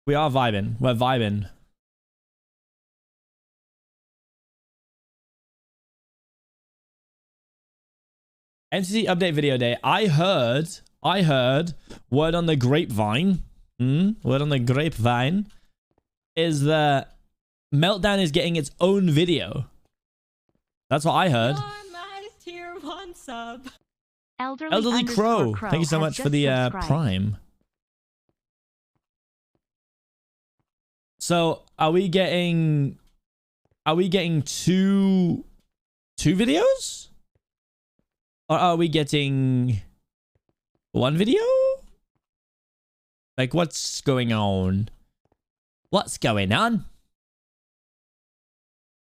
We are vibing. We're vibing. MCC update video day. I heard word on the grapevine. Word on the grapevine is that Meltdown is getting its own video. That's what I heard. My tier 1 sub. Elderly Crow. Thank you so much for the Prime. So are we getting two videos? Or are we getting one video? Like, what's going on? What's going on?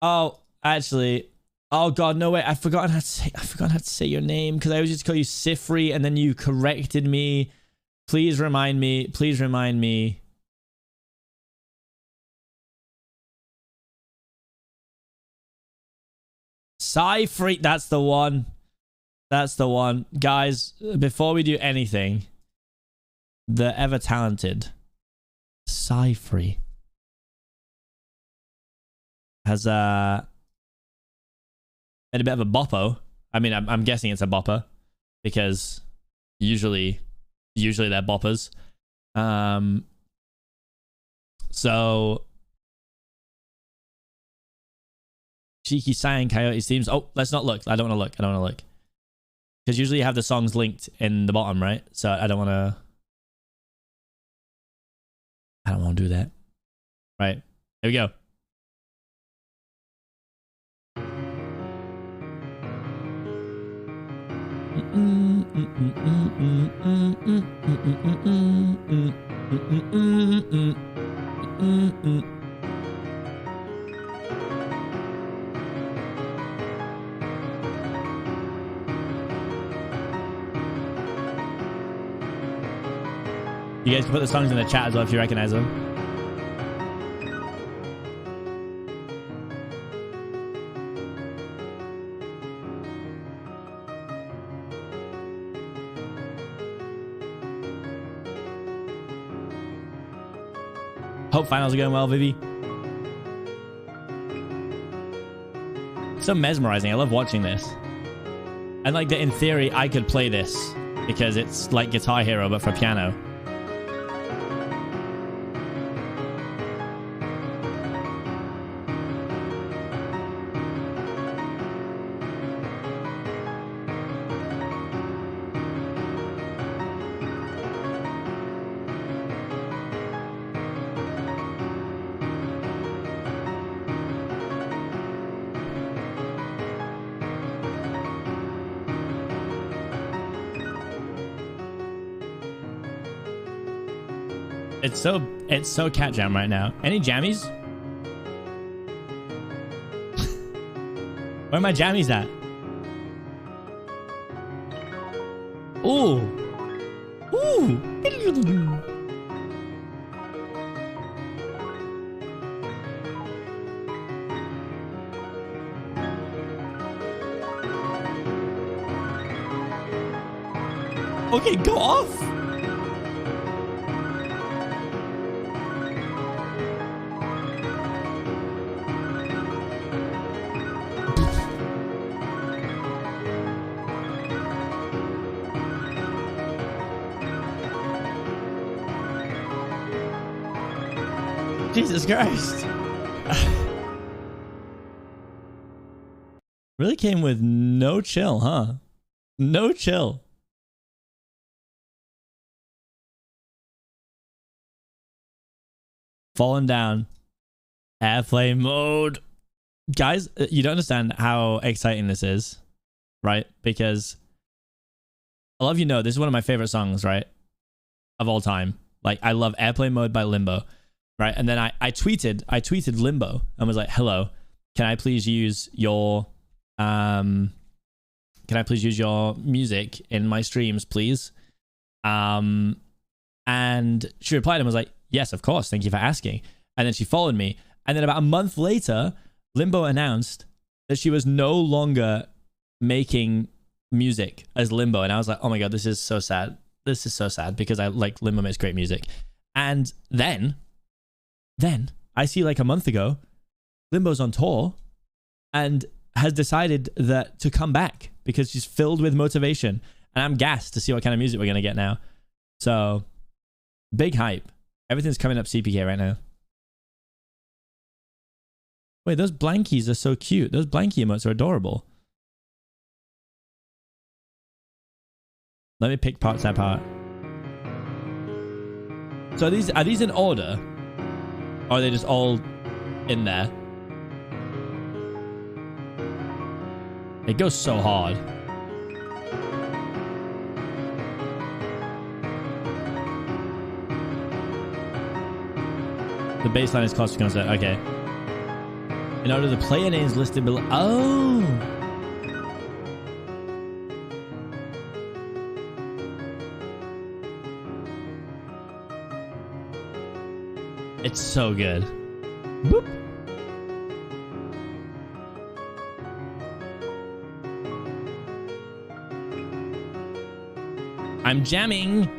Oh, actually, oh god, no way! I've forgotten how to say your name because I always used to call you Sifri, and then you corrected me. Please remind me. Please remind me. Sifri, that's the one. That's the one. Guys, before we do anything, the ever-talented Sifri has made a bit of a boppo. I mean, I'm guessing it's a bopper because usually they're boppers. So Cheeky Cyan Coyote themes. Oh, let's not look. I don't want to look. I don't want to look. Because usually you have the songs linked in the bottom, right? So I don't want to do that. Right. Here we go. You guys can put the songs in the chat as well if you recognize them. Hope finals are going well, Vivi. So mesmerizing. I love watching this. And like that, in theory, I could play this because it's like Guitar Hero, but for piano. It's so cat jam right now. Any jammies? Where are my jammies at? Ooh. Ooh. Okay, go off. Jesus Christ. Really came with no chill, huh? No chill. Falling down. Airplane mode. Guys, you don't understand how exciting this is, right? Because a lot of you know this is one of my favorite songs, right? Of all time. Like, I love Airplane Mode by Limbo. Right, and then I tweeted Limbo and was like, "Hello, can I please use your music in my streams, please?" And she replied and was like, "Yes, of course. Thank you for asking." And then she followed me. And then about a month later, Limbo announced that she was no longer making music as Limbo, and I was like, "Oh my god, this is so sad. This is so sad because I like Limbo makes great music." And then Then I see like a month ago, Limbo's on tour and has decided that to come back because she's filled with motivation. And I'm gassed to see what kind of music we're going to get now. So, big hype. Everything's coming up Seapeekay right now. Wait, those blankies are so cute. Those blankie emotes are adorable. Let me pick parts apart. So are these in order? Or are they just all in there? It goes so hard. The baseline is cost concert. Okay. In order, the player names listed below. Oh! It's so good. Boop. I'm jamming.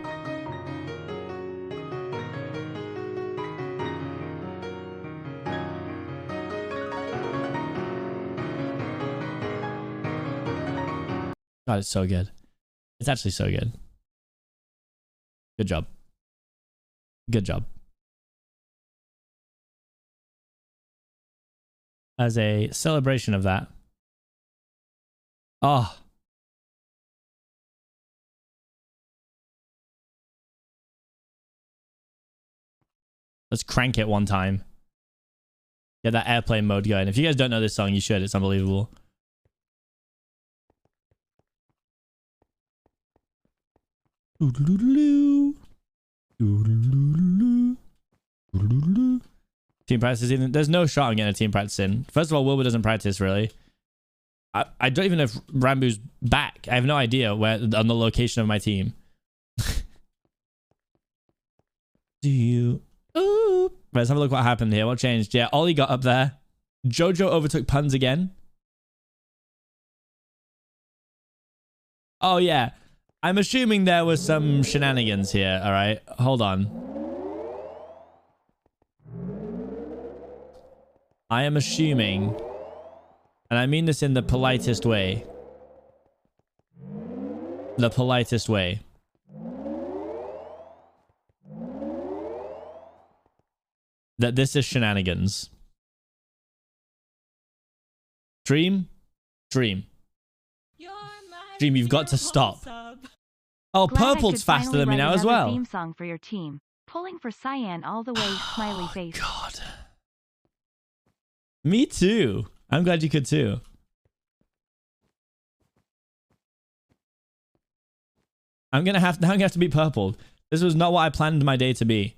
God, it's so good. It's actually so good. Good job. Good job. As a celebration of that. Oh. Let's crank it one time. Get that airplane mode going. If you guys don't know this song, you should. It's unbelievable. Team practice even. There's no shot on getting a team practice in. First of all, Wilbur doesn't practice really. I don't even know if Rambu's back. I have no idea where on the location of my team. Do you? Ooh. Let's have a look what happened here. What changed? Yeah, Ollie got up there. Jojo overtook puns again. Oh yeah. I'm assuming there was some shenanigans here, all right? Hold on. I am assuming, and I mean this in the politest way. The politest way. That this is shenanigans. Dream? Dream. Dream, you've got to stop. Oh, Purple's faster than me now as well. Theme song for your team. Pulling for Cyan all the way, smiley face. God. Me too. I'm glad you could too. I'm gonna have to be purple. This was not what I planned my day to be.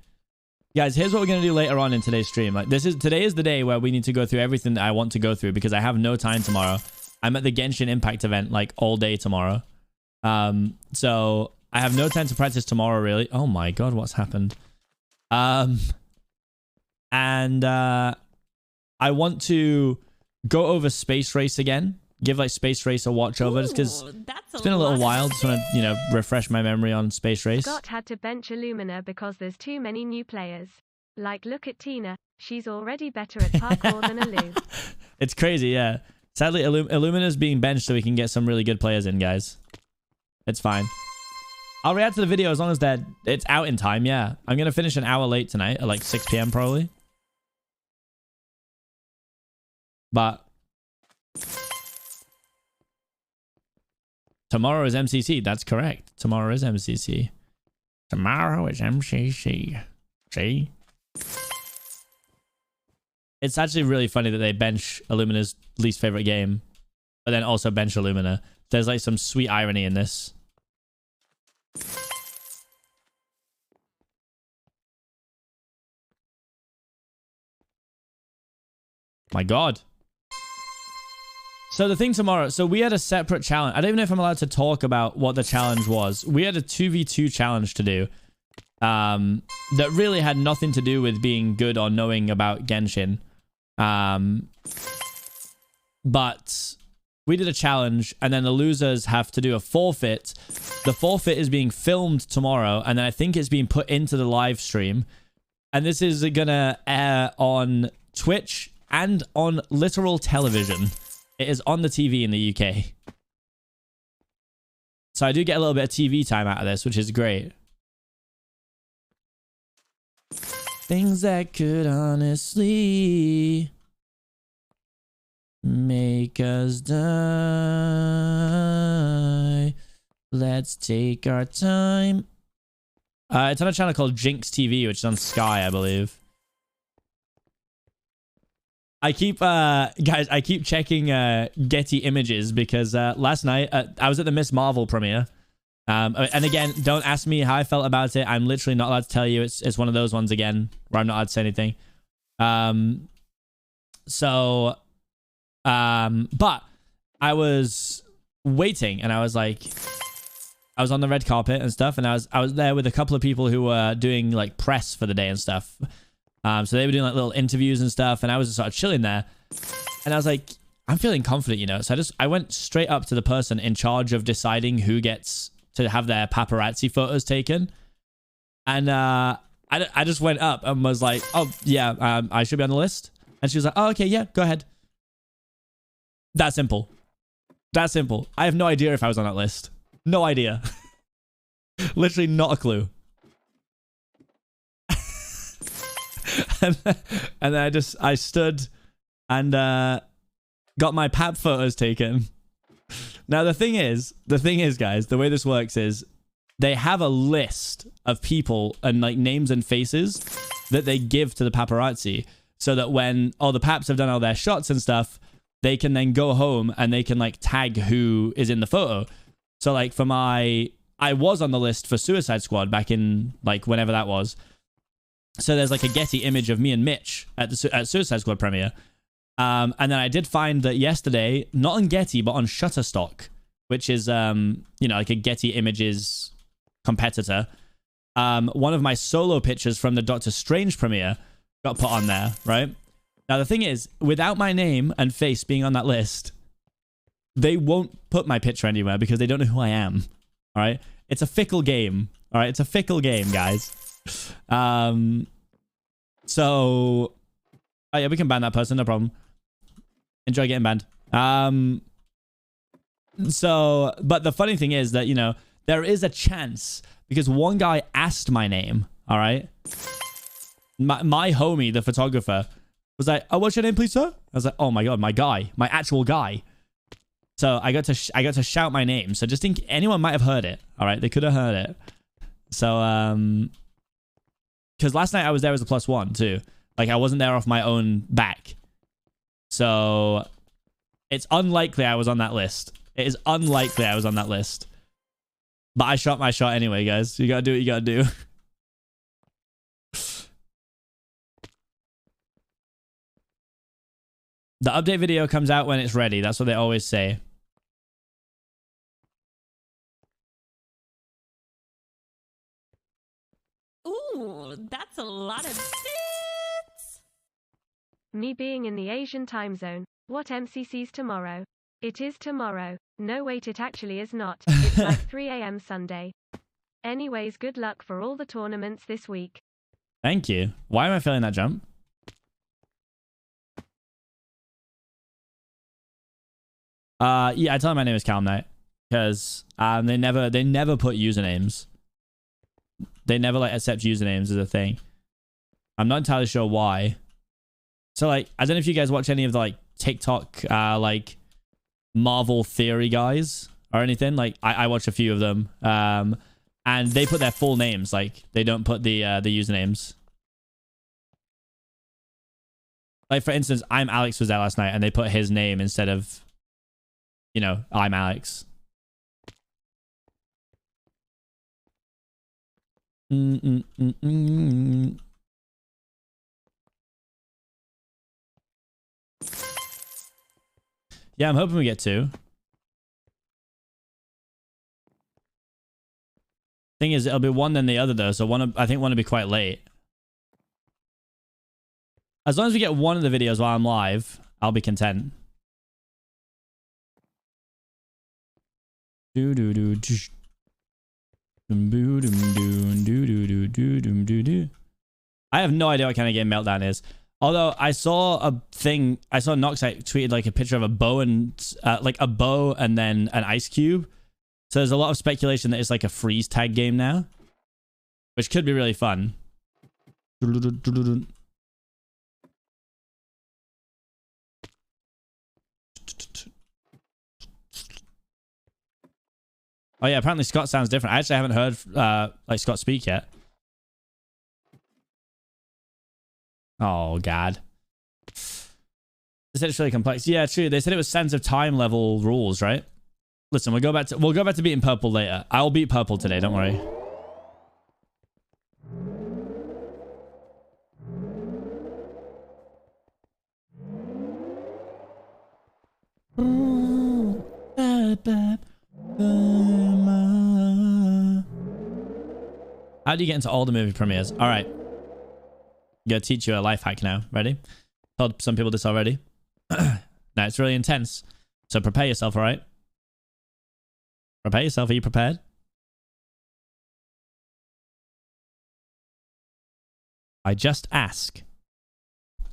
Guys, here's what we're gonna do later on in today's stream. Like today is the day where we need to go through everything that I want to go through because I have no time tomorrow. I'm at the Genshin Impact event like all day tomorrow. So I have no time to practice tomorrow really. Oh my god, what's happened? I want to go over Space Race again. Give like Space Race a watch over just because it's been a little while. Just want to, refresh my memory on Space Race. Scott had to bench Illumina because there's too many new players. Like, look at Tina. She's already better at parkour than Illu. It's crazy, yeah. Sadly, Illumina's being benched so we can get some really good players in, guys. It's fine. I'll react to the video as long as it's out in time, yeah. I'm going to finish an hour late tonight at like 6 p.m. probably. But tomorrow is MCC. That's correct. Tomorrow is MCC. Tomorrow is MCC. See? It's actually really funny that they bench Illumina's least favorite game, but then also bench Illumina. There's like some sweet irony in this. My god. So the thing tomorrow, so we had a separate challenge. I don't even know if I'm allowed to talk about what the challenge was. We had a 2v2 challenge to do that really had nothing to do with being good or knowing about Genshin. But we did a challenge and then the losers have to do a forfeit. The forfeit is being filmed tomorrow and then I think it's being put into the live stream. And this is gonna air on Twitch and on literal television. It is on the TV in the UK. So I do get a little bit of TV time out of this, which is great. Things that could honestly make us die. Let's take our time. It's on a channel called Jinx TV, which is on Sky, I believe. I keep, guys, I keep checking Getty Images because last night I was at the Miss Marvel premiere. And again, don't ask me how I felt about it. I'm literally not allowed to tell you. It's one of those ones again where I'm not allowed to say anything. But I was waiting and I was like, I was on the red carpet and stuff, and I was there with a couple of people who were doing like press for the day and stuff. So they were doing like little interviews and stuff, and I was just sort of chilling there. And I was like, I'm feeling confident, you know. So I went straight up to the person in charge of deciding who gets to have their paparazzi photos taken. And I just went up and was like, oh yeah, I should be on the list. And she was like, oh okay, yeah, go ahead. That simple. That simple. I have no idea if I was on that list. No idea. Literally not a clue. and then I stood and got my pap photos taken. Now the thing is, guys, the way this works is they have a list of people and like names and faces that they give to the paparazzi, so that when all the paps have done all their shots and stuff, they can then go home and they can like tag who is in the photo. So like for I was on the list for Suicide Squad back in like whenever that was. So there's like a Getty image of me and Mitch at Suicide Squad premiere. And then I did find that yesterday, not on Getty, but on Shutterstock, which is, you know, like a Getty Images competitor. One of my solo pictures from the Doctor Strange premiere got put on there, right? Now, the thing is, without my name and face being on that list, they won't put my picture anywhere because they don't know who I am. All right. It's a fickle game. All right. It's a fickle game, guys. So, oh yeah, we can ban that person. No problem. Enjoy getting banned. So, but the funny thing is that, you know, there is a chance because one guy asked my name. All right. My homie, the photographer, was like, oh, what's your name, please, sir? I was like, oh my God, my guy, my actual guy. So I got to shout my name. So just think anyone might have heard it. All right. They could have heard it. So, because last night I was there as a +1 too. Like I wasn't there off my own back. So it's unlikely I was on that list. It is unlikely I was on that list. But I shot my shot anyway, guys. You gotta do what you gotta do. The update video comes out when it's ready. That's what they always say. Ooh, that's a lot of bits. Me being in the Asian time zone. What MCC's tomorrow? It is tomorrow. No wait, it actually is not. It's like 3 a.m. Sunday. Anyways, good luck for all the tournaments this week. Thank you. Why am I feeling that jump? Yeah, I tell them my name is Calm Knight because they never put usernames. They never like accept usernames as a thing. I'm not entirely sure why. So like, I don't know if you guys watch any of the like TikTok like Marvel theory guys or anything. Like I watch a few of them. And they put their full names. Like they don't put the usernames. Like for instance, I'm Alex was there last night and they put his name instead of, you know, I'm Alex. Yeah, I'm hoping we get 2. Thing is, it'll be one then the other though, so I think one will be quite late. As long as we get one of the videos while I'm live, I'll be content. Do do do do. I have no idea what kind of game Meltdown is. Although I saw Noxite tweeted like a picture of a bow and then an ice cube. So there's a lot of speculation that it's like a freeze tag game now, which could be really fun. Oh yeah, apparently Scott sounds different. I actually haven't heard like Scott speak yet. Oh god. They said it's really complex. Yeah, true. They said it was sense of time level rules, right? Listen, we'll go back to beating purple later. I'll beat purple today, don't worry. How do you get into all the movie premieres? All right. I'm gonna teach you a life hack now. Ready? Told some people this already. Now it's really intense. So prepare yourself, all right? Prepare yourself. Are you prepared? I just ask.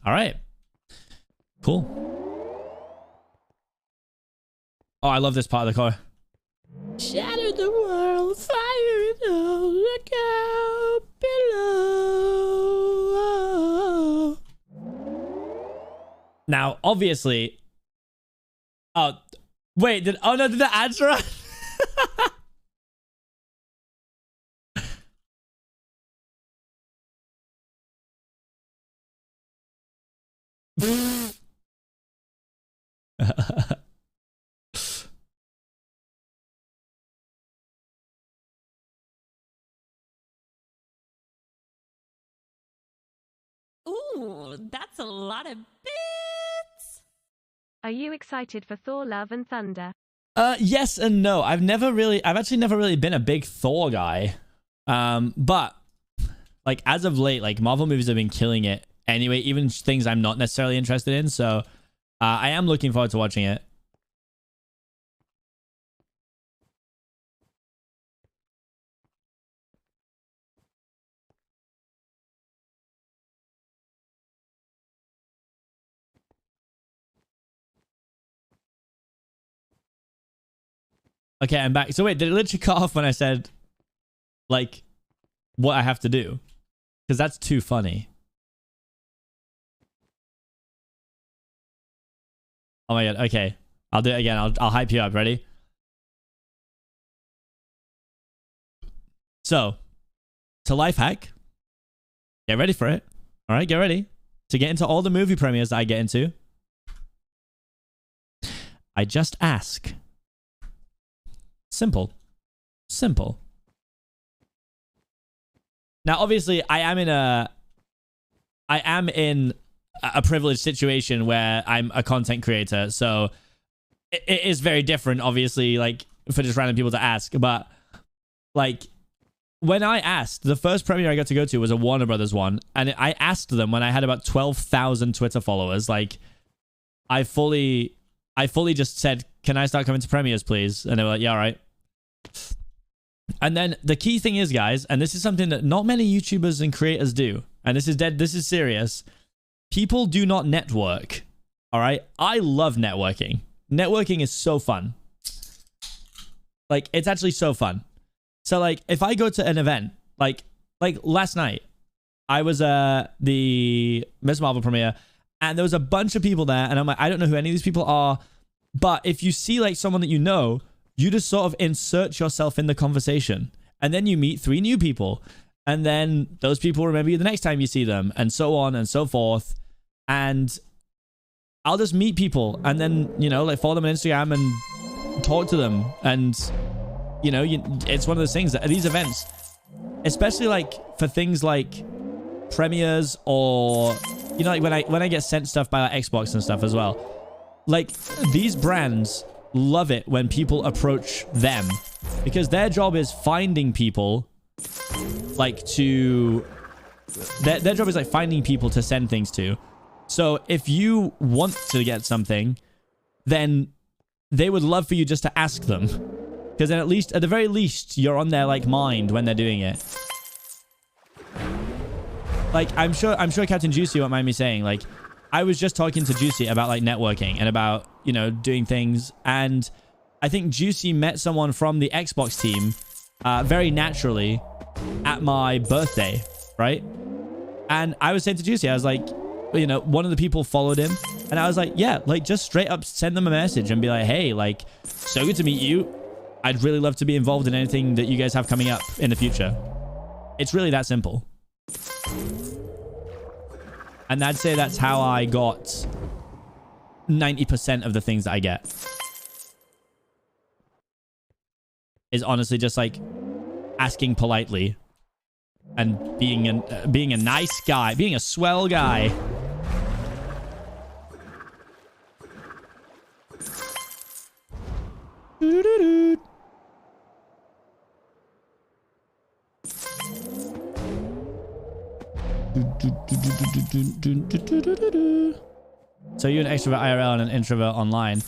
All right. Cool. Oh, I love this part of the core. Shatter the world, fire it all, look out below. Now, obviously... Oh, wait, did the ads run? Ooh, that's a lot of bits. Are you excited for Thor: Love and Thunder? Yes and no. I've actually never really been a big Thor guy. But like as of late, like Marvel movies have been killing it anyway, even things I'm not necessarily interested in. So I am looking forward to watching it. Okay, I'm back. So wait, did it literally cut off when I said, like, what I have to do? Because that's too funny. Oh my god, okay. I'll do it again. I'll hype you up. Ready? So, to life hack. Get ready for it. All right, get ready. To get into all the movie premieres that I get into, I just ask. Simple. Simple. Now, obviously, I am in a privileged situation where I'm a content creator, so it is very different, obviously, like, for just random people to ask. But, like, when I asked, the first premiere I got to go to was a Warner Brothers one, and I asked them when I had about 12,000 Twitter followers. Like, I fully just said, can I start coming to premieres, please? And they were like, yeah, all right. And then the key thing is, guys, and this is something that not many YouTubers and creators do, and this is serious. People do not network. All right? I love networking. Networking is so fun. Like, it's actually so fun. So, like, if I go to an event, like last night, I was the Ms. Marvel premiere, and there was a bunch of people there, and I'm like, I don't know who any of these people are, but if you see, like, someone that you know, you just sort of insert yourself in the conversation, and then you meet 3 new people, and then those people remember you the next time you see them, and so on and so forth. And I'll just meet people, and then, you know, like, follow them on Instagram and talk to them. And, you know, it's one of those things that at these events, especially like for things like premieres, or, you know, like when I get sent stuff by like Xbox and stuff as well, like, these brands love it when people approach them, because their job is finding people, like, to their job is like finding people to send things to. So if you want to get something, then they would love for you just to ask them, because then at the very least you're on their, like, mind when they're doing it. like, I'm sure Captain Juicy won't mind me saying, like, I was just talking to Juicy about like networking and about, you know, doing things. And I think Juicy met someone from the Xbox team very naturally at my birthday, right? And I was saying to Juicy, I was like, you know, one of the people followed him. And I was like, yeah, like just straight up send them a message and be like, hey, like, so good to meet you. I'd really love to be involved in anything that you guys have coming up in the future. It's really that simple. And I'd say that's how I got 90% of the things that I get. Is honestly just like asking politely and being a nice guy, being a swell guy. So you're an extrovert IRL and an introvert online.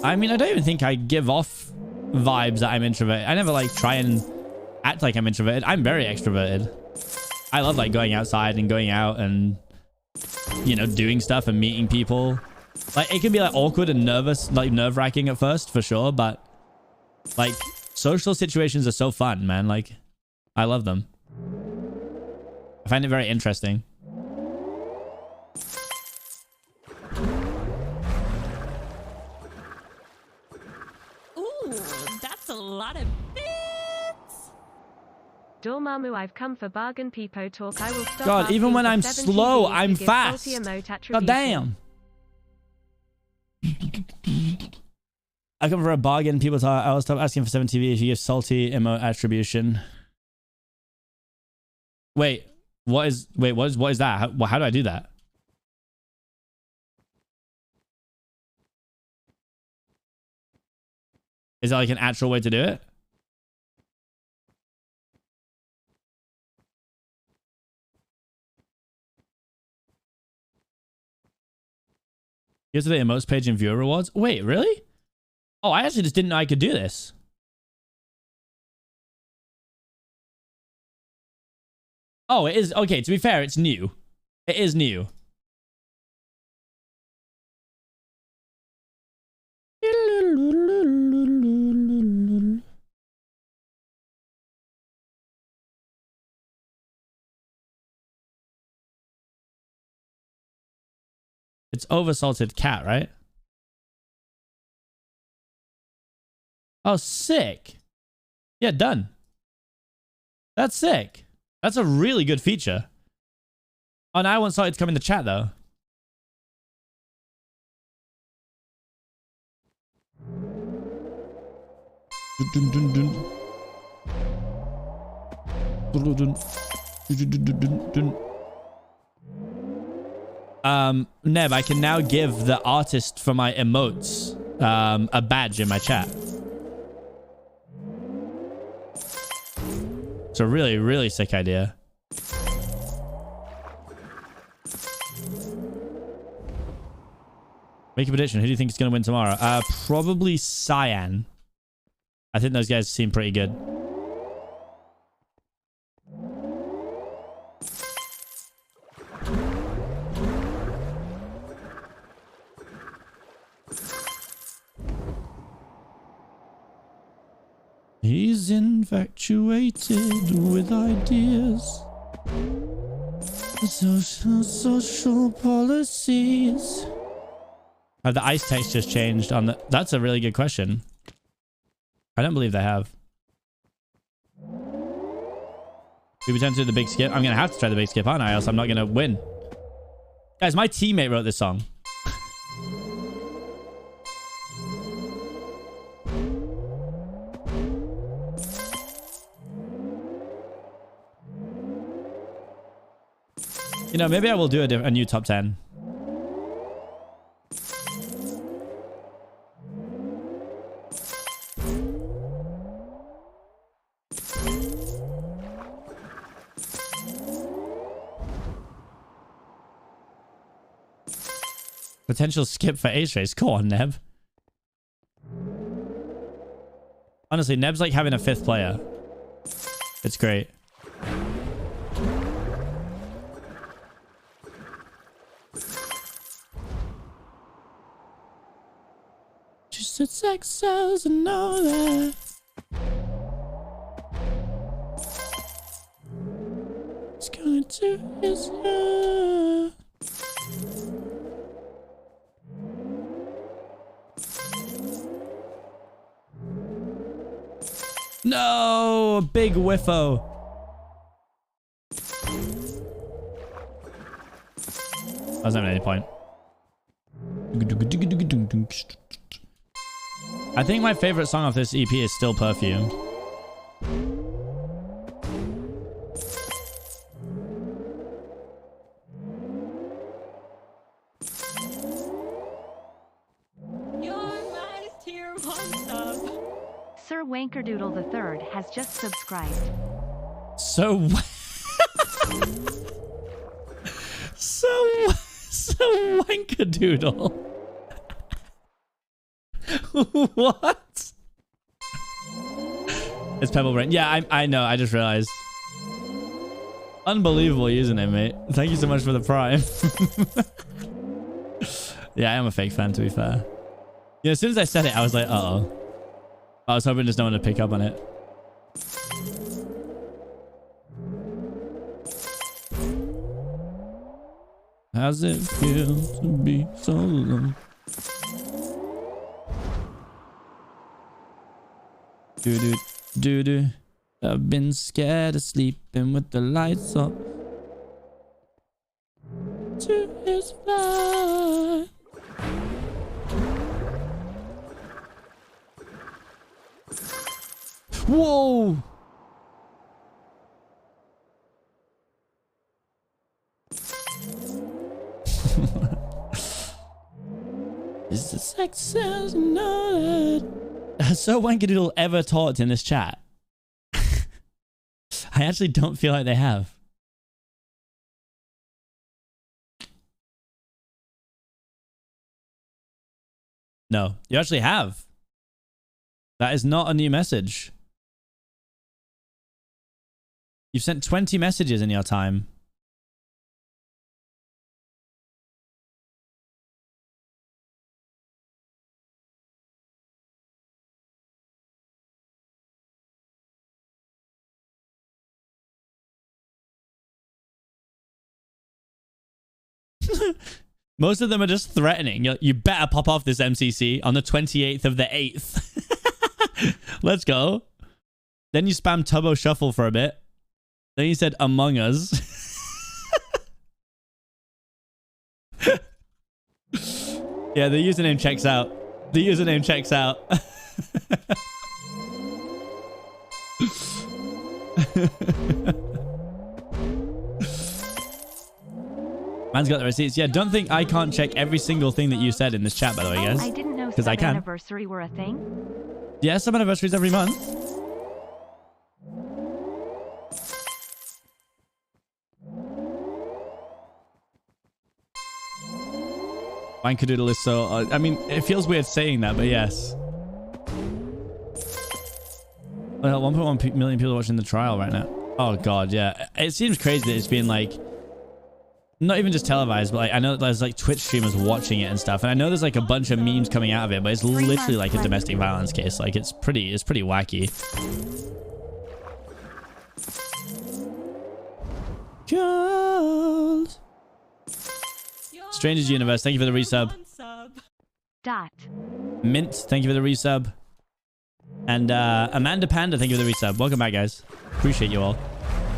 I mean, I don't even think I give off vibes that I'm introverted. I never like try and act like I'm introverted. I'm very extroverted. I love like going outside and going out and, you know, doing stuff and meeting people. Like it can be like awkward and nervous, like nerve-wracking at first for sure, but like social situations are so fun, man. Like I love them. I find it very interesting. Ooh, that's a lot of bits. Dormammu, I've come for bargain peepo talk. I will stop. God, even when I'm 70 slow, Gs to I'm give fast. salty emote God attribution. damn. I come for a bargain. People talk. I will stop asking for 7TV if you give salty emote attribution. Wait, what is that? How do I do that? Is that like an actual way to do it? Here's the emotes page and viewer rewards. Wait, really? Oh, I actually just didn't know I could do this. Oh, it is. Okay, to be fair, it's new. It is new. It's oversalted cat, right? Oh, sick. Yeah, done. That's sick. That's a really good feature. Oh, now I want salty to come in the chat, though. Neb, I can now give the artist for my emotes a badge in my chat. It's a really, really sick idea. Make a prediction. Who do you think is going to win tomorrow? Probably Cyan. I think those guys seem pretty good. He's infatuated with ideas. Social policies. Have the ice textures changed on the... That's a really good question. I don't believe they have. We pretend to do the big skip. I'm going to have to try the big skip, aren't I? Else I'm not going to win. Guys, my teammate wrote this song. You know, maybe I will do a new top 10. Potential skip for Ace Race. Go on, Neb. Honestly, Neb's like having a fifth player. It's great. to sex cells and know that. It's going to his heart. No, a big whiffo. I was not at any point. I think my favorite song off this EP is still Perfume. Sir Wankerdoodle III has just subscribed. So Wankerdoodle. What? It's Pebble Brain. Yeah, I know. I just realized. Unbelievable username, mate. Thank you so much for the prime. Yeah, I am a fake fan, to be fair. Yeah, as soon as I said it, I was like, uh-oh. I was hoping there's no one to pick up on it. How's it feel to be so alone? Do. I've been scared of sleeping with the lights off. To his fly. Whoa! Is the sex sounds not? Has So Wankerdoodle ever talked in this chat? I actually don't feel like they have. No, you actually have. That is not a new message. You've sent 20 messages in your time. Most of them are just threatening. You better pop off this MCC on the 28th of the 8th. Let's go. Then you spam Turbo Shuffle for a bit. Then you said Among Us. Yeah, the username checks out. The username checks out. Man's got the receipts. Yeah, don't think I can't check every single thing that you said in this chat, by the way, guys. I didn't know because I can. anniversary were a thing. Yeah, some anniversaries every month. Wankerdoodle is so... I mean, it feels weird saying that, but yes. Well, 1.1 million people watching the trial right now. Oh, God, yeah. It seems crazy that it's been, like... Not even just televised, but, like, I know there's, like, Twitch streamers watching it and stuff. And I know there's, like, a bunch of memes coming out of it, but it's literally, like, a domestic violence case. Like, it's pretty wacky. Gold. Strangers Universe, thank you for the resub. Dot. Mint, thank you for the resub. And Amanda Panda, thank you for the resub. Welcome back, guys. Appreciate you all.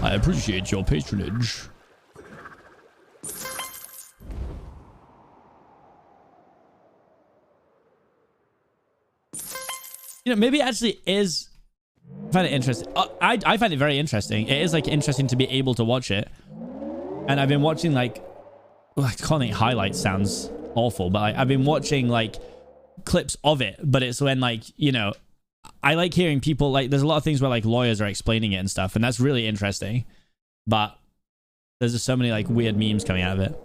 I appreciate your patronage. You know, maybe it actually is... I find it interesting. I find it very interesting. It is, like, interesting to be able to watch it. And I've been watching, like... calling it highlights sounds awful, but I've been watching, like, clips of it. But it's when, like, you know... I like hearing people, like... There's a lot of things where, like, lawyers are explaining it and stuff. And that's really interesting. But... There's just so many, like, weird memes coming out of it.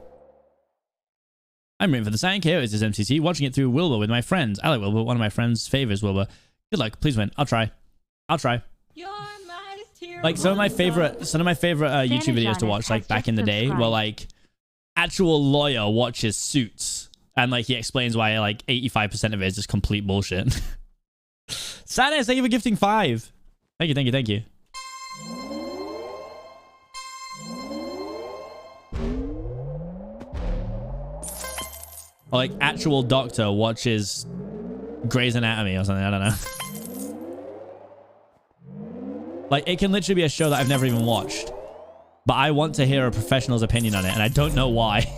I'm rooting for the Cyan KO. Is this MCC? Watching it through Wilbur with my friends. I like Wilbur. One of my friends favors Wilbur. Good luck. Please win. I'll try. Like some of my favorite YouTube videos to watch, like back in the day, were like actual lawyer watches Suits And like he explains why like 85% of it is just complete bullshit. Sadness, thank you for gifting 5. Thank you, thank you, thank you. Or like actual doctor watches Grey's Anatomy or something. I don't know. Like it can literally be a show that I've never even watched. But I want to hear a professional's opinion on it, and I don't know why.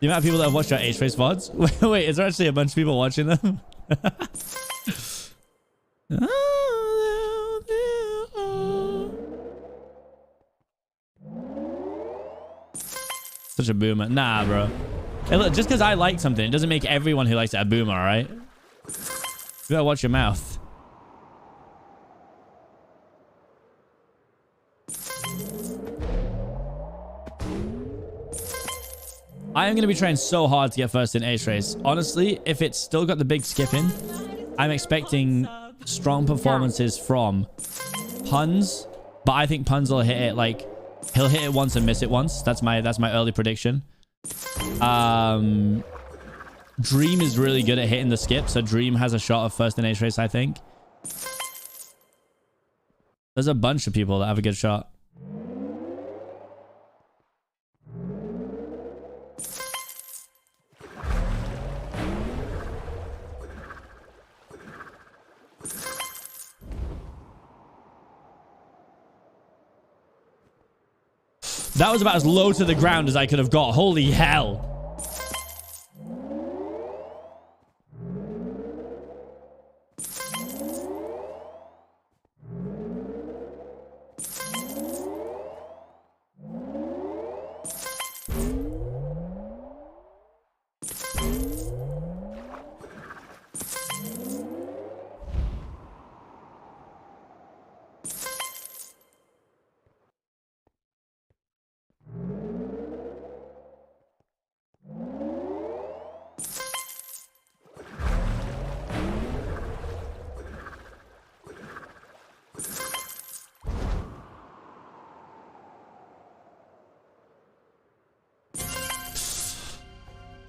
The amount of people that have watched our H-Race VODs? Wait, is there actually a bunch of people watching them? Such a boomer. Nah, bro. Hey, look, just because I like something, it doesn't make everyone who likes it a boomer, alright? You gotta watch your mouth. I am going to be trying so hard to get first in H-Race. Honestly, if it's still got the big skipping, I'm expecting strong performances from Puns. But I think Puns will hit it like... He'll hit it once and miss it once. That's my early prediction. Dream is really good at hitting the skip. So Dream has a shot of first in H-Race, I think. There's a bunch of people that have a good shot. That was about as low to the ground as I could have got. Holy hell.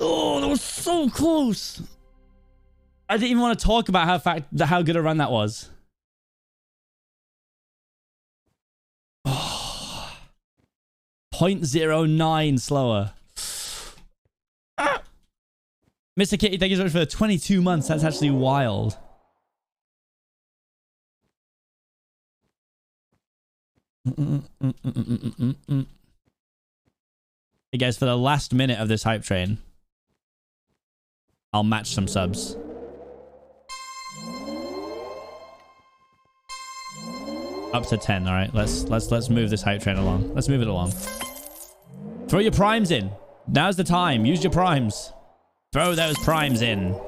Oh, that was so close. I didn't even want to talk about how good a run that was. Oh. 0.09 slower. Ah. Mr. Kitty, thank you so much for the 22 months. That's actually wild. Hey guys, for the last minute of this hype train, I'll match some subs. Up to 10, all right. Let's move this hype train along. Let's move it along. Throw your primes in. Now's the time. Use your primes. Throw those primes in.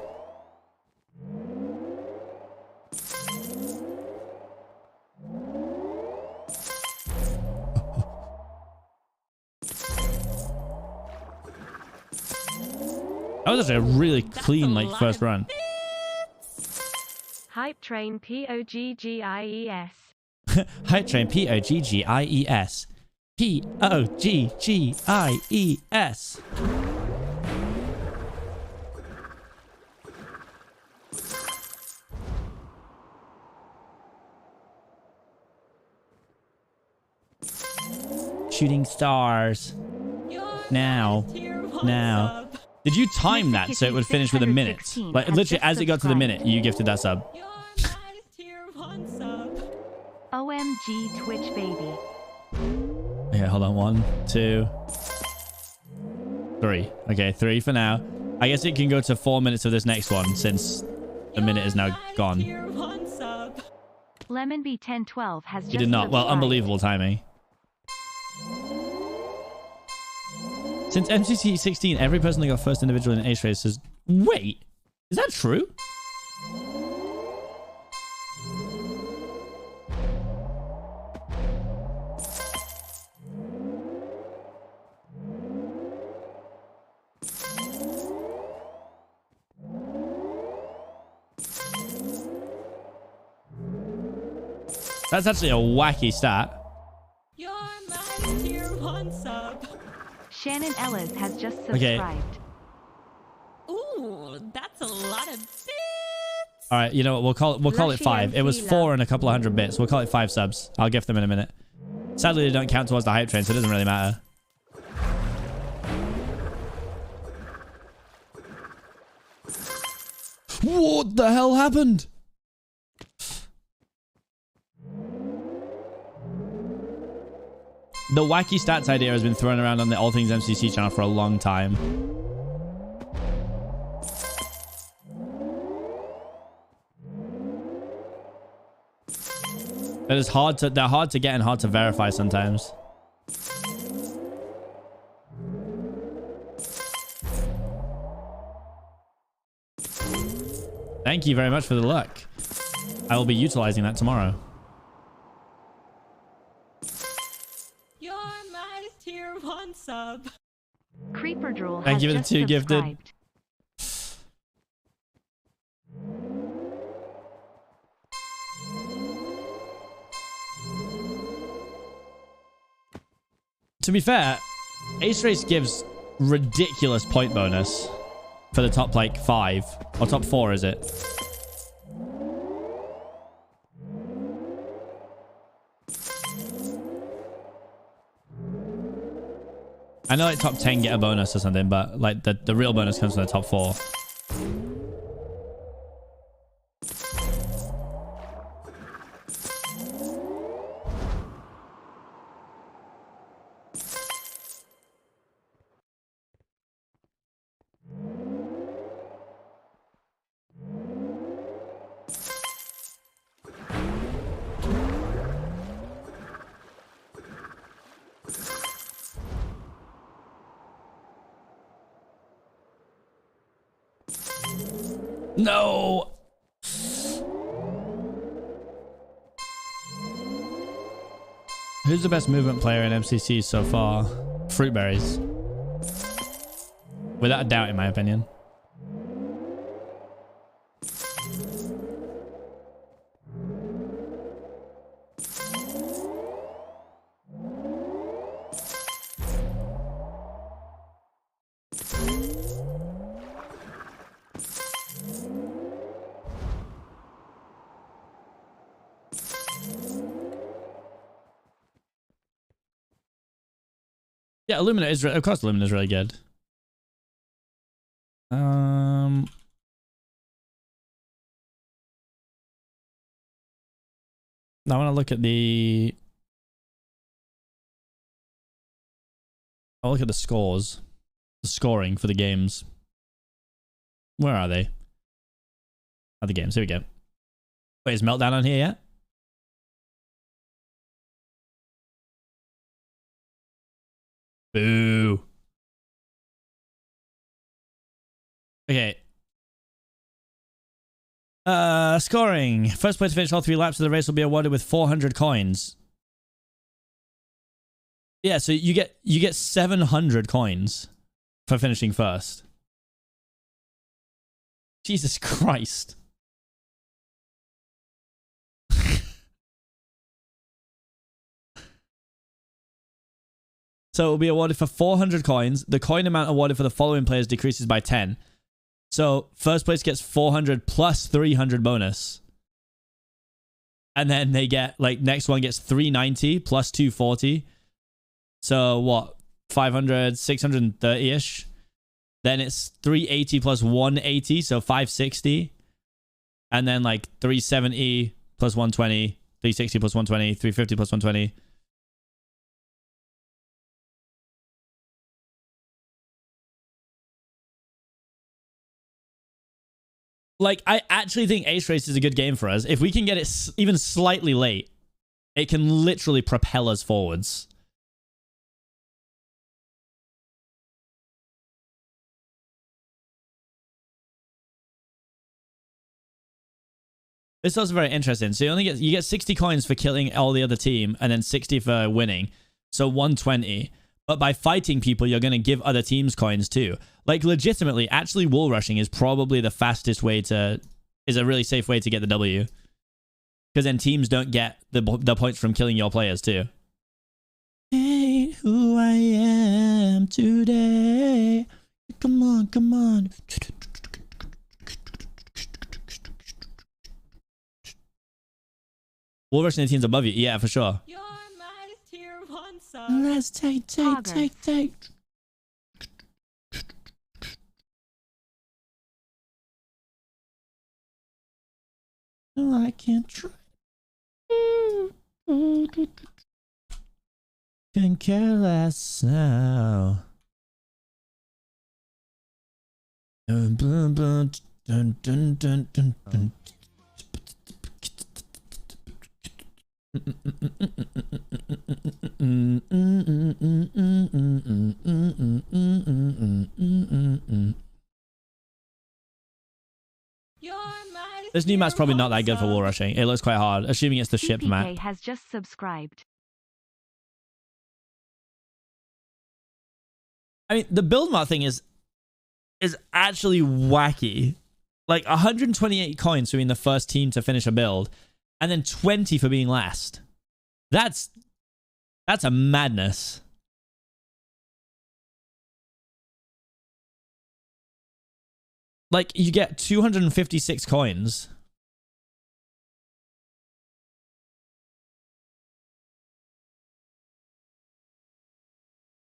That was actually a really clean, like, first run. Hype train POGGIES. Hype train POGGIES. POGGIES. Shooting stars. Now. Did you time that so it would finish with a minute? Like, literally, as it got to the minute, you gifted that sub. OMG Twitch baby. Okay, hold on. 1, 2, 3. Okay, 3 for now. I guess it can go to 4 minutes of this next one since the minute is now gone. Lemon B1012 has just You did not. Well, subscribed. unbelievable timing. Since MCC 16, every person that got first individual in H-Race says, wait, is that true? That's actually a wacky stat. You're my tier 1 sub. Shannon Ellis has just Okay. subscribed. Ooh, that's a lot of bits. All right, you know what? We'll call it Lushy 5. It was MC 4 and a couple of hundred bits. We'll call it 5 subs. I'll gift them in a minute. Sadly, they don't count towards the hype train, so it doesn't really matter. What the hell happened? The wacky stats idea has been thrown around on the All Things MCC channel for a long time. But it's hard to, they're hard to get and hard to verify sometimes. Thank you very much for the luck. I will be utilizing that tomorrow. You're my tier 1 sub. Creeper Drool Thank has you for the just 2 gifted. subscribed. To be fair, Ace Race gives ridiculous point bonus for the top like 5 or top 4, is it? I know like top 10 get a bonus or something, but like the real bonus comes from the top 4. No. Who's the best movement player in MCC so far? Fruitberries. Without a doubt, in my opinion. Yeah, Illumina is of course Illumina is really good. I want to look at the. I'll look at the scores, the scoring for the games. Where are they? Oh, the games. Here we go. Wait, is Meltdown on here yet? Boo. Okay. Scoring. First place to finish all 3 laps of the race will be awarded with 400 coins. Yeah, so you get 700 coins for finishing first. Jesus Christ. So it will be awarded for 400 coins. The coin amount awarded for the following players decreases by 10. So first place gets 400 plus 300 bonus. And then they get, like, next one gets 390 plus 240. So what? 500, 630-ish. Then it's 380 plus 180, so 560. And then like 370 plus 120, 360 plus 120, 350 plus 120. Like, I actually think Ace Race is a good game for us. If we can get it even slightly late, it can literally propel us forwards. It's also very interesting. So you get 60 coins for killing all the other team, and then 60 for winning. So 120. But by fighting people, you're going to give other teams coins too. Like, legitimately, actually wall rushing is probably the fastest way to... is a really safe way to get the W. Because then teams don't get the points from killing your players too. Ain't who I am today. Come on, come on. Wall rushing the teams above you. Yeah, for sure. You're my tier 1 sub. Let's take. No, I can't try. Can care less now. Dun, dun, dun, dun, dun, dun, dun, dun. This new map's probably not that good for wall rushing. It looks quite hard, assuming it's the ship map. Seapeekay has just subscribed. I mean, the build mod thing is actually wacky. Like 128 coins for being the first team to finish a build, and then 20 for being last. That's a madness. Like, you get 256 coins.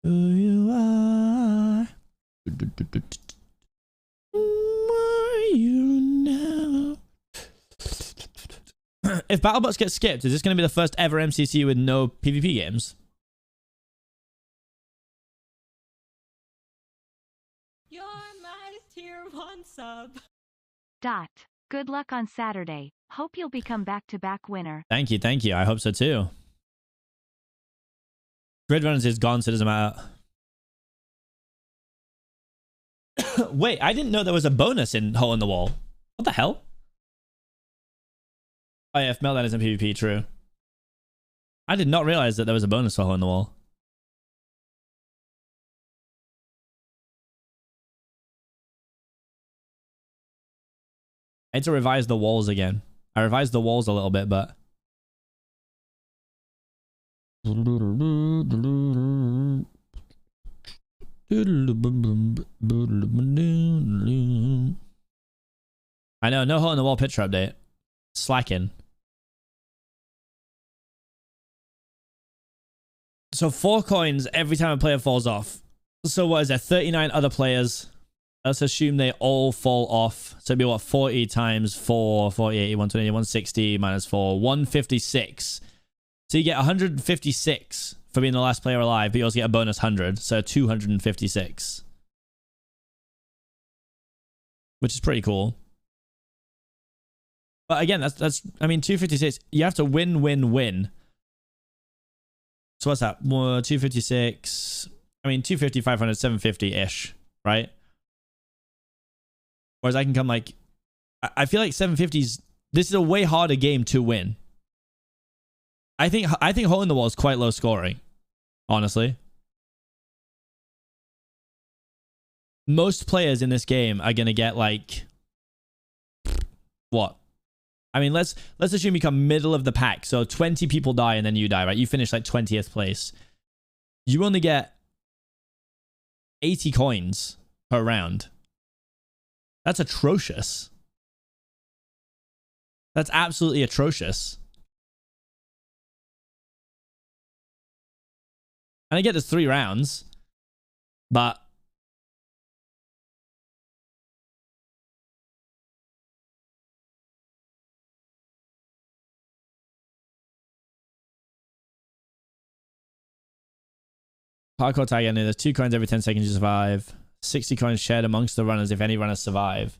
Who you are. Who are you now? If BattleBots get skipped, is this going to be the first ever MCC with no PvP games? You're my tier 1 sub. Dot. Good luck on Saturday. Hope you'll become back-to-back winner. Thank you, thank you. I hope so too. Grid runners is gone, so it doesn't matter. Wait, I didn't know there was a bonus in Hole in the Wall. What the hell? Oh yeah, if Meltdown isn't PvP, true. I did not realize that there was a bonus for Hole in the Wall. I had to revise the walls again. I revised the walls a little bit, but... I know, no Hole in the Wall picture update. Slacking. So 4 coins every time a player falls off. So what is there? 39 other players. Let's assume they all fall off. So it'd be what? 40 times 4, 48, 120, 160 minus 4, 156. So you get 156 for being the last player alive, but you also get a bonus 100. So 256. Which is pretty cool. But again, that's I mean, 256. You have to win. So what's that? 256. I mean, 250, 500, 750-ish, right? Whereas I can come like... I feel like 750's... This is a way harder game to win. I think Hole in the Wall is quite low scoring, honestly. Most players in this game are going to get like... What? I mean, let's assume you come middle of the pack. So 20 people die and then you die, right? You finish like 20th place. You only get 80 coins per round. That's atrocious. That's absolutely atrocious. And I get there's 3 rounds, but hardcore tag ending. There's 2 coins every 10 seconds you survive. 60 coins shared amongst the runners if any runners survive.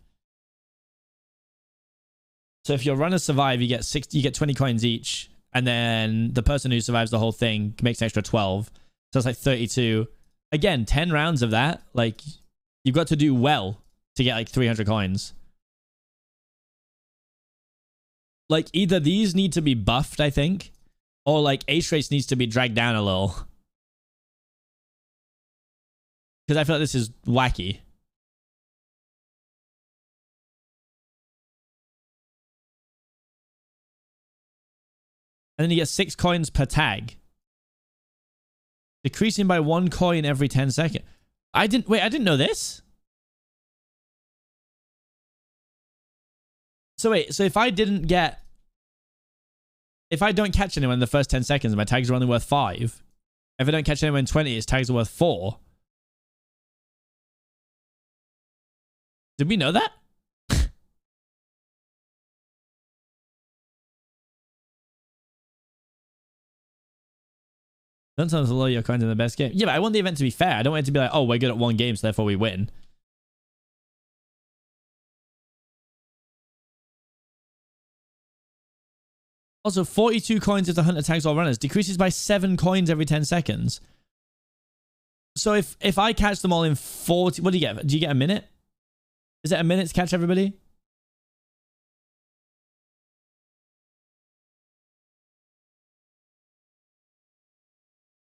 So if your runners survive, you get 20 coins each, and then the person who survives the whole thing makes an extra 12. So it's like 32. Again, 10 rounds of that. Like, you've got to do well to get like 300 coins. Like, either these need to be buffed, I think, or like Ace Race needs to be dragged down a little. Because I feel like this is wacky. And then you get 6 coins per tag. Decreasing by 1 coin every 10 seconds. I didn't know this. So wait, so if I don't catch anyone in the first 10 seconds, my tags are only worth 5. If I don't catch anyone in 20, his tags are worth 4. Did we know that? Sometimes the lower your coins in the best game. Yeah, but I want the event to be fair. I don't want it to be like, oh, we're good at one game, so therefore we win. Also, 42 coins if the hunter tags all runners. Decreases by 7 coins every 10 seconds. So if I catch them all in 40... What do you get? Do you get a minute? Is it a minute to catch everybody?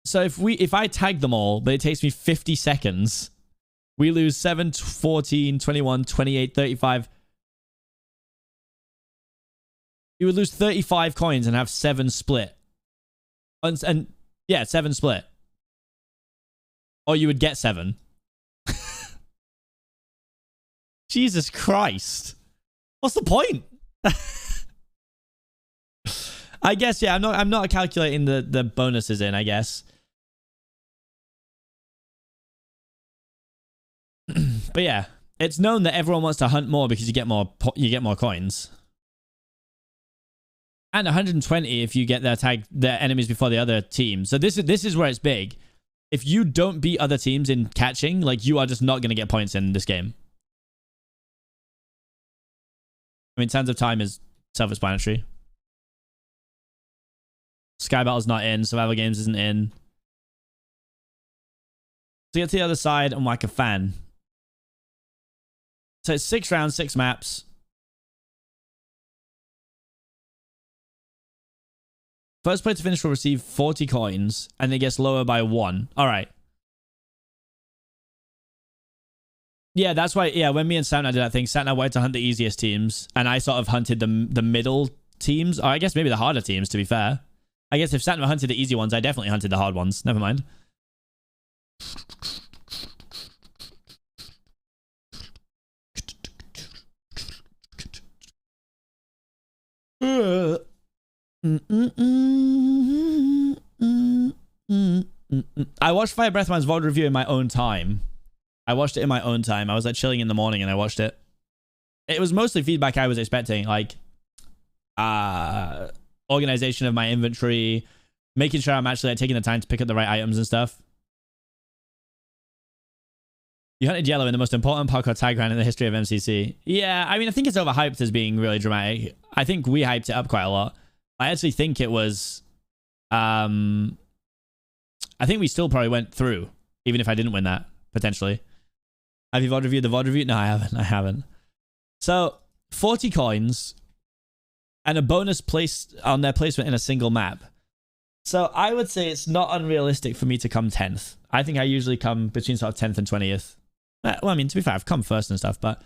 So if I tag them all, but it takes me 50 seconds, we lose 7, 14, 21, 28, 35. You would lose 35 coins and have 7 split. And yeah, 7 split. Or you would get 7. Jesus Christ. What's the point? I guess, yeah, I'm not calculating the bonuses in, I guess. But yeah, it's known that everyone wants to hunt more because you get more coins. And 120 if you get their enemies before the other team. So this is where it's big. If you don't beat other teams in catching, like, you are just not going to get points in this game. I mean, Sands of Time is self-explanatory. Sky Battle's not in. Survival Games isn't in. So get to the other side and whack a fan. So it's 6 rounds, 6 maps. First player to finish will receive 40 coins, and it gets lower by 1. All right. Yeah, that's why. Yeah, when me and Satna did that thing, Satna wanted to hunt the easiest teams, and I sort of hunted the middle teams. Or I guess maybe the harder teams, to be fair. I guess if Satna hunted the easy ones, I definitely hunted the hard ones. Never mind. I watched Fire Breathman's VOD review in my own time. I watched it in my own time. I was like chilling in the morning and I watched it. It was mostly feedback I was expecting, like organization of my inventory, making sure I'm actually like taking the time to pick up the right items and stuff. You hunted yellow in the most important parkour tag round in the history of MCC. Yeah, I mean, I think it's overhyped as being really dramatic. I think we hyped it up quite a lot. I actually think it was... I think we still probably went through, even if I didn't win that, potentially. Have you VOD reviewed the VOD review? No, I haven't. So, 40 coins and a bonus placed on their placement in a single map. So, I would say it's not unrealistic for me to come 10th. I think I usually come between sort of 10th and 20th. Well, I mean, to be fair, I've come first and stuff, but,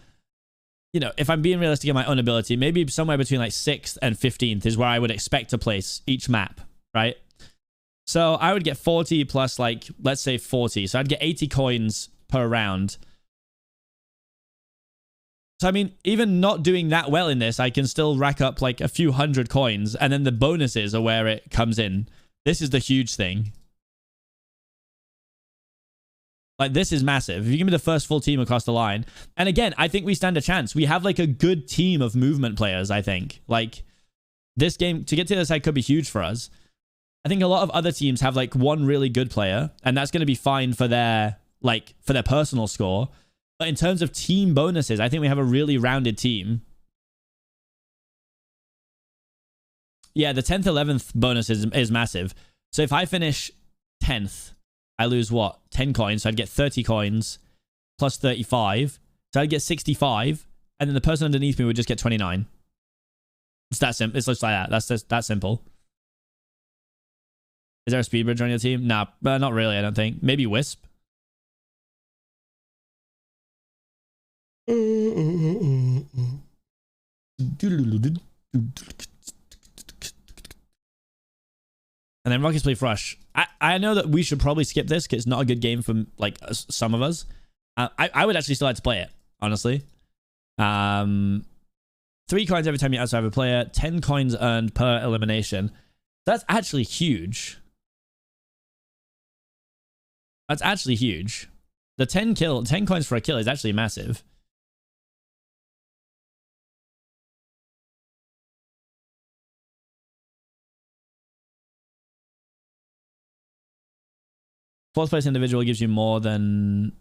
you know, if I'm being realistic in my own ability, maybe somewhere between like 6th and 15th is where I would expect to place each map, right? So I would get 40 plus, like, let's say 40. So I'd get 80 coins per round. So, I mean, even not doing that well in this, I can still rack up like a few hundred coins, and then the bonuses are where it comes in. This is the huge thing. Like, this is massive. If you give me the first full team across the line. And again, I think we stand a chance. We have, like, a good team of movement players, I think. Like, this game, to get to the other side could be huge for us. I think a lot of other teams have, like, one really good player. And that's going to be fine for their, like, for their personal score. But in terms of team bonuses, I think we have a really rounded team. Yeah, the 10th, 11th bonus is massive. So if I finish 10th... I lose what? 10 coins. So I'd get 30 coins plus 35. So I'd get 65. And then the person underneath me would just get 29. It's that simple. It's just like that. That's just that simple. Is there a speed bridge on your team? Nah, not really, I don't think. Maybe Wisp. And then Rocket Spleef Rush. I know that we should probably skip this because it's not a good game for like some of us. I would actually still like to play it, honestly. 3 coins every time you outside a player, 10 coins earned per elimination. That's actually huge. That's actually huge. The 10 coins for a kill is actually massive. Fourth place individual gives you more than...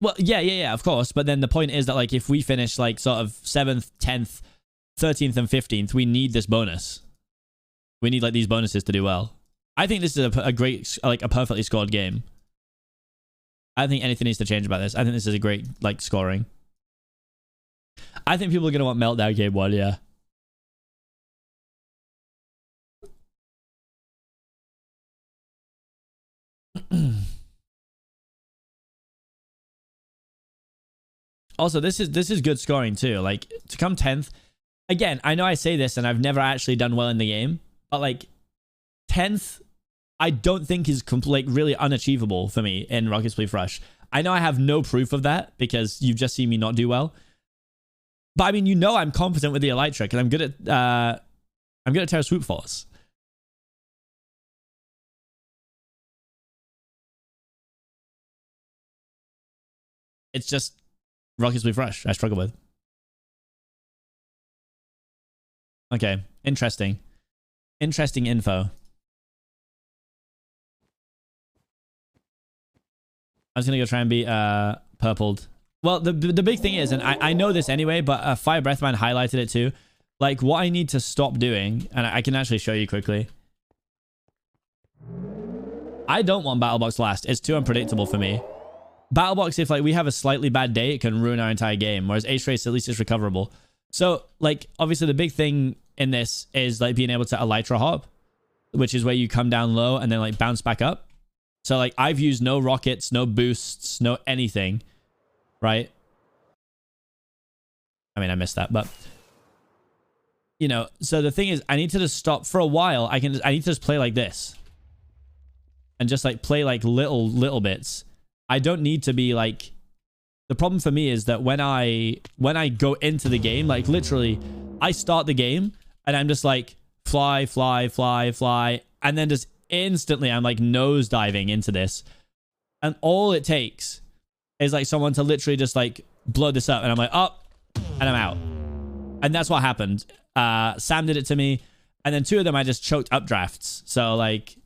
Well, yeah, of course. But then the point is that, like, if we finish, like, sort of 7th, 10th, 13th, and 15th, we need this bonus. We need, like, these bonuses to do well. I think this is a great, like, a perfectly scored game. I don't think anything needs to change about this. I think this is a great, like, scoring. I think people are going to want Meltdown Game 1, yeah. Also, this is good scoring too. Like, to come 10th. Again, I know I say this and I've never actually done well in the game, but like 10th, I don't think is like really unachievable for me in Rocket Spleef Rush. I know I have no proof of that because you've just seen me not do well. But I mean, you know, I'm competent with the Elytra because I'm good at Terra Swoop Force. It's just Rocket Spleef Rush I struggle with. Okay, interesting. Interesting info. I was gonna go try and be purpled. Well, the big thing is, and I know this anyway, but Fire Breathman highlighted it too. Like, what I need to stop doing, and I can actually show you quickly. I don't want Battlebox last. It's too unpredictable for me. Battlebox, if like we have a slightly bad day, it can ruin our entire game. Whereas Ace Race, at least it's recoverable. So, like, obviously the big thing in this is like being able to Elytra hop, which is where you come down low and then like bounce back up. So like I've used no rockets, no boosts, no anything, right? I mean, I missed that, but you know, so the thing is I need to just stop for a while. I need to just play like this and just like play like little bits. I don't need to be like, the problem for me is that when I go into the game, like literally I start the game and I'm just like fly, and then just instantly I'm like nose diving into this. And all it takes is like someone to literally just like blow this up and I'm like, oh, and I'm out. And that's what happened. Sam did it to me. And then 2 of them I just choked updrafts. So like,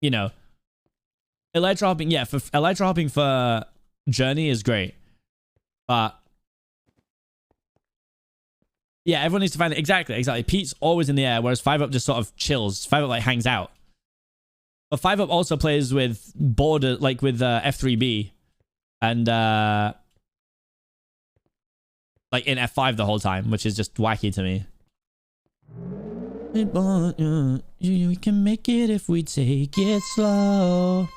you know, Elytra hopping, yeah, for Elytra hopping for Journey is great. But yeah, everyone needs to find it. Exactly. Pete's always in the air, whereas 5-Up just sort of chills. 5-Up like hangs out. But 5-Up also plays with border, like with F3B and like in F5 the whole time, which is just wacky to me. We can make it if we take it slow.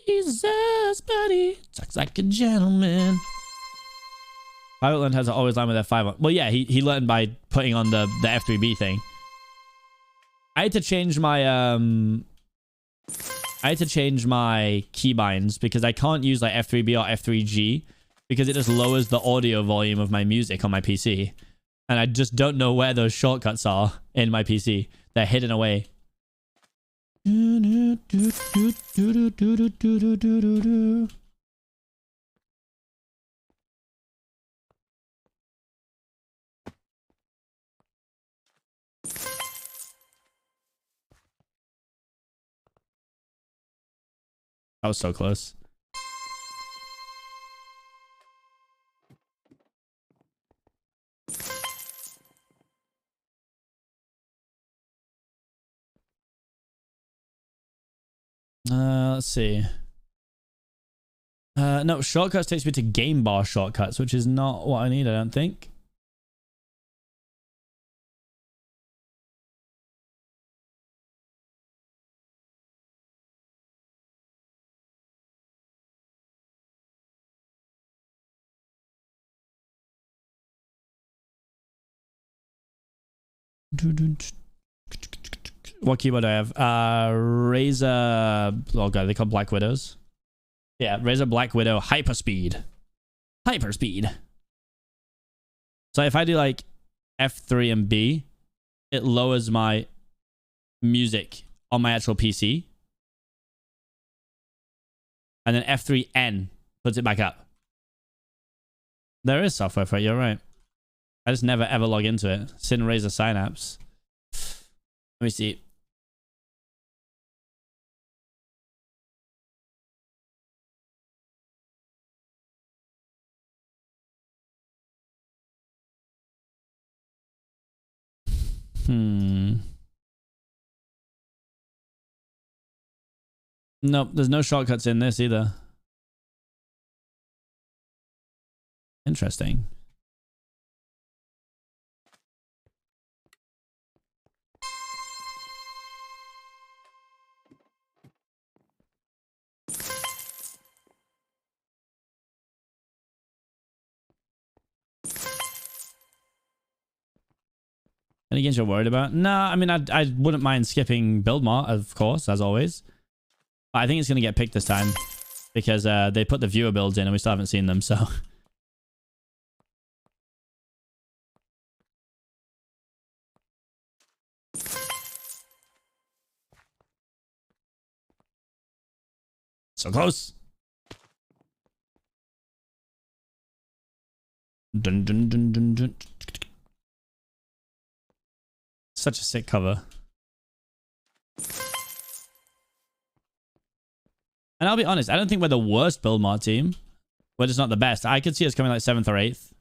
Jesus, buddy, talks like a gentleman. 5-Up learned how to always line with F5. Well, yeah, he learned by putting on the F3B thing. I had to change my keybinds because I can't use like F3B or F3G because it just lowers the audio volume of my music on my PC. And I just don't know where those shortcuts are in my PC. They're hidden away. That was so close. Let's see. No, shortcuts takes me to game bar shortcuts, which is not what I need, I don't think. What keyboard do I have? Razer. Oh god, they call Black Widows. Yeah, Razer Black Widow Hyperspeed. Hyperspeed. So if I do like F3 and B, it lowers my music on my actual PC. And then F3N puts it back up. There is software for it, you're right. I just never ever log into it. Sin Razer Synapse. Let me see. Nope, there's no shortcuts in this either. Interesting. Any games you're worried about? No, I mean, I wouldn't mind skipping build mart, of course, as always. But I think it's going to get picked this time because they put the viewer builds in and we still haven't seen them, so... So close. Dun, dun, dun, dun, dun. Such a sick cover. And I'll be honest, I don't think we're the worst build mod team. We're just not the best. I could see us coming like 7th or 8th.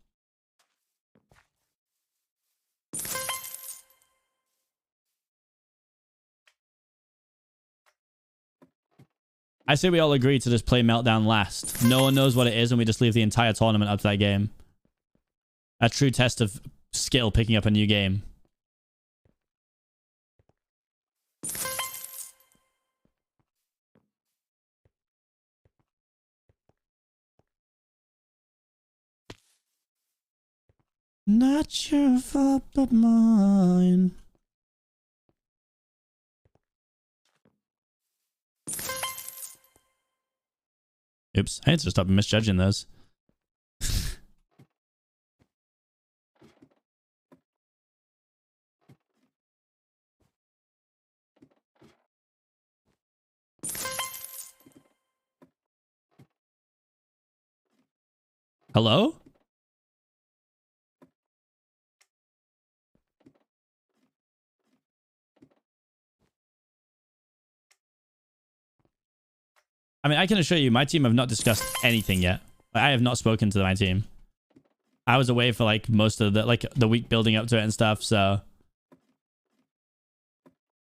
I say we all agree to just play Meltdown last. No one knows what it is and we just leave the entire tournament up to that game. A true test of skill picking up a new game. Not your fault but mine. Oops, I need to stop misjudging those. Hello? I mean, I can assure you, my team have not discussed anything yet. I have not spoken to my team. I was away for like most of the week building up to it and stuff, so.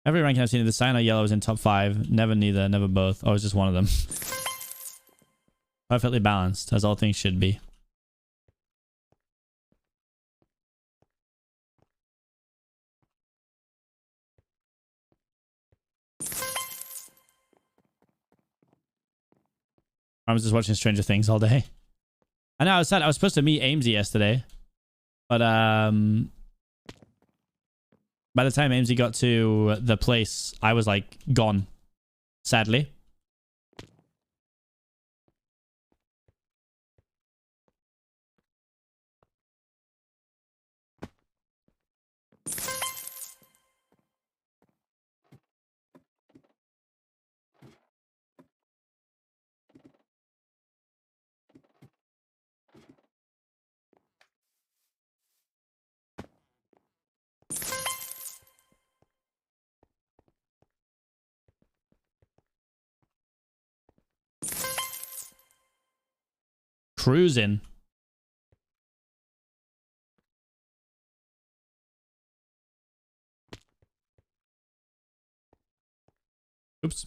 Every ranking I've seen, the cyan or yellow is in top 5. Never neither, never both. Oh, it's just one of them. Perfectly balanced, as all things should be. I was just watching Stranger Things all day. I know, I was sad. I was supposed to meet Amesy yesterday. But, by the time Amesy got to the place, I was, like, gone. Sadly. Cruising. Oops.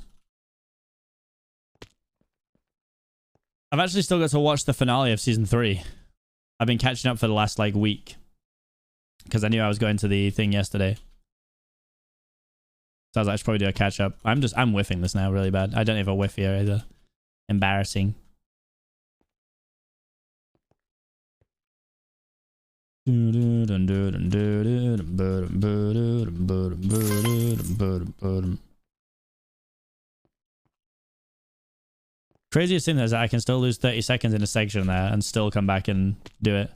I've actually still got to watch the finale of season 3. I've been catching up for the last like week because I knew I was going to the thing yesterday. So I was like, I should probably do a catch up. I'm whiffing this now really bad. I don't have a whiff here either. Embarrassing. Craziest thing is that I can still lose 30 seconds in a section there and still come back and do it.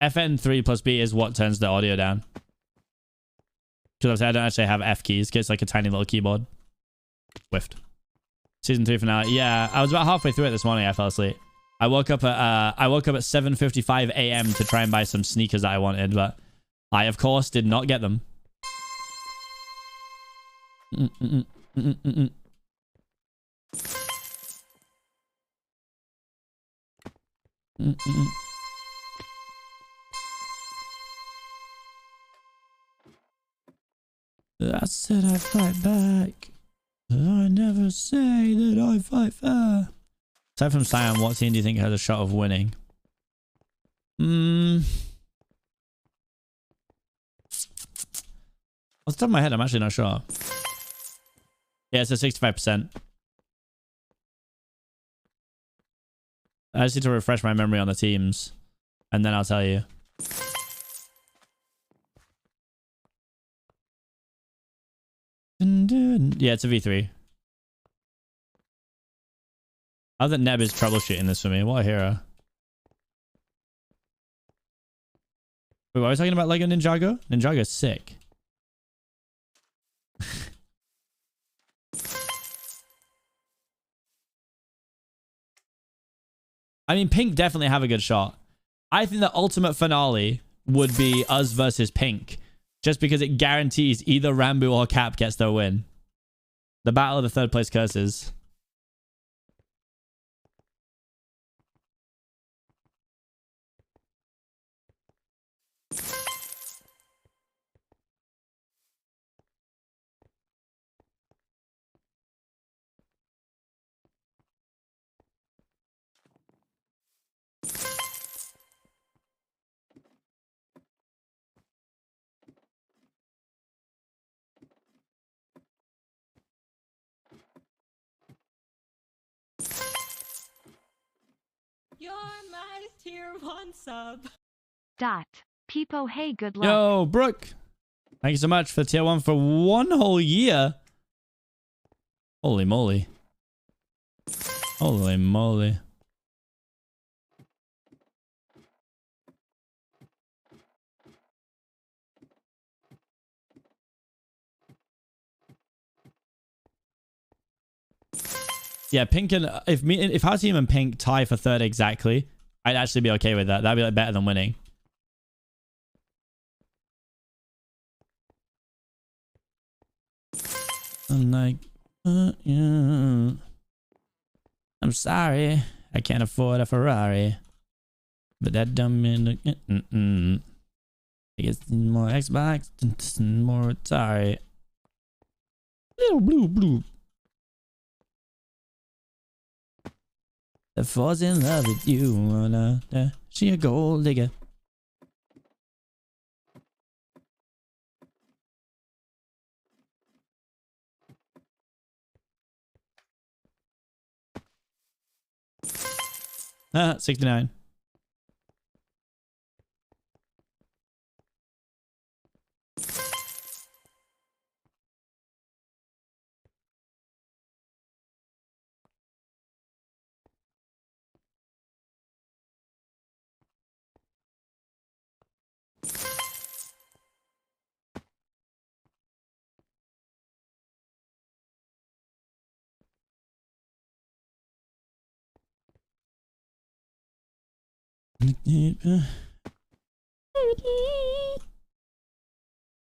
FN3 plus B is what turns the audio down. Because I don't actually have F keys. It's like a tiny little keyboard. Whiffed. Season 3 finale. Yeah, I was about halfway through it this morning. I fell asleep. I woke up at 7:55 a.m. to try and buy some sneakers that I wanted, but I of course did not get them. I said I'd fight back. I never say that I fight fair. Aside from Sion, what team do you think has a shot of winning? Off the top of my head, I'm actually not sure. Yeah, it's a 65%. I just need to refresh my memory on the teams, and then I'll tell you. Yeah, it's a V3. I love that Neb is troubleshooting this for me. What a hero. Wait, what are we talking about? Lego Ninjago? Ninjago's sick. I mean, Pink definitely have a good shot. I think the ultimate finale would be us versus Pink. Just because it guarantees either Rambo or Cap gets their win. The battle of the third place curses. You're my tier 1 sub. Dot. Peepo, hey, good luck. Yo, Brooke. Thank you so much for tier 1 for 1 whole year. Holy moly. Holy moly. Yeah, Pink and if our team and Pink tie for third exactly, I'd actually be okay with that. That'd be like better than winning. I'm like, yeah. I'm sorry, I can't afford a Ferrari, but that dumb man, I guess more Xbox, more Atari. Little blue. That falls in love with you, she a gold digger. Ah, 69.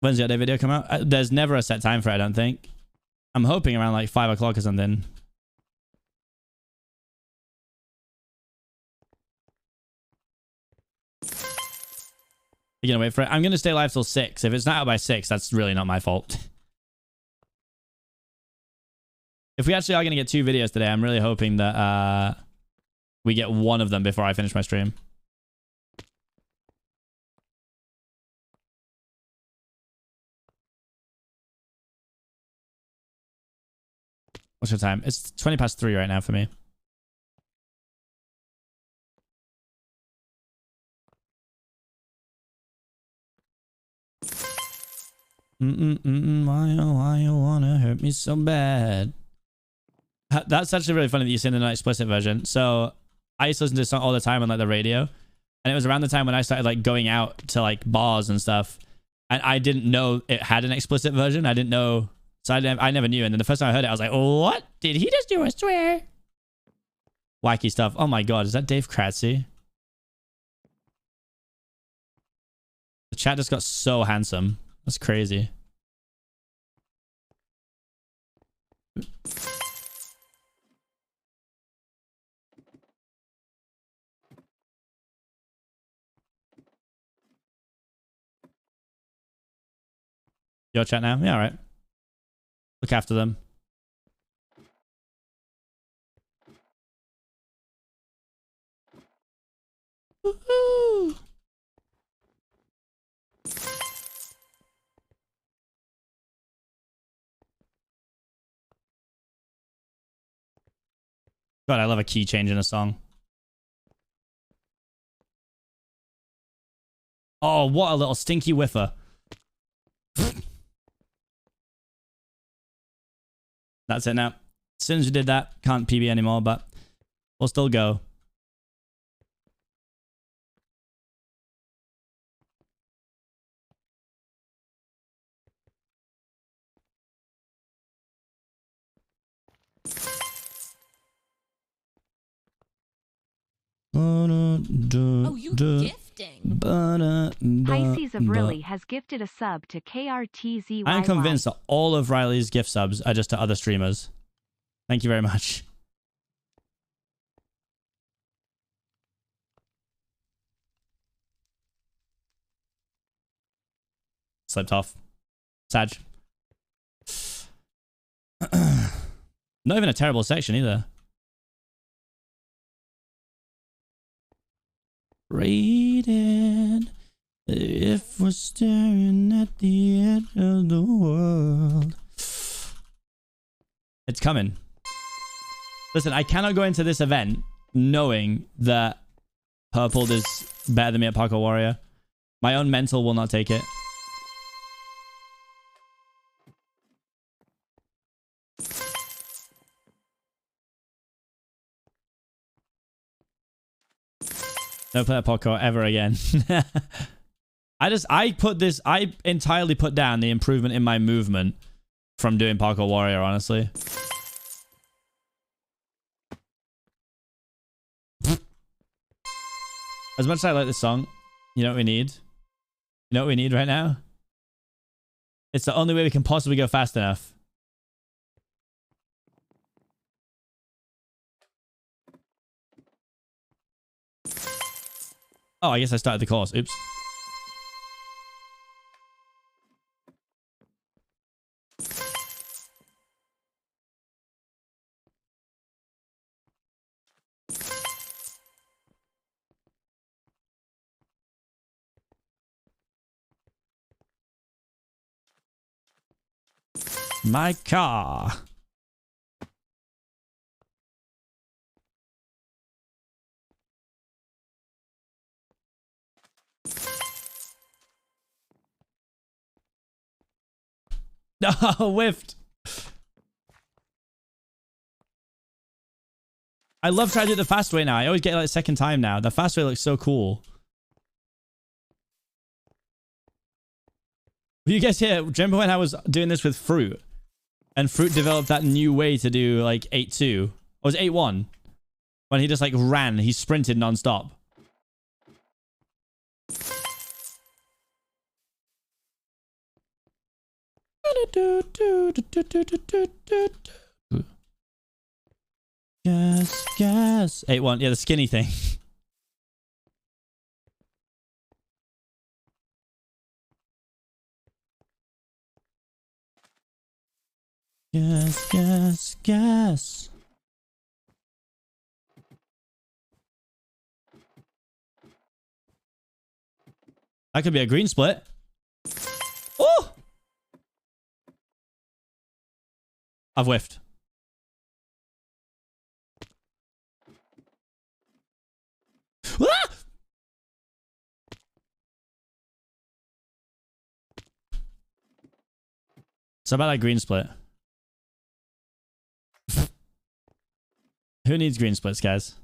When's the other video come out? There's never a set time for it, I don't think. I'm hoping around like 5 o'clock or something. You're gonna wait for it? I'm gonna stay live till 6. If it's not out by 6, that's really not my fault. If we actually are gonna get 2 videos today, I'm really hoping that we get one of them before I finish my stream. What's your time? It's 20 past 3 right now for me. Why you wanna hurt me so bad? That's actually really funny that you sing the non-explicit version. So I used to listen to this song all the time on like the radio, and it was around the time when I started like going out to like bars and stuff, and I didn't know it had an explicit version. I didn't know, so I never knew. And then the first time I heard it, I was like, "What did he just do? I swear!" Wacky stuff. Oh my god, is that Dave Kratzy? The chat just got so handsome. That's crazy. Your chat now? Yeah, all right. Look after them. Woohoo! God, I love a key change in a song. Oh, what a little stinky whiffer. That's it now. As soon as we did that, can't PB anymore, but we'll still go. Oh, you gifting. Pisces of Riley has gifted a sub to KRTZY. I'm convinced that all of Riley's gift subs are just to other streamers. Thank you very much. Slipped off. Sag. Not even a terrible section either. Rated if we're staring at the edge of the world. It's coming. Listen, I cannot go into this event knowing that Purple is better than me at Parkour Warrior. My own mental will not take it. No play parkour ever again. I entirely put down the improvement in my movement from doing Parkour Warrior, honestly. As much as I like this song, you know what we need? You know what we need right now? It's the only way we can possibly go fast enough. Oh, I guess I started the course. Oops. My car. Oh, whiffed. I love trying to do the fast way now. I always get it like the second time now. The fast way looks so cool. You guys here, remember when I was doing this with Fruit? And Fruit developed that new way to do like 8-2. Or was it 8-1? When he just like ran, he sprinted non-stop. Gas. 8-1. Yeah, the skinny thing. Gas. That could be a green split. Oh! I've whiffed. Ah! So about that green split. Who needs green splits, guys?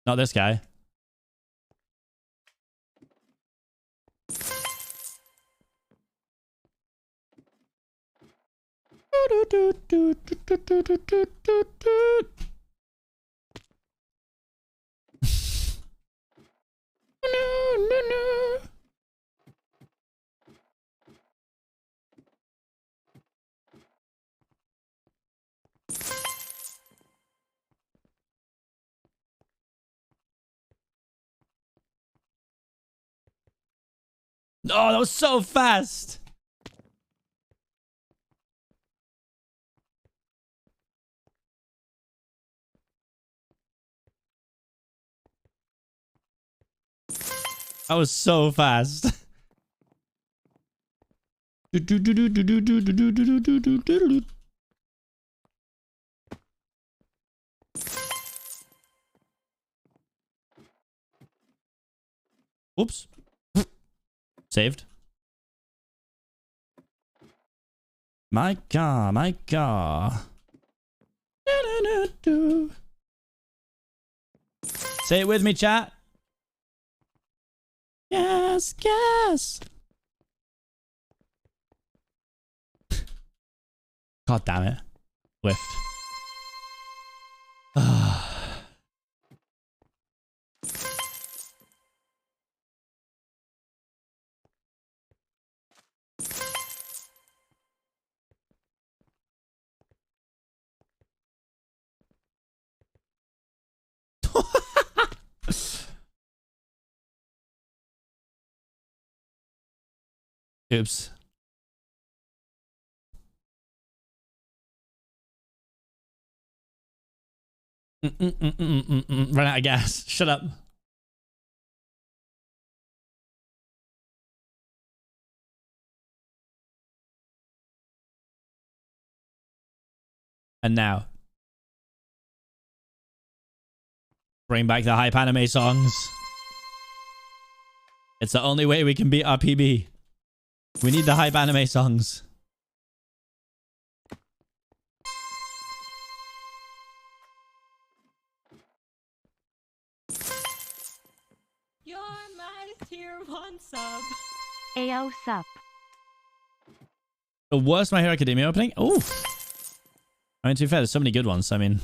Not this guy. Oh, that was so fast. That was so fast. Oops. Saved. My God, my God. Say it with me, chat. Yes, yes. God damn it. Whiffed. Oops. Run out of gas. Shut up. And now. Bring back the hype anime songs. It's the only way we can beat our PB. We need the hype anime songs. You're my tier 1 sub. Ayo sup. The worst My Hero Academia opening? Ooh. I mean, to be fair, there's so many good ones. I mean,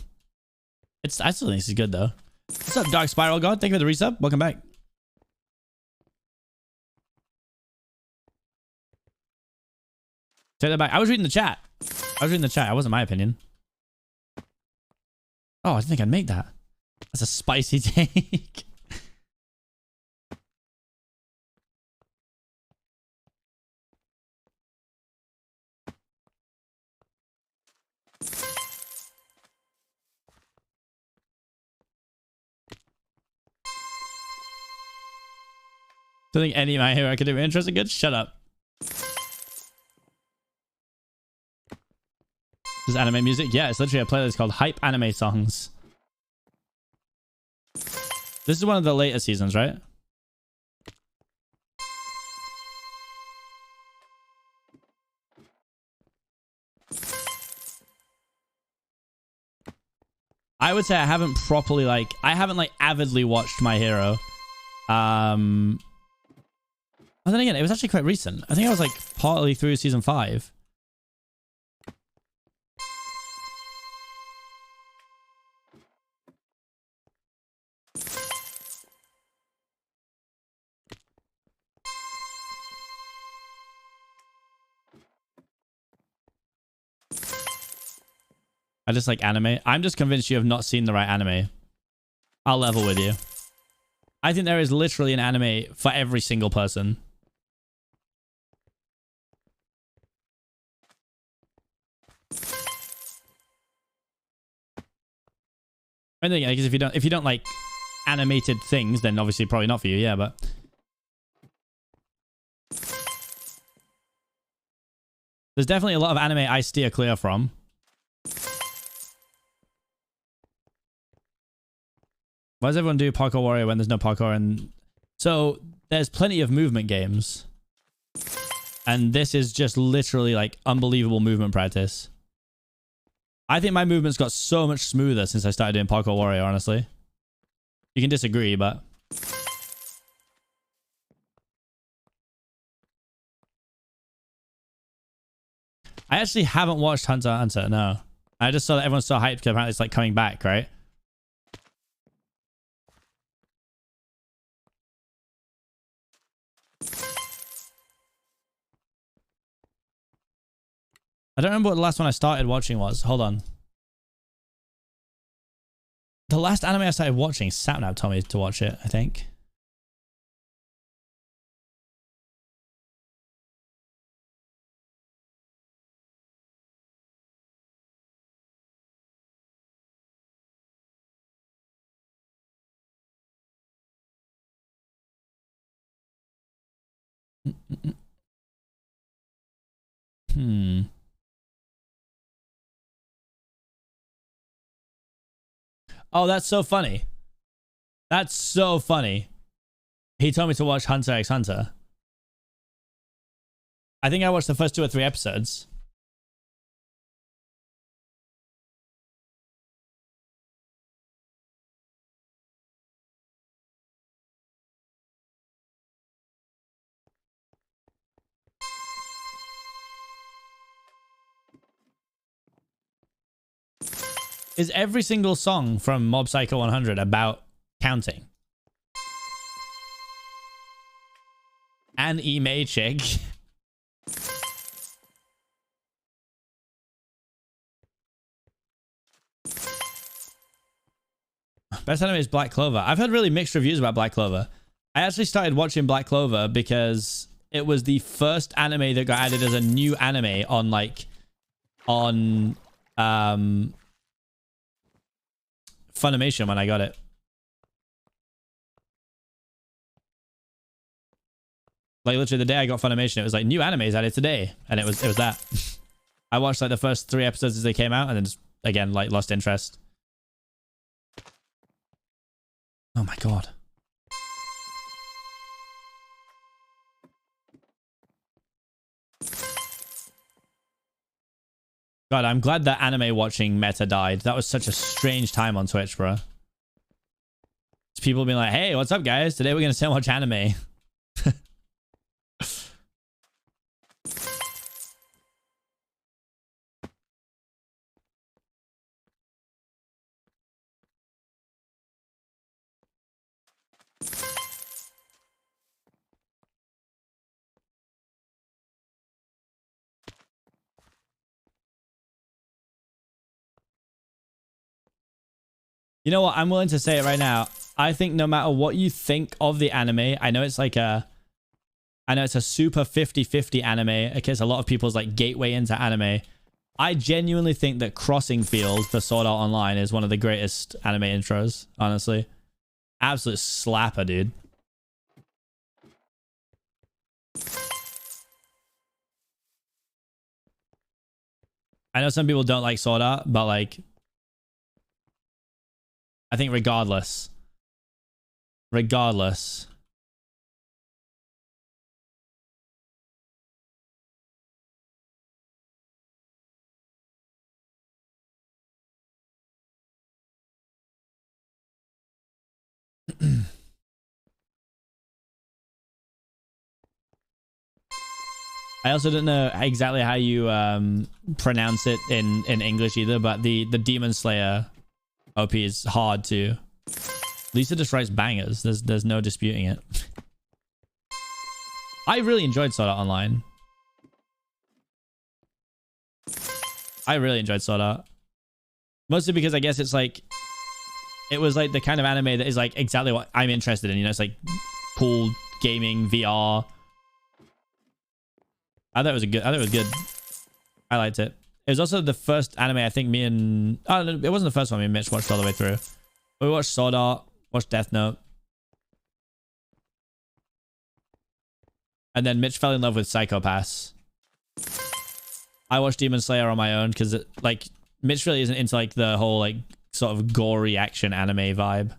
I still think this is good, though. What's up, Dark Spiral God? Thank you for the resub. Welcome back. Take that back. I was reading the chat. That wasn't my opinion. Oh, I didn't think I'd make that. That's a spicy take. Don't think any of My Hero Academia interesting good? Shut up. This is anime music? Yeah, it's literally a playlist called Hype Anime Songs. This is one of the later seasons, right? I would say I haven't properly I haven't avidly watched My Hero. But then again, it was actually quite recent. I think I was partly through season 5. I just like anime. I'm just convinced you have not seen the right anime. I'll level with you. I think there is literally an anime for every single person. I think because if you don't like animated things, then obviously probably not for you. Yeah, but there's definitely a lot of anime I steer clear from. Why does everyone do Parkour Warrior when there's no parkour? And so there's plenty of movement games. And this is just literally like unbelievable movement practice. I think my movements got so much smoother since I started doing Parkour Warrior, honestly. You can disagree, but... I actually haven't watched Hunter x Hunter, no. I just saw that everyone's so hyped because apparently it's like coming back, right? I don't remember what the last one I started watching was. Hold on. The last anime I started watching, Sapnap told me to watch it, I think. Hmm. Oh, that's so funny. That's so funny. He told me to watch Hunter x Hunter. I think I watched the first 2 or 3 episodes. Is every single song from Mob Psycho 100 about counting? An email chick. Best anime is Black Clover. I've heard really mixed reviews about Black Clover. I actually started watching Black Clover because it was the first anime that got added as a new anime on Funimation when I got it. Like literally the day I got Funimation, it was like new animes added today, and it was that. I watched like the first 3 episodes as they came out, and then just again like lost interest. Oh my god. God, I'm glad that anime watching meta died. That was such a strange time on Twitch, bro. It's people being like, hey, what's up, guys? Today we're going to sit and watch anime. You know what? I'm willing to say it right now. I think no matter what you think of the anime, I know it's a super 50-50 anime. Because a lot of people's like gateway into anime. I genuinely think that Crossing Field for Sword Art Online is one of the greatest anime intros, honestly. Absolute slapper, dude. I know some people don't like Sword Art, but like... I think regardless. I also don't know exactly how you pronounce it in English either, but the Demon Slayer OP is hard too. Lisa just writes bangers. There's no disputing it. I really enjoyed Sword Art Online. I really enjoyed Sword Art. Mostly because I guess it's like... It was like the kind of anime that is like exactly what I'm interested in. You know, it's like pool, gaming, VR. I thought it was good. I liked it. It was also the first anime I think me and... Oh, no, it wasn't the first one me and Mitch watched all the way through. We watched Sword Art, watched Death Note. And then Mitch fell in love with Psycho-Pass. I watched Demon Slayer on my own because like Mitch really isn't into like the whole like sort of gory action anime vibe.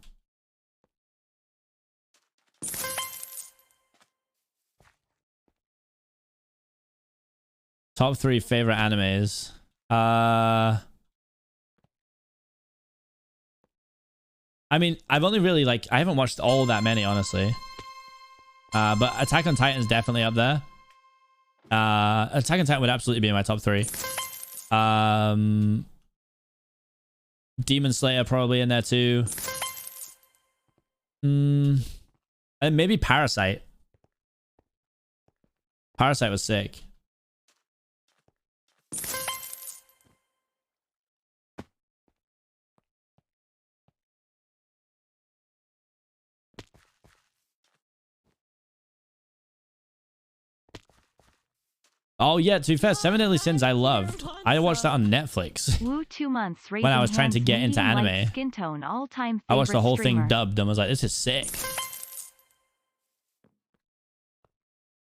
Top 3 favorite animes. I mean, I've only really I haven't watched all that many, honestly. But Attack on Titan is definitely up there. Attack on Titan would absolutely be in my top 3. Demon Slayer probably in there too. And maybe Parasite. Parasite was sick. Oh yeah, to be fair, Seven Deadly Sins I loved. I watched that on Netflix. Woo 2 months When I was trying to get into anime. Skin tone, all-time I watched the whole streamer. thing dubbed and was like, this is sick.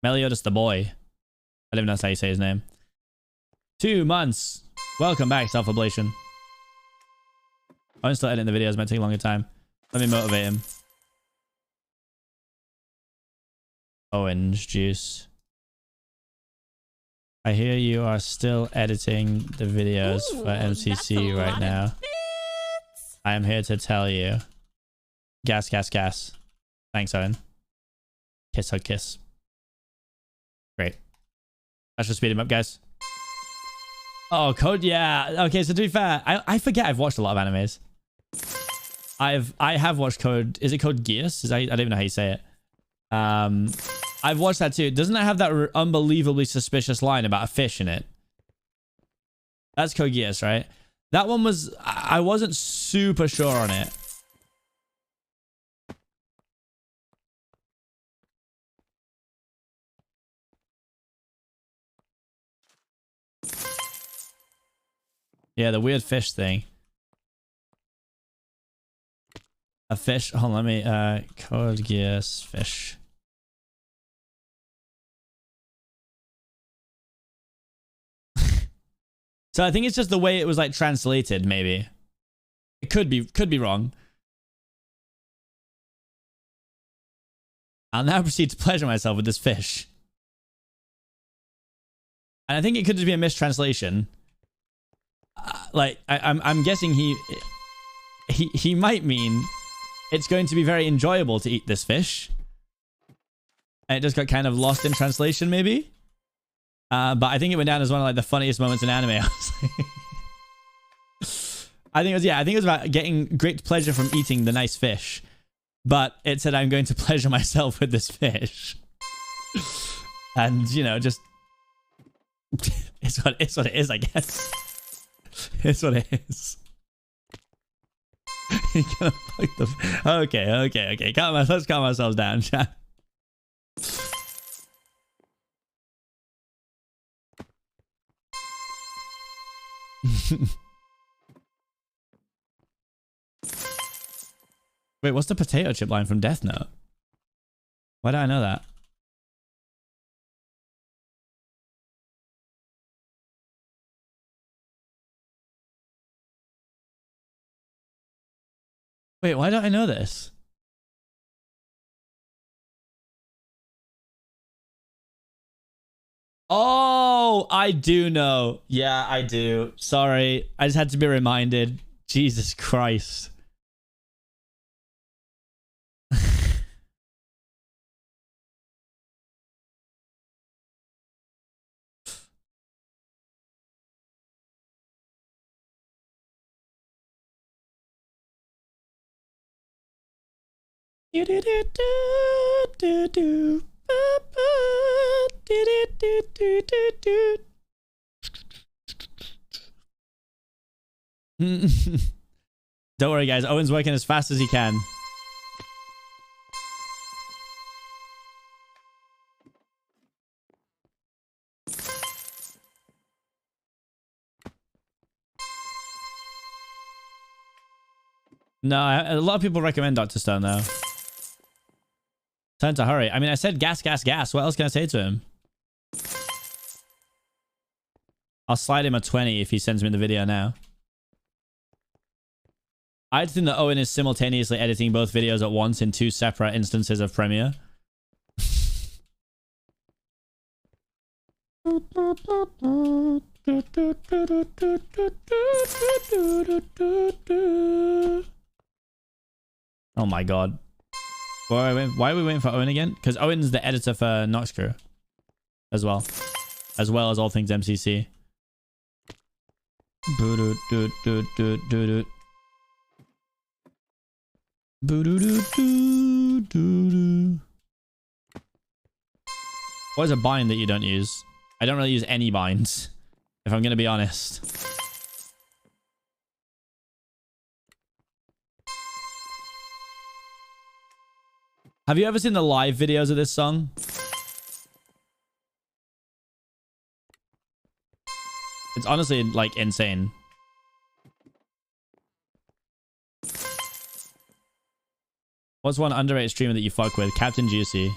Meliodas the boy. I don't even know how you say his name. 2 months. Welcome back, Self-Ablation. I'm still editing the videos. It might take a longer time. Let me motivate him. Orange juice. I hear you are still editing the videos for MCC right now. I am here to tell you. Gas, gas, gas. Thanks, Owen. Kiss, hug, kiss. Great. Let's just speed him up, guys. Oh, Code, yeah. Okay, so to be fair, I forget I've watched a lot of animes. I have watched Code. Is it Code Geass? I don't even know how you say it. I've watched that too. Doesn't it have that unbelievably suspicious line about a fish in it? That's Code Geass, right? That one was... I wasn't super sure on it. Yeah, the weird fish thing. A fish... Hold on, let me... Code Geass fish. So I think it's just the way it was translated, maybe. It could be wrong. I'll now proceed to pleasure myself with this fish. And I think it could just be a mistranslation. I'm guessing he might mean it's going to be very enjoyable to eat this fish. And it just got kind of lost in translation, maybe. But I think it went down as one of the funniest moments in anime. I think it was about getting great pleasure from eating the nice fish. But it said, I'm going to pleasure myself with this fish. And, just... it's what it is, I guess. It's what it is. You're gonna fuck the... Okay. Let's calm ourselves down, chat. Wait, what's the potato chip line from Death Note? Why do I know that? Wait, why don't I know this? Oh, I do know. Yeah, I do. Sorry. I just had to be reminded. Jesus Christ. Don't worry, guys. Owen's working as fast as he can. No, a lot of people recommend Dr. Stone, though. Time to hurry. I mean, I said gas, gas, gas. What else can I say to him? I'll slide him a 20 if he sends me the video now. I think that Owen is simultaneously editing both videos at once in 2 separate instances of Premiere. Oh my god. Why are we waiting for Owen again? Because Owen's the editor for Nox Crew as well as all things MCC. What is a bind that you don't use? I don't really use any binds, if I'm going to be honest. Have you ever seen the live videos of this song? It's honestly, like, insane. What's one underrated streamer that you fuck with? Captain Juicy.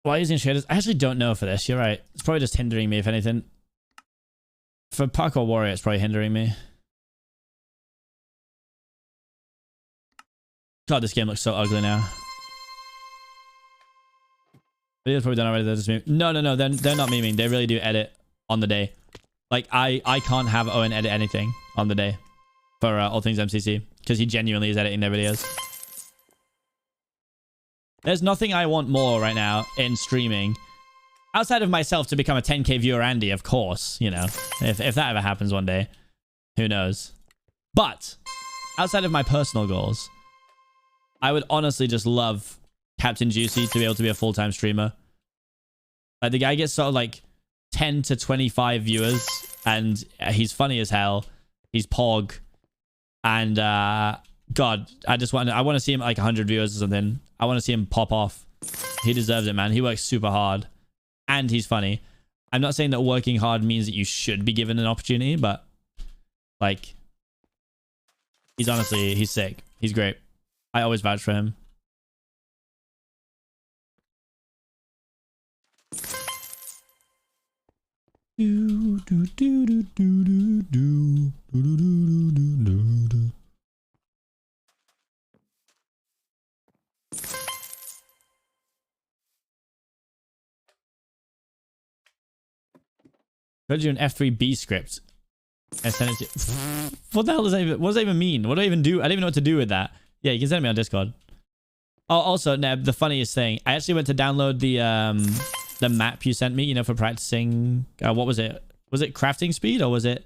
Why using shaders? I actually don't know for this. You're right. It's probably just hindering me, if anything. For Parkour Warrior, it's probably hindering me. God, this game looks so ugly now. Video's probably done already. They're just no. They're not memeing. They really do edit on the day. Like, I can't have Owen edit anything on the day for all things MCC because he genuinely is editing their videos. There's nothing I want more right now in streaming outside of myself to become a 10k viewer Andy, of course, you know, if that ever happens one day, who knows. But outside of my personal goals, I would honestly just love Captain Juicy to be able to be a full-time streamer. Like, the guy gets sort of like 10 to 25 viewers and he's funny as hell. He's pog. And God, I want to see him at like 100 viewers or something. I want to see him pop off. He deserves it, man. He works super hard and he's funny. I'm not saying that working hard means that you should be given an opportunity, but like, he's sick. He's great. I always vouch for him. Could you an F3B script? I sent it to what the hell does that even, what does that even mean? What do I even do? I don't even know what to do with that. Yeah, you can send it me on Discord. Oh, also, Neb, the funniest thing, I actually went to download the map you sent me, you know, for practicing. What was it? Was it crafting speed or was it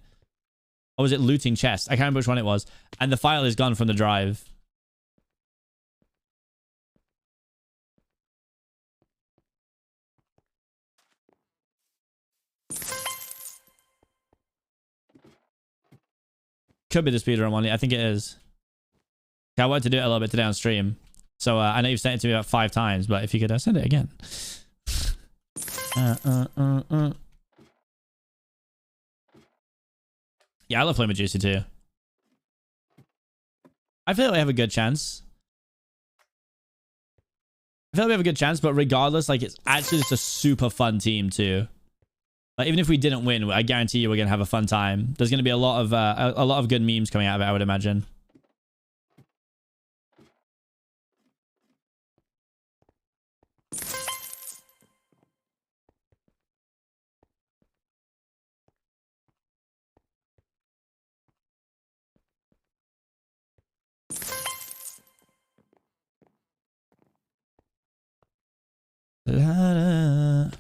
looting chests? I can't remember which one it was. And the file is gone from the drive. Could be the speedrun one. I think it is. I wanted to do it a little bit today on stream. So I know you've sent it to me about 5 times, but if you could send it again. Yeah, I love playing with Juicy too. I feel like we have a good chance. But regardless, like, it's actually just a super fun team too. Like, even if we didn't win, I guarantee you we're gonna have a fun time. There's gonna be a lot of good memes coming out of it, I would imagine. La-da.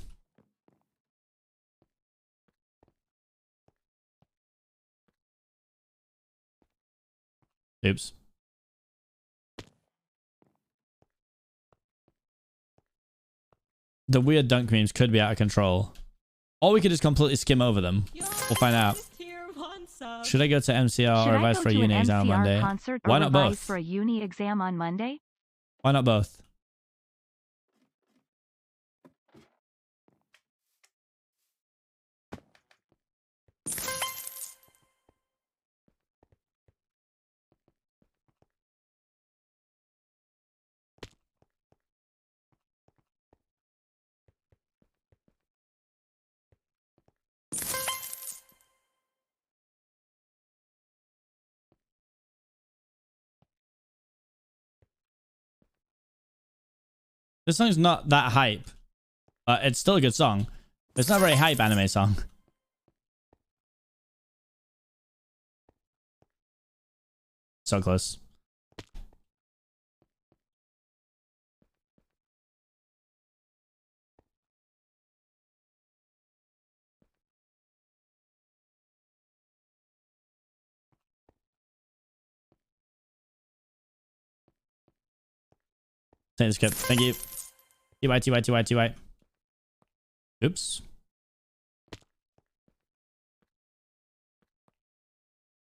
Oops. The weird dunk memes could be out of control. Or we could just completely skim over them. We'll find out. Should I go to MCR or revise for a uni exam on Monday? Why not both? For a uni exam on Monday? Why not both? This song's not that hype, but it's still a good song. It's not a very hype anime song. So close. Take the skip. Thank you. TY, TY, TY, TY. Oops.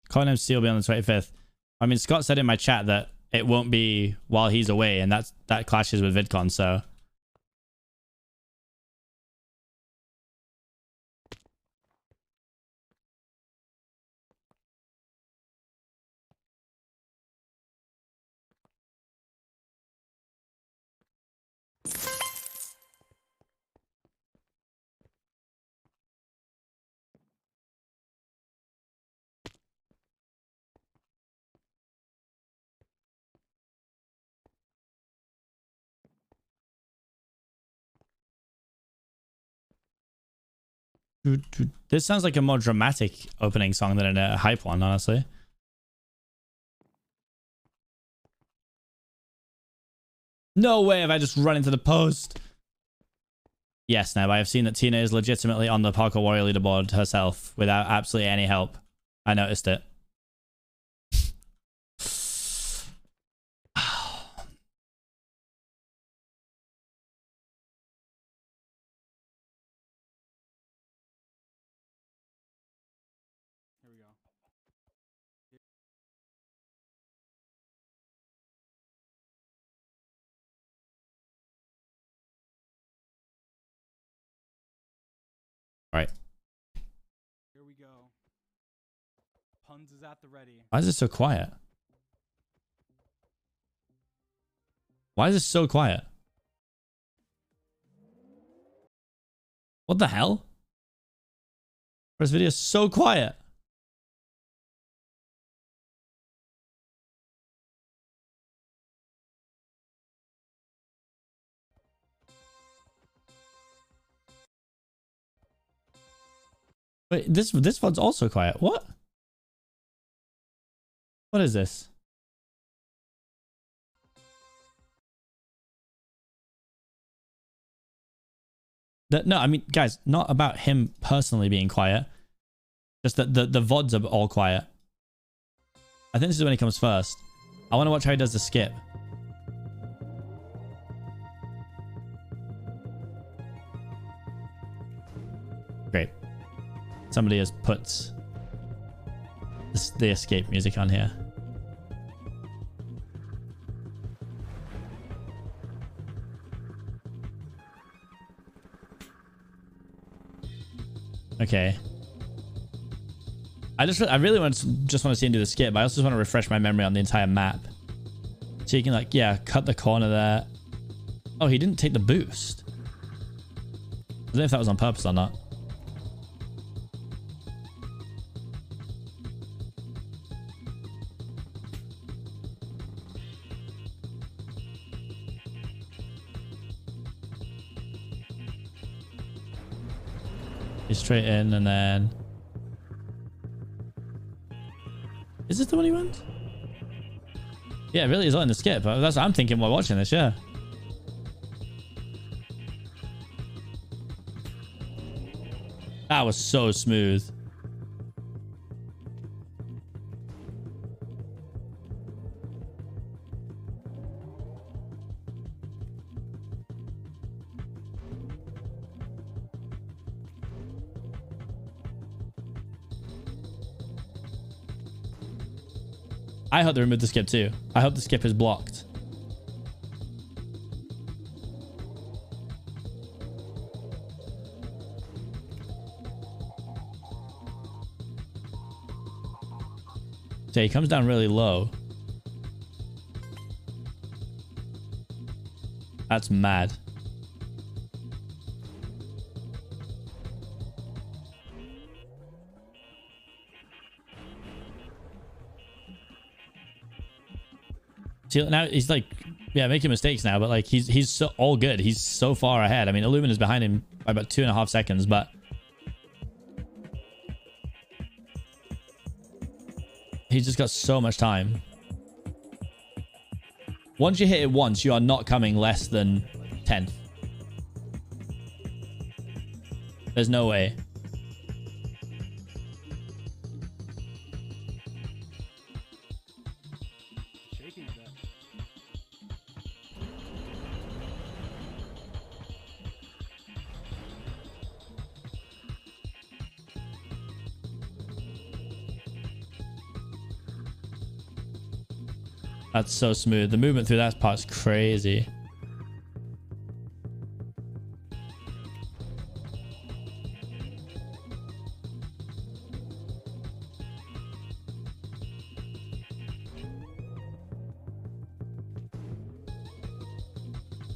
Calling MC will be on the 25th. I mean, Scott said in my chat that it won't be while he's away, and that clashes with VidCon, so. This sounds like a more dramatic opening song than a hype one, honestly. No way have I just run into the post. Yes, Neb, I have seen that Tina is legitimately on the Parkour Warrior leaderboard herself without absolutely any help. I noticed it. Right. Here we go. Puns is at the ready. Why is it so quiet? Why is it so quiet? What the hell? This video is so quiet. Wait, this one's also quiet. What? What is this? No, I mean, guys, not about him personally being quiet. Just that the VODs are all quiet. I think this is when he comes first. I want to watch how he does the skip. Great. Somebody has put the escape music on here. Okay. I really just want to see him do the skip, but I also just want to refresh my memory on the entire map. So you can, like, yeah, cut the corner there. Oh, he didn't take the boost. I don't know if that was on purpose or not. He's straight in and then... Is this the one he went? Yeah, it really is all in the skip. That's what I'm thinking while watching this, yeah. That was so smooth. I hope they removed the skip too. I hope the skip is blocked. So he comes down really low. That's mad. See, now he's like Yeah, making mistakes now, but like he's so all good. He's so far ahead. I mean, Illumina's behind him by about 2.5 seconds, but he's just got so much time. Once you hit it once, you are not coming less than 10th. There's no way. Shaking a bit. That's so smooth. The movement through that part's crazy.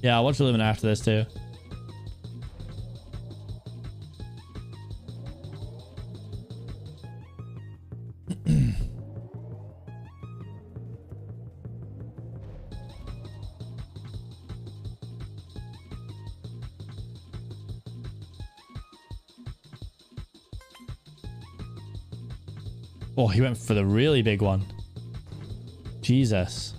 Yeah, I'll watch Illumina after this too. Oh, he went for the really big one. Jesus.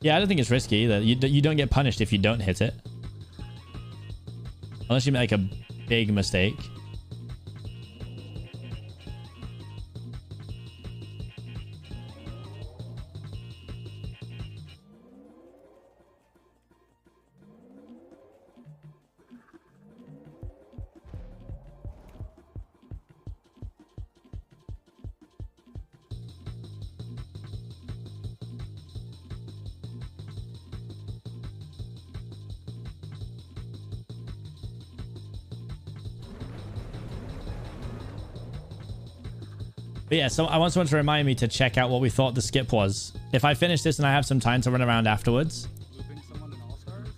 Yeah, I don't think it's risky either. You don't get punished if you don't hit it. Unless you make a big mistake. But yeah, so I want someone to remind me to check out what we thought the skip was. If I finish this and I have some time to run around afterwards. Looping someone in All-Stars?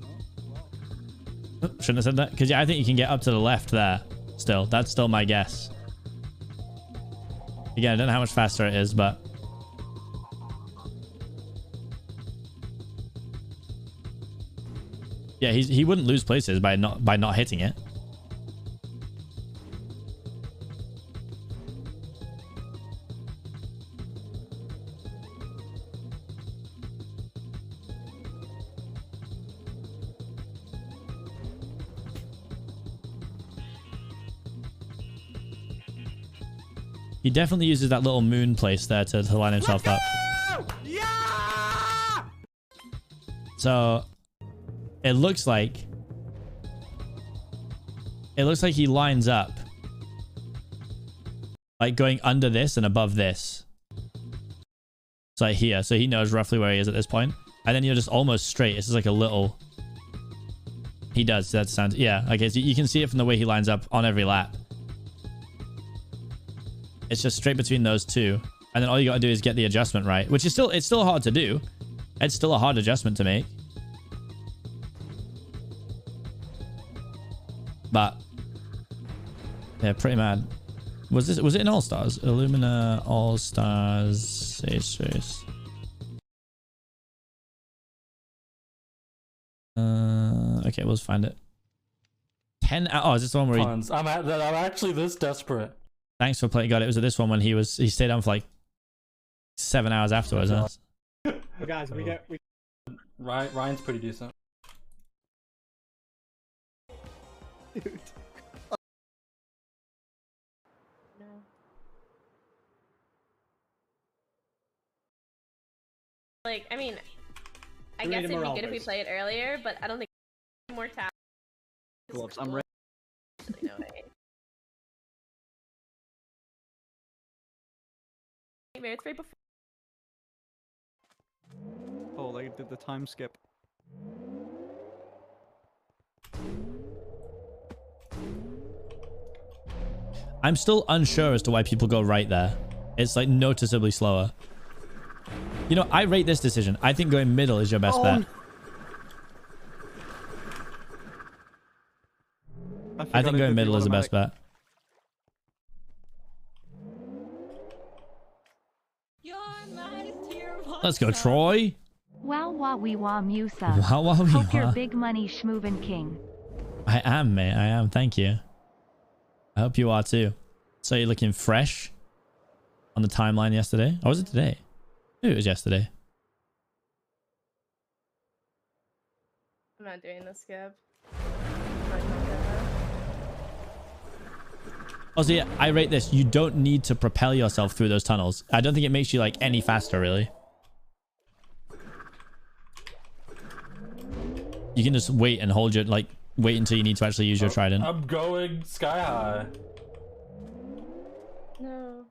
No? Well, Shouldn't have said that. Because yeah, I think you can get up to the left there. Still, that's still my guess. Again, I don't know how much faster it is, but yeah, he wouldn't lose places by not hitting it. He definitely uses that little moon place there to line himself up. yeah! So it looks like he lines up like going under this and above this. It's like here, so he knows roughly where he is at this point. And then you're just almost straight. It's just like a little. He does. That sounds. Yeah. Okay. So you can see it from the way he lines up on every lap. It's just straight between those two, and then all you got to do is get the adjustment right, which is still hard to do. It's still a hard adjustment to make, but yeah, pretty mad. Was it in All Stars? Illumina All Stars Space. Okay, we'll just find it. 10. Oh, is this the one where I'm actually this desperate. Thanks for playing. God, it was at this one when he stayed on for like 7 hours afterwards. Huh? Well, guys, Ryan's pretty decent. Dude. No. Like, I mean, I guess it'd be good if we played earlier, but I don't think more time. Gloves, I'm ready. No way. It's right before. Oh, they did the time skip. I'm still unsure as to why people go right there. It's like noticeably slower. You know, I rate this decision. I think going middle is your best bet. I think going middle is the best bet. You're my Let's go, Troy. Wow, wah, wee, wah, Musa. Wow, wow, wee, Hope you're wah. big money schmoovin' king. I am, mate. I am. Thank you. I hope you are too. So you're looking fresh on the timeline yesterday. Or was it today? Maybe it was yesterday. I'm not doing the skip. I'm not gonna do that. Also, yeah, I rate this. You don't need to propel yourself through those tunnels. I don't think it makes you like any faster, really. You can just wait and hold your, like, wait until you need to actually use your trident. I'm going sky high. No.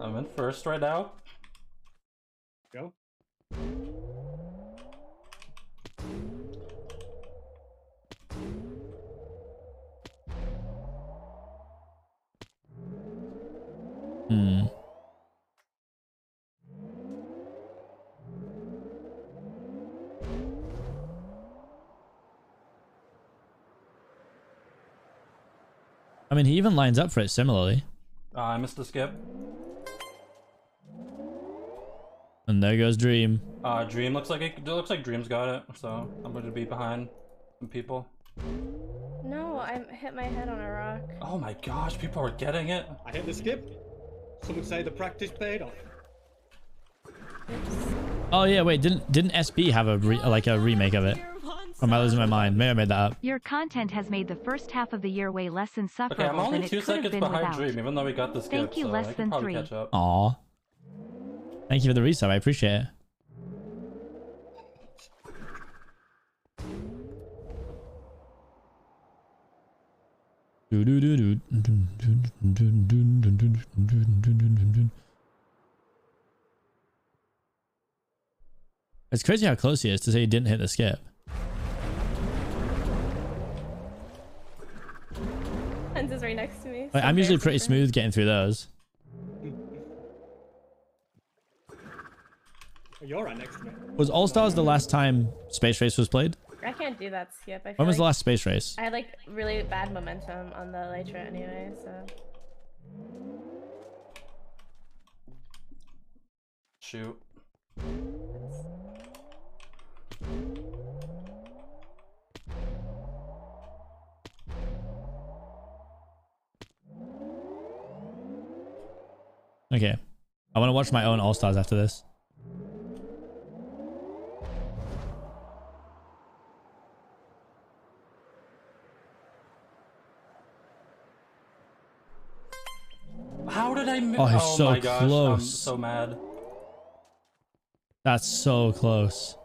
I'm in first right now. Go. Hmm. I mean, he even lines up for it similarly. I missed the skip. And there goes Dream. Dream looks like Dream's got it, so I'm going to be behind some people. No, I hit my head on a rock. Oh my gosh, people are getting it. I hit the skip. Some would say the practice paid off. Oh yeah, wait, didn't SB have a remake of it? Or am I losing my mind? Maybe I made that up. Your content has made the first half of the year way less insufferable Okay, I'm only than it 2 could have seconds been behind without. Dream, even though we got the skip. Thank you, so less I can than probably 3. catch up. Aw. Thank you for the resub. I appreciate it. It's crazy how close he is to say he didn't hit the skip. Hans is right next to me. Like, so I'm usually embarrassing pretty for him. smooth getting through those. You're right next to me. Was All Stars the last time Space Race was played? I can't do that skip. I feel When was like the last Space Race? I had like really bad momentum on the Elytra anyway, so. Shoot. Okay. I want to watch my own All Stars after this. How did I miss? Oh, he's so my gosh, close. I'm so mad. That's so close.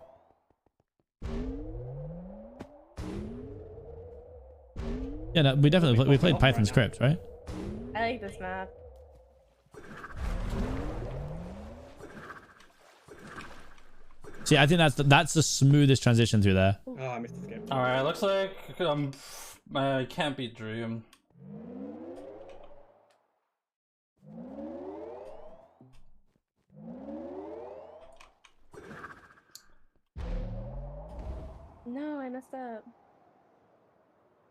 Yeah, no, we definitely we played Python script, right? I like this map. See, I think that's the smoothest transition through there. Oh, I missed the skip. Alright, looks like I can't beat Dream. No, I messed up.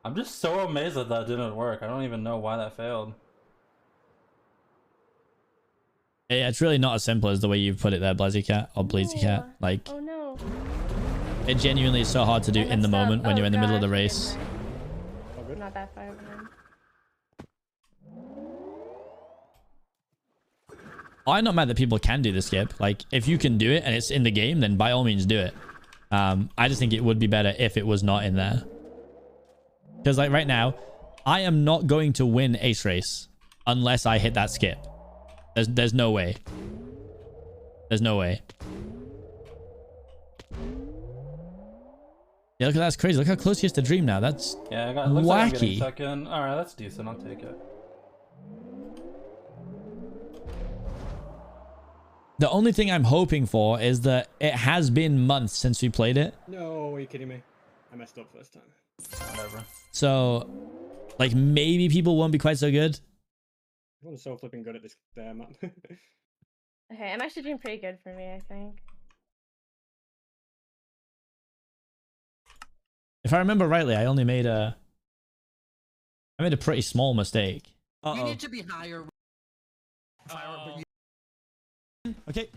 I'm just so amazed that that didn't work. I don't even know why that failed. Yeah, it's really not as simple as the way you've put it there, Blazzy Cat or Blazy Cat. Like, Oh no. it genuinely is so hard to do I in the messed up. moment when Oh, you're in the middle of the gosh, race. never mind. All good. Not that far behind. I'm not mad that people can do the skip. Like, if you can do it and it's in the game, then by all means do it. I just think it would be better if it was not in there. Because like right now, I am not going to win Ace Race unless I hit that skip. There's no way. There's no way. Yeah, look at that. That's crazy. Look how close he is to Dream now. That's Yeah, looks like I'm getting wacky. second. Alright, that's decent. I'll take it. The only thing I'm hoping for is that it has been months since we played it. No, are you kidding me? I messed up first time. Whatever. So, like, maybe people won't be quite so good. Everyone's so flipping good at this map. Okay, I'm actually doing pretty good for me, I think. If I remember rightly, I made a pretty small mistake. You need to be higher. Okay.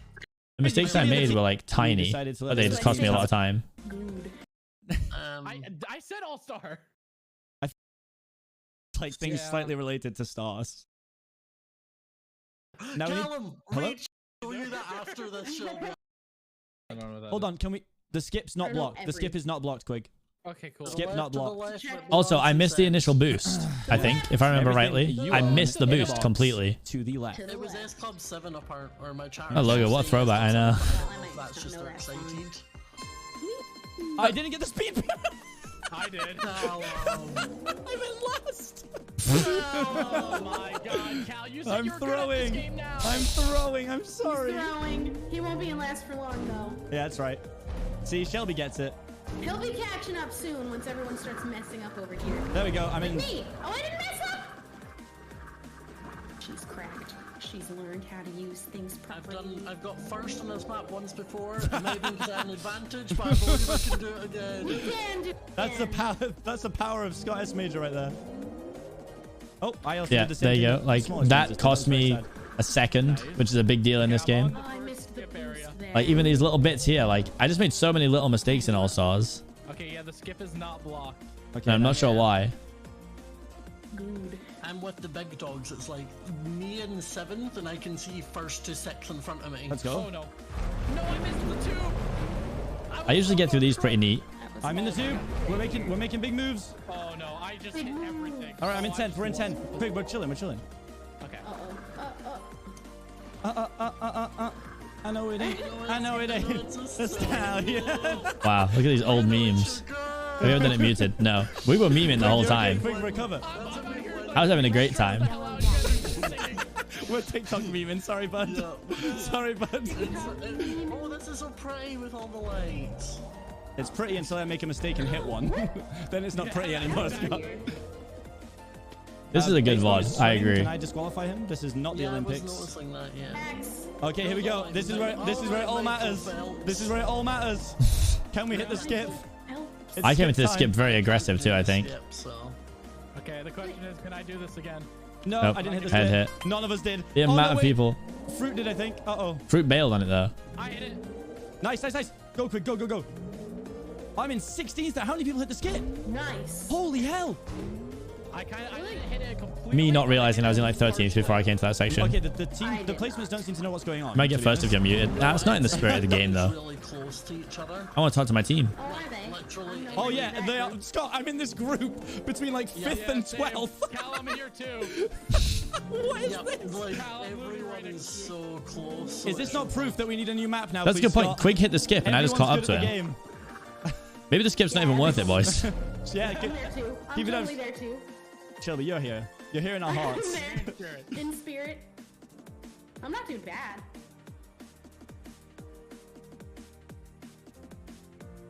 The mistakes I made were like tiny, decided to let but they it just slide. cost me a lot of time. I said all-star. Like things Yeah. slightly related to stars. Now we need- Callum, Hello? reach you that after this show. I don't know that. Hold on, can we? The skip's not I don't know blocked. The skip every- is not blocked, Quig. Okay, cool. Skip Left not to the blocked. left might be Also, I missed the nonsense. initial boost. I think, if I remember rightly, Everything you I own missed the in a boost box completely. to the left. To the It was left. S Club 7 apart, or my chart. Oh, logo, what throwback, I know. Well, I might That's just just not know that song. excited. I didn't get the speed. I did. Callum. I'm in last. Oh my god, Cal, you said I'm you were good at this throwing. game now. I'm throwing. I'm sorry. Throwing. He won't be in last for long though. Yeah, that's right. See, Shelby gets it. He'll be catching up soon once everyone starts messing up over here. There we go. I mean, Me! Oh, I didn't mess up! She's cracked. She's learned how to use things properly. I've got first on this map once before. It may be because I have an advantage, but I believe I can do it again. You can do it that's the again. power. That's the power of Scott S Major right there. Oh, I also Yeah, did the same there you thing. go. Like, Smallest that ones, cost very me sad. a second, which is a big deal in this game. Oh, I missed the boost there. Like, even these little bits here, like, I just made so many little mistakes in All Stars. Okay, yeah, the skip is not blocked. Okay, And I'm not sure why. Good. I'm with the big dogs. It's like me in 7th, and I can see 1st to 6th in front of me. Let's Oh go. no. No, I missed the tube. I usually get through these pretty neat. That was I'm in the tube. We're making big moves. Oh no, I just hit everything. All right, I'm in Oh, 10th. We're in 10th. Quick, we're chilling. We're chilling. Okay. I know it ain't. I know it ain't. That's how, yeah. Wow, look at these old memes. Have you ever done it muted? No. We were memeing the whole time. Quick, recover. I was having a great time. We're TikTok memeing. Sorry, bud. Sorry, bud. Oh, this is so pretty with all the lights. It's pretty until I make a mistake and hit one. Then it's not pretty anymore, Scott. This is a good baseball VOD. is I swimming. agree. Can I disqualify him? This is not the Yeah, I was Olympics. noticing that, yeah. X. Okay, here we go. This is where it all matters. This is where it all matters. Can we hit the skip? L. It's I came into the time. skip very aggressive too, I think. Yep, so. Okay, the question is, can I do this again? No, Nope. I didn't hit the Head skip. hit. None of us did. The Oh, no, amount of wait. people. Fruit did, I think. Uh-oh. Fruit bailed on it though. I hit it. Nice, nice, nice. Go quick, go, go, go. I'm in 16th. How many people hit the skip? Nice. Holy hell. I didn't hit it completely. Me not realizing I was in like 13th before I came to that section. Okay, the team, I the did placements not. don't seem to know what's going on. You might get to be first if honest. you're muted. That's not in the spirit of the game though. Really close to each other. I want to talk to my team. Oh, are they? Literally. Oh yeah, they are. Scott, I'm in this group between like 5th and 12th. Cal, I'm in here too. What is Yep, this? like Cal, everyone is so close. So Is this not proof that we need a new map now? That's a please, good point. Scott? Quig hit the skip and I just caught up Everyone's to good at the him. game. Maybe the skip's not even worth it, boys. Yeah, I'm there too. I'm keep it up. totally there too. Shelby, you're here. You're here in our I'm hearts. there. In spirit. I'm not too bad.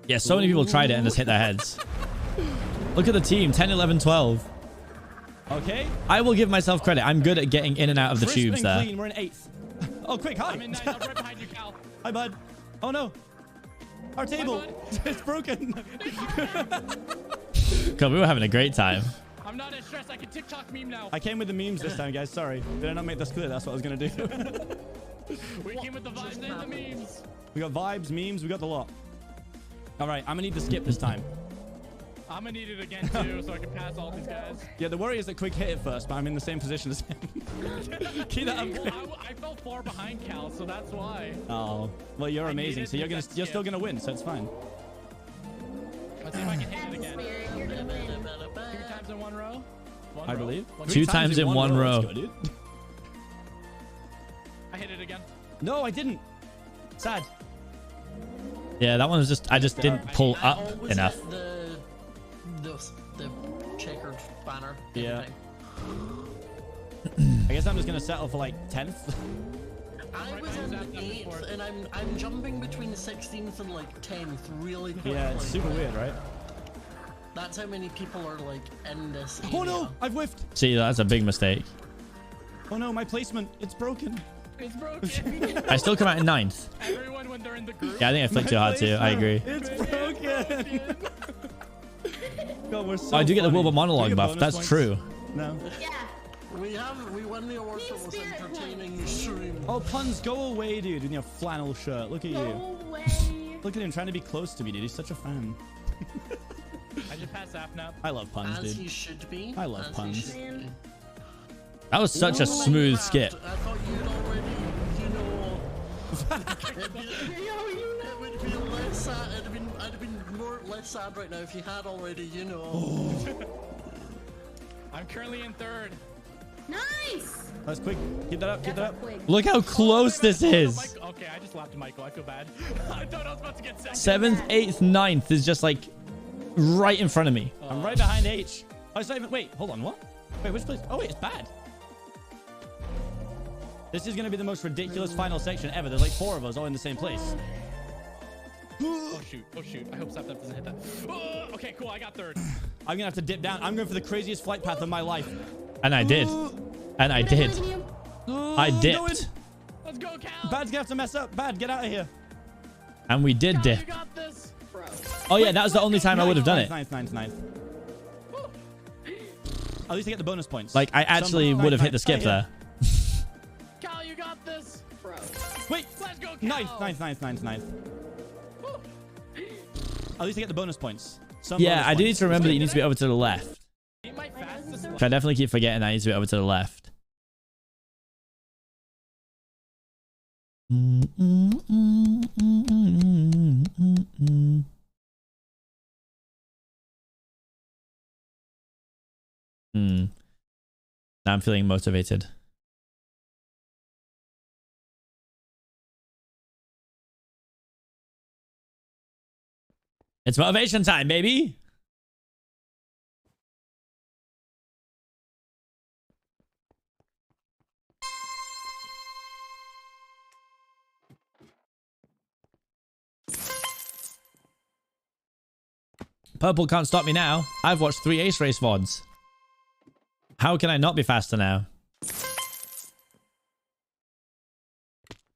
Yeah, so many people tried it and just hit their heads. Look at the team, 10, 11, 12. Okay. I will give myself credit. I'm good at getting in and out of the Crisp tubes and there. clean. We're in 8th. Oh, quick, hi. I'm in 9th. I'm right behind you, Cal. Hi, bud. Oh no. Our table. It's broken. God, we were having a great time. I'm not as stressed. I can TikTok meme now. I came with the memes this time, guys. Sorry. Did I not make this clear? That's what I was going to do. We came with the vibes and the memes. We got vibes, memes. We got the lot. All right. I'm going to need the skip this time. I'm gonna need it again too, so I can pass all these guys. Yeah, the worry is that Quick hit it first, but I'm in the same position as him. Keep that up. Well, I fell far behind Cal, so that's why. Oh, well, you're I amazing. needed So you're to gonna, get you're still skip. gonna win, so it's fine. Let's see if I can hit That's it again. spirit. You're gonna win. 2 times in one row. One I row? believe. One Two row? times in one row. Let's go, dude. I hit it again. No, I didn't. Sad. Yeah, that one was just, I just didn't pull I up always enough. hit the checkered banner. every Yeah. time. I guess I'm just gonna settle for like 10th. I was behind in Zap number 8th, four. and I'm jumping between 16th and like 10th really quickly. Yeah, it's super weird, right? That's how many people are like in this area. Oh no, I've whiffed. See, that's a big mistake. Oh no, my placement, it's broken. It's broken. I still come out in 9th. Everyone when they're in the group. Yeah, I think I flicked too hard too. I agree. It's broken. God, we're so Oh, I do get the funny. Wilbur Do we monologue get buff. bonus That's points? true. No. Yeah. We won the award for most entertaining stream. Oh, Puns, go away, dude, in your flannel shirt. Look at you. Go away. Look at him trying to be close to me, dude. He's such a fan. I just passed Sapnap. I love Puns, As dude. he should be. I love As he Puns. should be. That was such a smooth skip. I thought you'd already, you know. It would be less sad. I'd have been less sad right now if you had already, you know. I'm currently in third. Nice. That's quick. Keep that up. Keep that up. Look how close this is. Okay, I just laughed at Michael. I feel bad. I thought I was about to get second. 7th, 8th, 9th is just like right in front of me. I'm right behind H. Oh, it's not even. Wait, hold on. What? Wait, which place? Oh, wait, it's bad. This is going to be the most ridiculous final section ever. There's like 4 of us all in the same place. Oh shoot. Oh shoot. I hope Sapnap doesn't hit that. Oh, okay, cool. I got third. I'm going to have to dip down. I'm going for the craziest flight path of my life. And I did. And I did. I dipped. Going. Let's go, Cal. Bad's going to have to mess up. Bad, get out of here. And we did Cal, dip. you got this. Bro. Oh yeah, that was the only time I would have done it. Ninth. At least I get the bonus points. Like I actually would have hit the skip there. Cal, you got this. Bro. Wait. Let's go, Cal. Ninth. At least I get the bonus points. Yeah, I do need to remember that you need to be over to the left. Ain't my fastest. I definitely keep forgetting that I need to be over to the left. Now I'm feeling motivated. It's motivation time, baby. Purple can't stop me now. I've watched 3 Ace Race VODs. How can I not be faster now?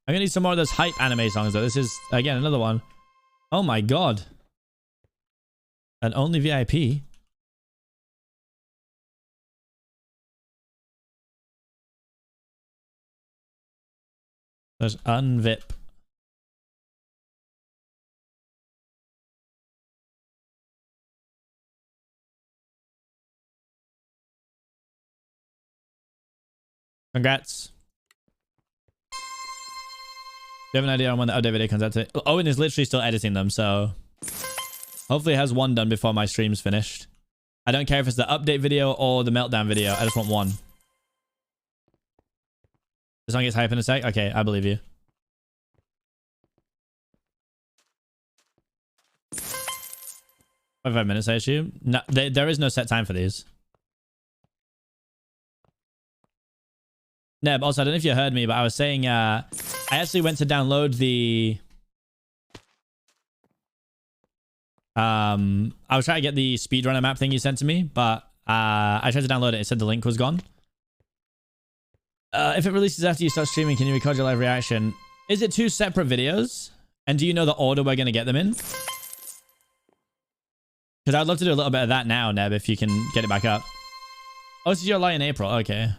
I'm gonna need some more of those hype anime songs though. This is, again, another one. Oh my god. And only VIP. There's unvip. Congrats. Do you have an idea on when the update video comes out today? Owen is literally still editing them, so hopefully it has one done before my stream's finished. I don't care if it's the update video or the meltdown video. I just want one. The song gets hype in a sec? Okay, I believe you. Five minutes, I assume. No, there is no set time for these. Neb, also, I don't know if you heard me, but I was saying I actually went to download the I was trying to get the speedrunner map thing you sent to me, but I tried to download it. It said the link was gone. If it releases after you start streaming, can you record your live reaction? Is it 2 separate videos? And do you know the order we're going to get them in? Because I'd love to do a little bit of that now, Neb, if you can get it back up. Oh, this is your lie in April. Okay.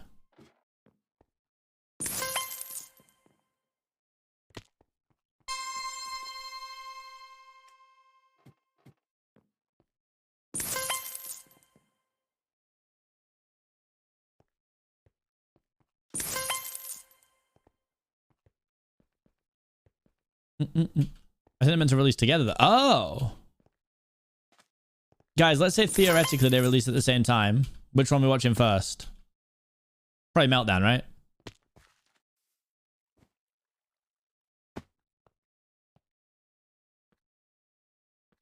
I think they're meant to release together though. Oh. Guys, let's say theoretically they release at the same time. Which one are we watching first? Probably Meltdown, right?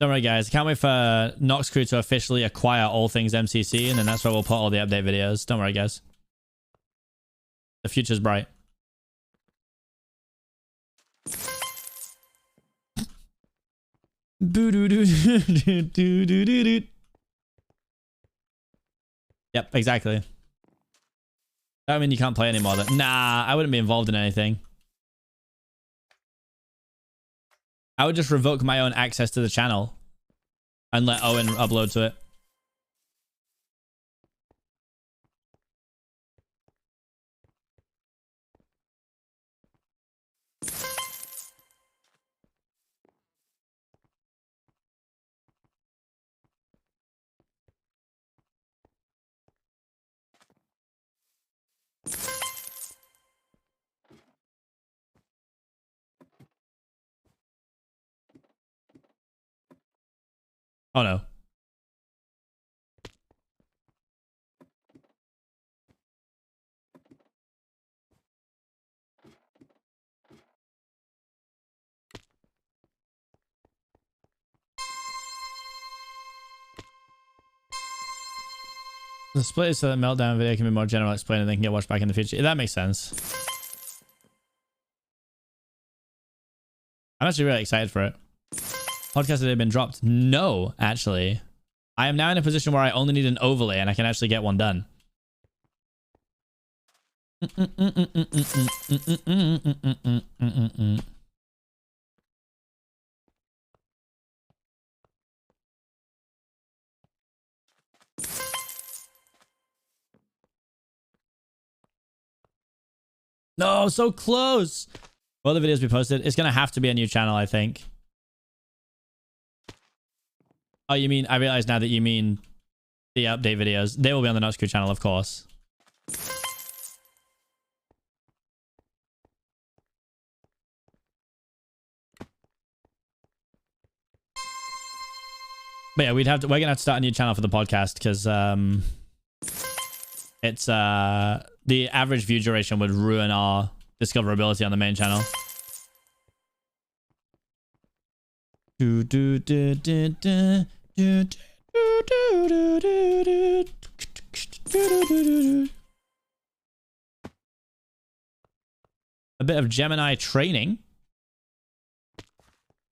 Don't worry, guys. Can't wait for Nox Crew to officially acquire all things MCC, and then that's where we'll put all the update videos. Don't worry, guys. The future's bright. Yep, exactly. I mean, you can't play anymore. Nah, I wouldn't be involved in anything. I would just revoke my own access to the channel and let Owen upload to it. Oh no. The split is so that meltdown video can be more general explained and they can get watched back in the future. That makes sense. I'm actually really excited for it. Podcast had been dropped. No, actually. I am now in a position where I only need an overlay and I can actually get one done. No, so close. Will the videos be posted? It's going to have to be a new channel, I think. Oh, you mean, I realize now that you mean the update videos. They will be on the Not Screw channel, of course. But yeah, we're gonna have to start a new channel for the podcast because it's the average view duration would ruin our discoverability on the main channel. A bit of Gemini training.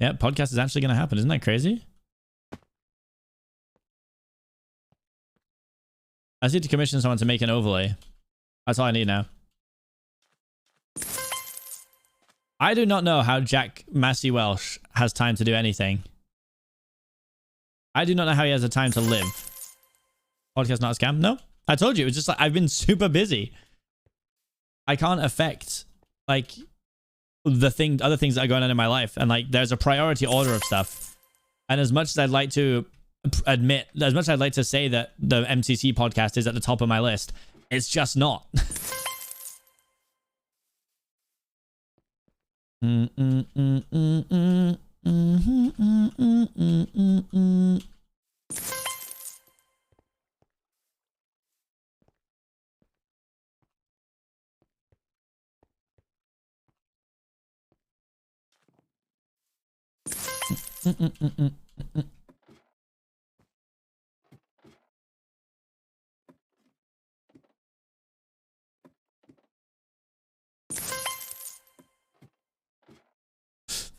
Yeah, podcast is actually going to happen. Isn't that crazy? I just need to commission someone to make an overlay. That's all I need now. I do not know how Jack Massey Welsh has time to do anything. I do not know how he has the time to live. Podcast not a scam? No. I told you, it was just like, I've been super busy. I can't affect, like, other things that are going on in my life. And, like, there's a priority order of stuff. And as much as I'd like to admit, as much as I'd like to say that the MCC podcast is at the top of my list, it's just not.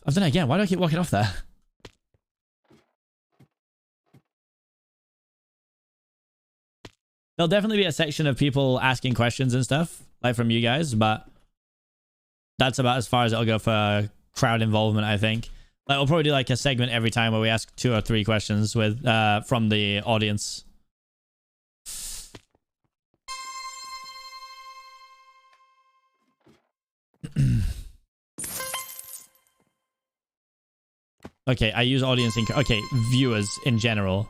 I've done it again. Why do I keep walking off there? There'll definitely be a section of people asking questions and stuff, like from you guys, but that's about as far as it'll go for crowd involvement, I think. Like, we'll probably do like a segment every time where we ask 2 or 3 questions with from the audience. Okay, I use audience in... Okay, viewers in general.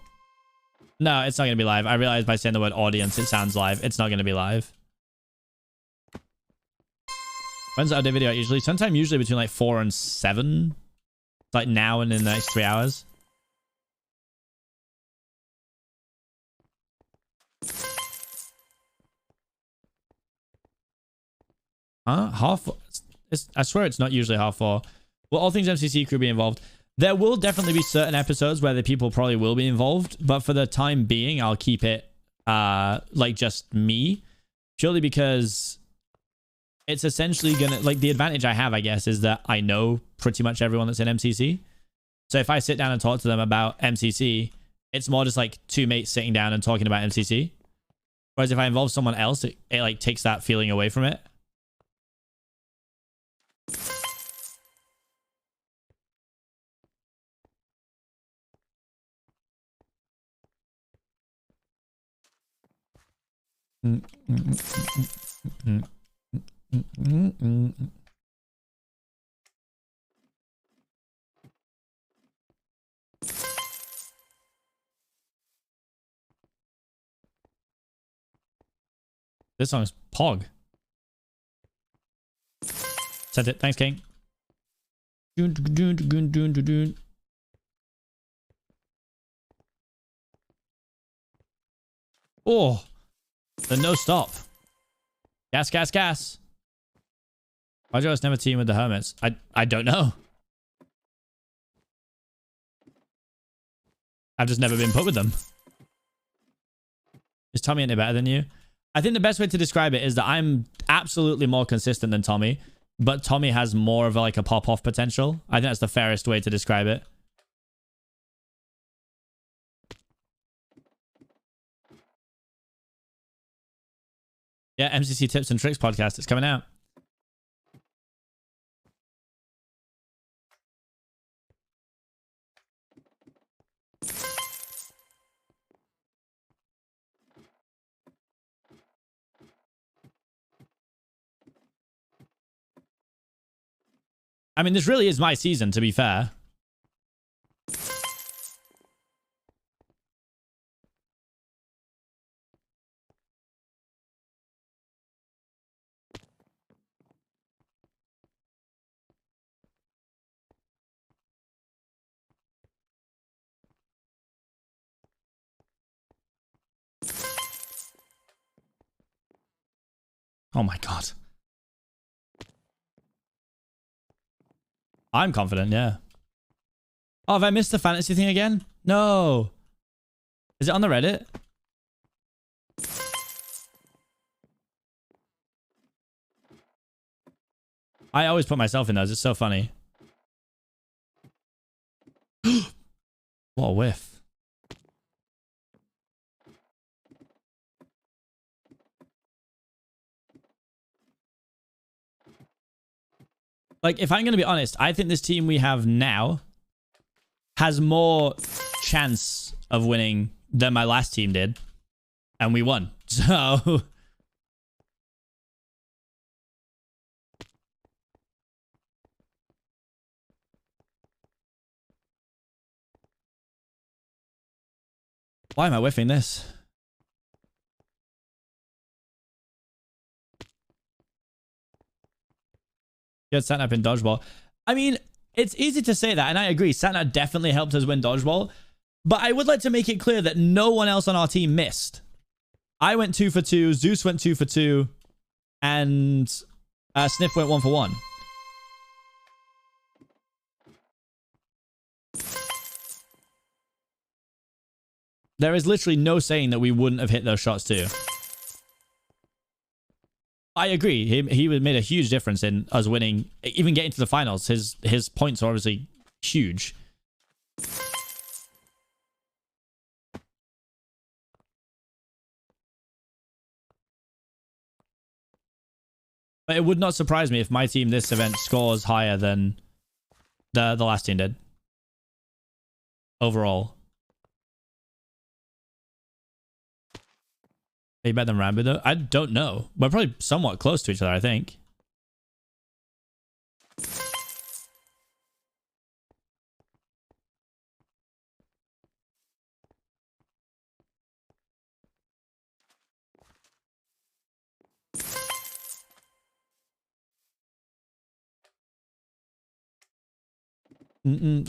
No, it's not going to be live. I realized by saying the word audience, it sounds live. It's not going to be live. When's the update video out usually? Sometime usually between like 4 and 7. It's like now and in the next 3 hours. Huh? Half... I swear it's not usually half 4. Will all things MCC crew be involved? There will definitely be certain episodes where the people probably will be involved, but for the time being, I'll keep it like just me, purely because it's essentially gonna, like, the advantage I have, I guess, is that I know pretty much everyone that's in MCC. So if I sit down and talk to them about MCC, it's more just like 2 mates sitting down and talking about MCC. Whereas if I involve someone else, it like takes that feeling away from it. This song's Pog. Sent it. Thanks, King. Oh, the no stop. Gas, gas, gas. Why do I never team with the hermits? I don't know. I've just never been put with them. Is Tommy any better than you? I think the best way to describe it is that I'm absolutely more consistent than Tommy, but Tommy has more of like a pop-off potential. I think that's the fairest way to describe it. Yeah, MCC Tips and Tricks podcast. It's coming out. I mean, this really is my season, to be fair. Oh my god. I'm confident, yeah. Oh, have I missed the fantasy thing again? No. Is it on the Reddit? I always put myself in those. It's so funny. What a whiff. Like, if I'm going to be honest, I think this team we have now has more chance of winning than my last team did. And we won. So... Why am I whiffing this? Get Satnap in Dodgeball. I mean, it's easy to say that, and I agree. Satnap definitely helped us win Dodgeball. But I would like to make it clear that no one else on our team missed. I went 2 for 2, Zeus went 2 for 2, and Sniff went 1 for 1. There is literally no saying that we wouldn't have hit those shots too. I agree. He made a huge difference in us winning, even getting to the finals. His points are obviously huge. But it would not surprise me if my team this event scores higher than the last team did. Overall. Are you better than Rambo though? I don't know. We're probably somewhat close to each other, I think. Did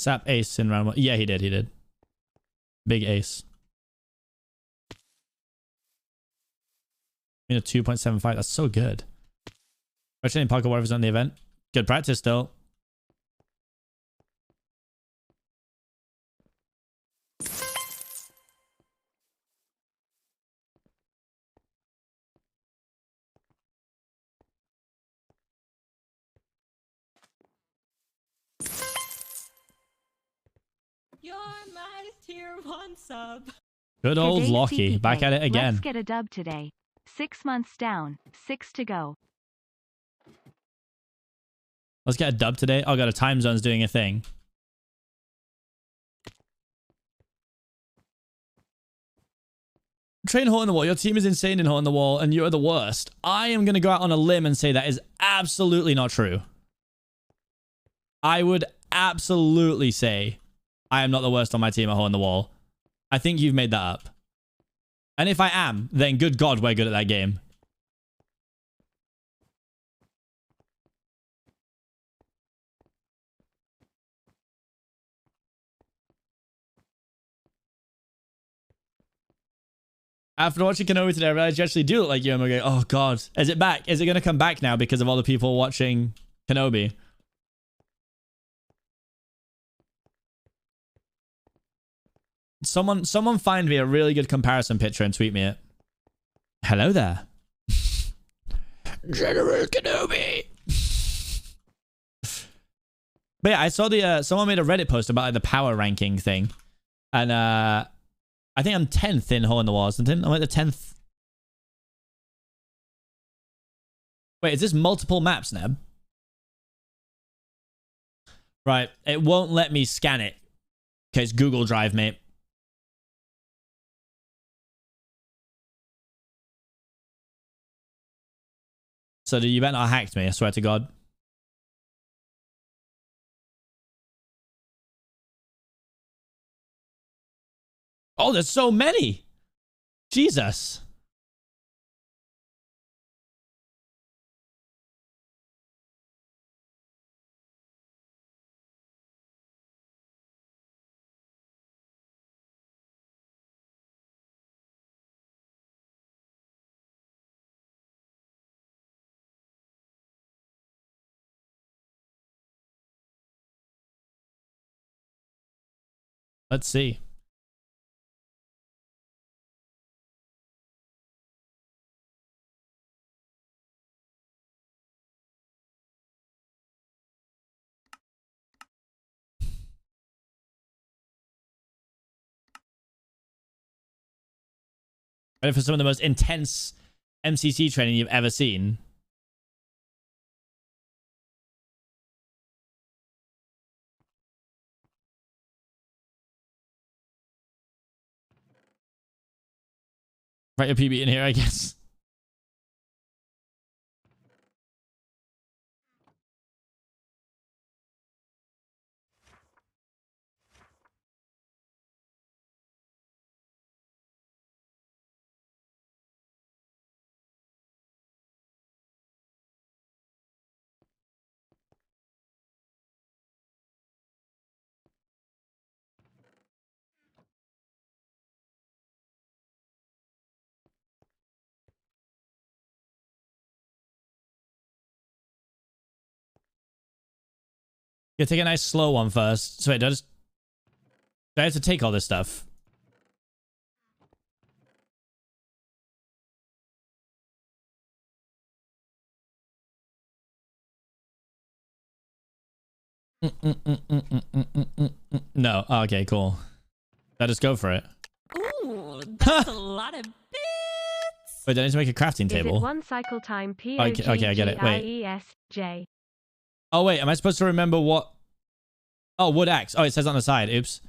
Sap ace in round 1? Yeah, he did. Big ace. I mean, a 2.75. That's so good. Especially in pocket whatever's on the event. Good practice still. You're my tier 1 sub. Good old Today, Lockie. Seapeekay. Back at it again. Let's get a dub today. 6 months down, 6 to go. Let's get a dub today. Oh god, a time zone's doing a thing. Train hole in the wall. Your team is insane in hole in the wall, and you are the worst. I am going to go out on a limb and say that is absolutely not true. I would absolutely say I am not the worst on my team at hole in the wall. I think you've made that up. And if I am, then good God, we're good at that game. After watching Kenobi today, I realized you actually do look like you. I'm like, oh god, is it back? Is it gonna come back now because of all the people watching Kenobi? Someone find me a really good comparison picture and tweet me it. Hello there. General Kenobi. But yeah, I saw the someone made a Reddit post about like, the power ranking thing. And I think I'm 10th in Hole in the Wall, isn't it? I'm like the 10th. Wait, is this multiple maps, Neb? Right, it won't let me scan it. Okay, it's Google Drive, mate. So you better not hacked me, I swear to God. Oh, there's so many. Jesus. Let's see. Ready for some of the most intense MCC training you've ever seen? Write your PB in here, I guess. Yeah, take a nice slow one first. So wait, do I have to take all this stuff? No. Oh, okay, cool. I just go for it. Ooh, that's a lot of bits. Wait, do I need to make a crafting Is table? it one cycle time P O G Okay, I get it. Wait. G I E S J? Oh, wait. Am I supposed to remember what? Oh, wood axe. Oh, it says on the side. Oops.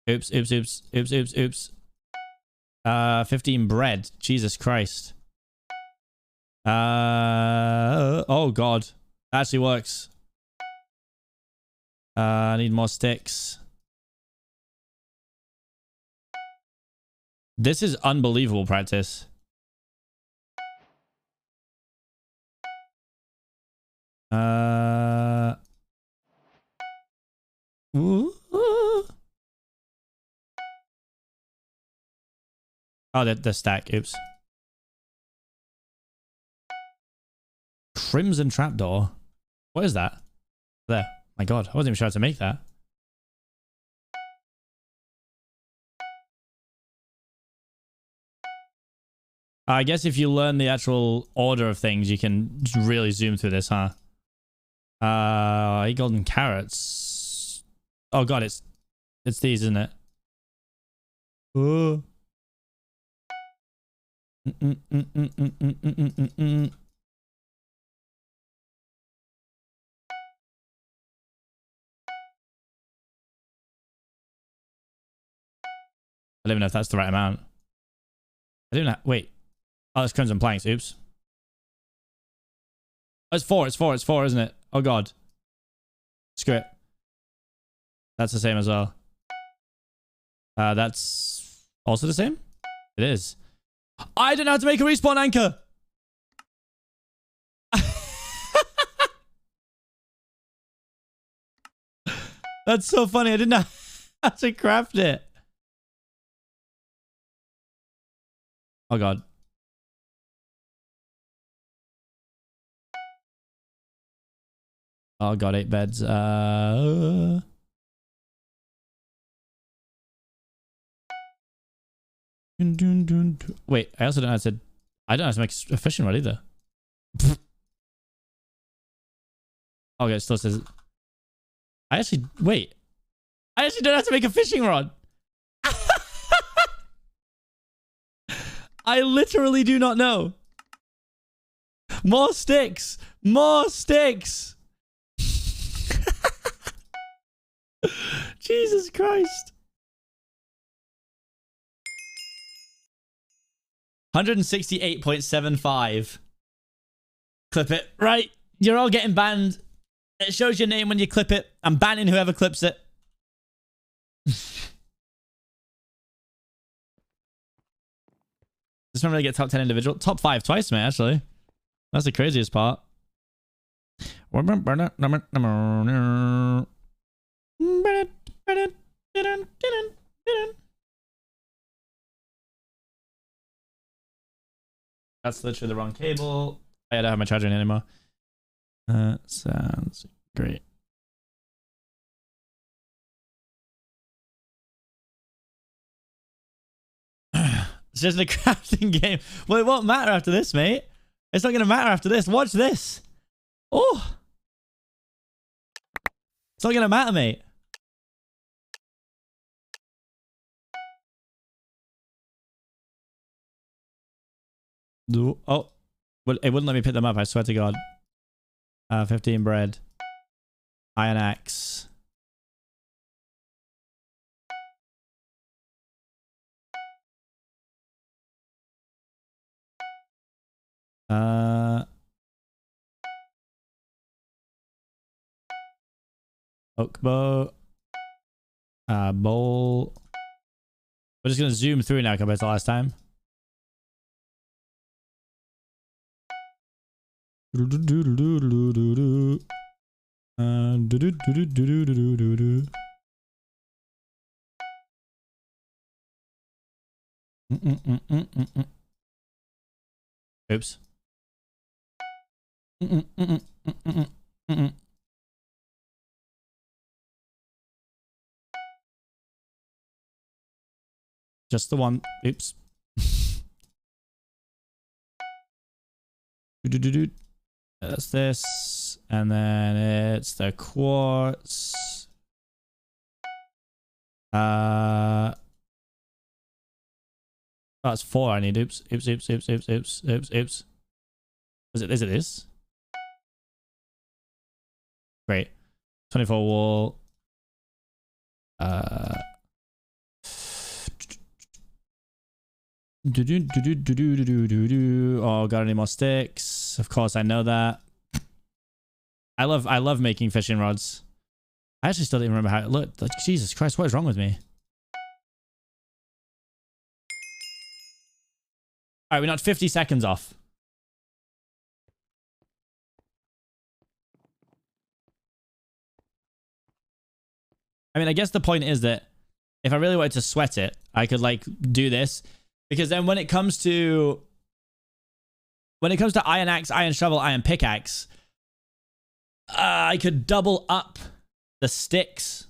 Oops, oops, oops, oops, oops, oops. 15 bread. Jesus Christ. Oh, God. That actually works. I need more sticks. This is unbelievable practice. Ooh. Oh, the stack. Oops. Crimson trapdoor. What is that? There. My God, I wasn't even sure how to make that. I guess if you learn the actual order of things, you can really zoom through this, huh? 8 golden carrots. Oh God, it's these, isn't it? Ooh. I don't even know if that's the right amount. I don't know. Wait. Oh, it's crimson planks. Oops. Oh, it's 4. It's 4. It's 4, isn't it? Oh, God. Screw it. That's the same as well. That's also the same? It is. I don't know how to make a respawn anchor. That's so funny. I didn't know how to craft it. Oh god. Oh god, 8 beds. Wait, I also don't know how to... I don't know how to make a fishing rod either. Okay, it still says... I actually... Wait. I actually don't have to make a fishing rod. I literally do not know. More sticks. More sticks. Jesus Christ. 168.75. Clip it. Right. You're all getting banned. It shows your name when you clip it. I'm banning whoever clips it. Just remember to get top 10 individual. Top 5 twice, man, actually. That's the craziest part. That's literally the wrong cable. I don't have my charger in anymore. Sounds great. It's just a crafting game. Well, it won't matter after this, mate. It's not going to matter after this. Watch this. Oh. It's not going to matter, mate. Oh. Well, it wouldn't let me pick them up, I swear to God. 15 bread. Iron axe. Oak bow. Bowl. We're just going to zoom through now compared to last time. Oops. Just the one. Oops. That's this. And then it's the quartz. That's 4 I need. Oops. Oops. Oops. Oops. Oops. Oops. Oops. Oops. Is it this? Great. 24 wool. Oh, got any more sticks? Of course, I know that. I love making fishing rods. I actually still don't even remember how it looked. Like, Jesus Christ, what is wrong with me? All right, we're not 50 seconds off. I mean, I guess the point is that if I really wanted to sweat it, I could like do this, because then when it comes to iron axe, iron shovel, iron pickaxe, I could double up the sticks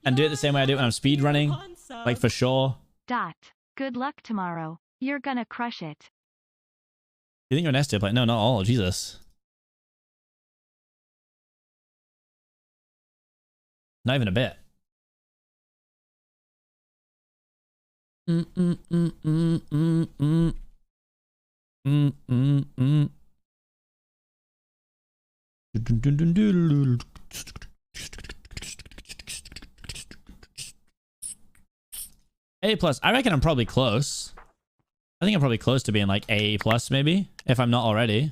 and do it the same way I do it when I'm speed running, like for sure. Good luck tomorrow. You're gonna crush it. You think you're an S tier player? No, not all. Jesus. Not even a bit. A plus. I reckon I'm probably close. I think I'm probably close to being like A plus maybe, if I'm not already.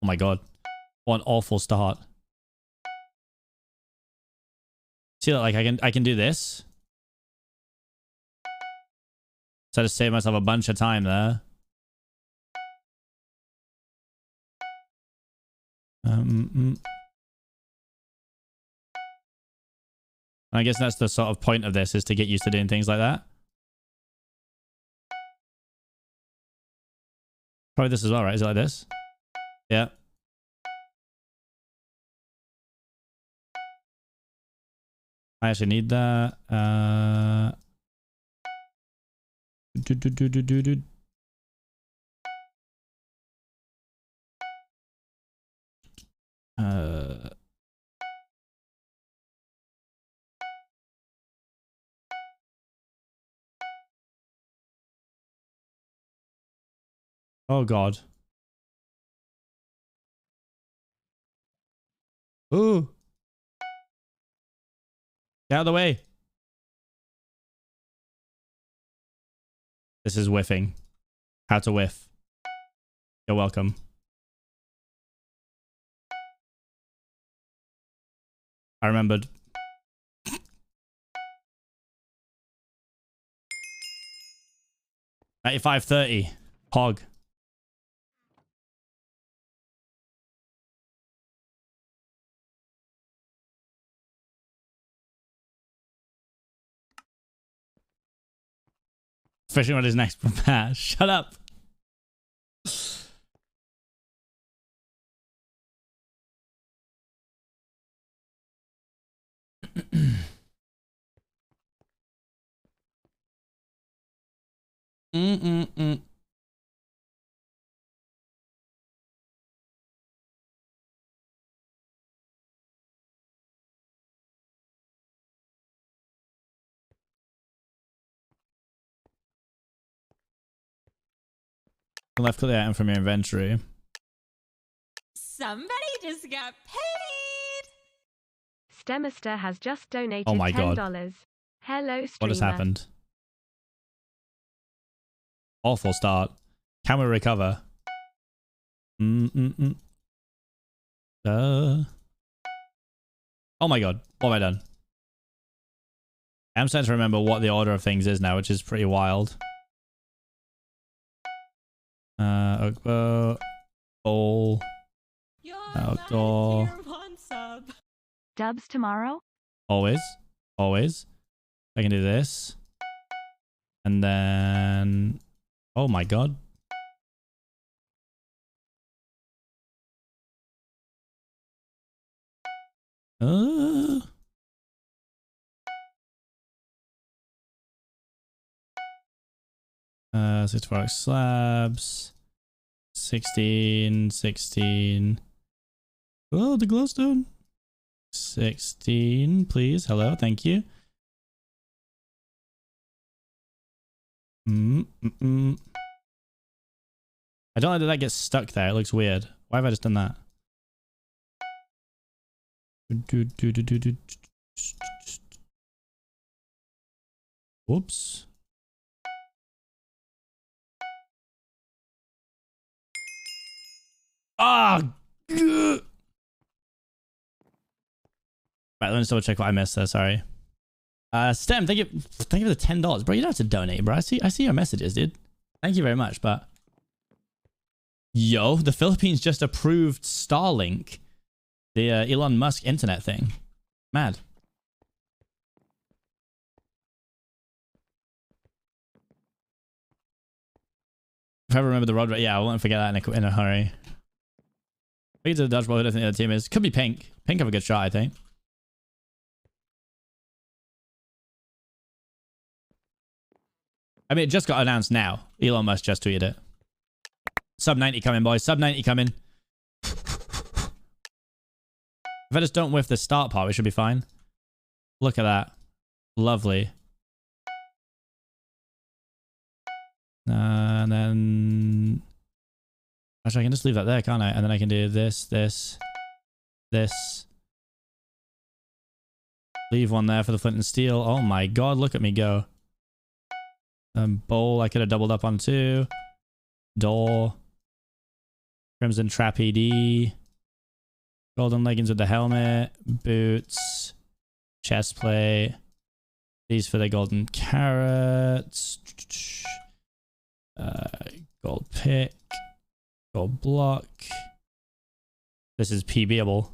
Oh my god. What an awful start. See that, like I can do this. So I just save myself a bunch of time there. And I guess that's the sort of point of this, is to get used to doing things like that. Probably this as well, right? Is it like this? Yeah. I actually need that. Oh God. Ooh. Get out of the way. This is whiffing. How to whiff. You're welcome. I remembered. At 5:30. Hog. Fishing on his next pass. Shut up. Mm-mm-mm. Left click the item from your inventory. Somebody just got paid. Stemister has just donated Oh my $10. God. Hello, streamer. What has happened? Awful start. Can we recover? Mm-mm-mm. Oh my God. What have I done? I'm starting to remember what the order of things is now, which is pretty wild. Bowl. Outdoor. Dubs tomorrow? Always. Always. I can do this. And then... Oh my God. Uh... 64 slabs. 16. Oh, the glowstone. 16, please. Hello, thank you. I don't like that gets stuck there. It looks weird. Why have I just done that? Whoops. Ah! Right, let me just double check what I missed there. Sorry. Stem, thank you for the $10, bro. You don't have to donate, bro. I see your messages, dude. Thank you very much, but yo, the Philippines just approved Starlink, the Elon Musk internet thing. Mad. If I remember the road, yeah, I won't forget that in a hurry. We to the Dodgeball, who do I think the other team is? Could be Pink. Pink have a good shot, I think. I mean, it just got announced now. Elon Musk just tweeted it. Sub 90 coming, boys. Sub 90 coming. If I just don't whiff the start part, we should be fine. Look at that. Lovely. And then... Actually, I can just leave that there, can't I? And then I can do this. Leave one there for the flint and steel. Oh my God, look at me go. Bowl, I could have doubled up on too. Door. Crimson Trap ED. Golden leggings with the helmet. Boots. Chest plate. These for the golden carrots. Gold pick. Gold block. This is PBable.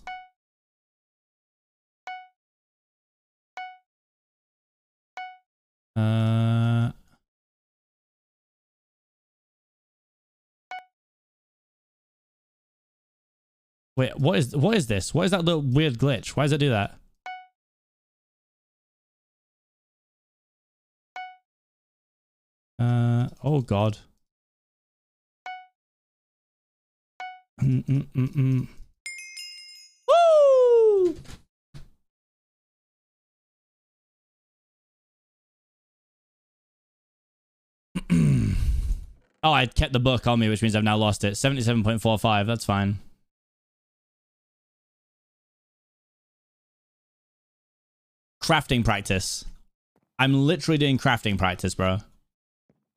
Wait, what is this? What is that little weird glitch? Why does it do that? Oh god. Woo! Oh, I kept the book on me, which means I've now lost it. 77.45, that's fine. Crafting practice. I'm literally doing crafting practice, bro.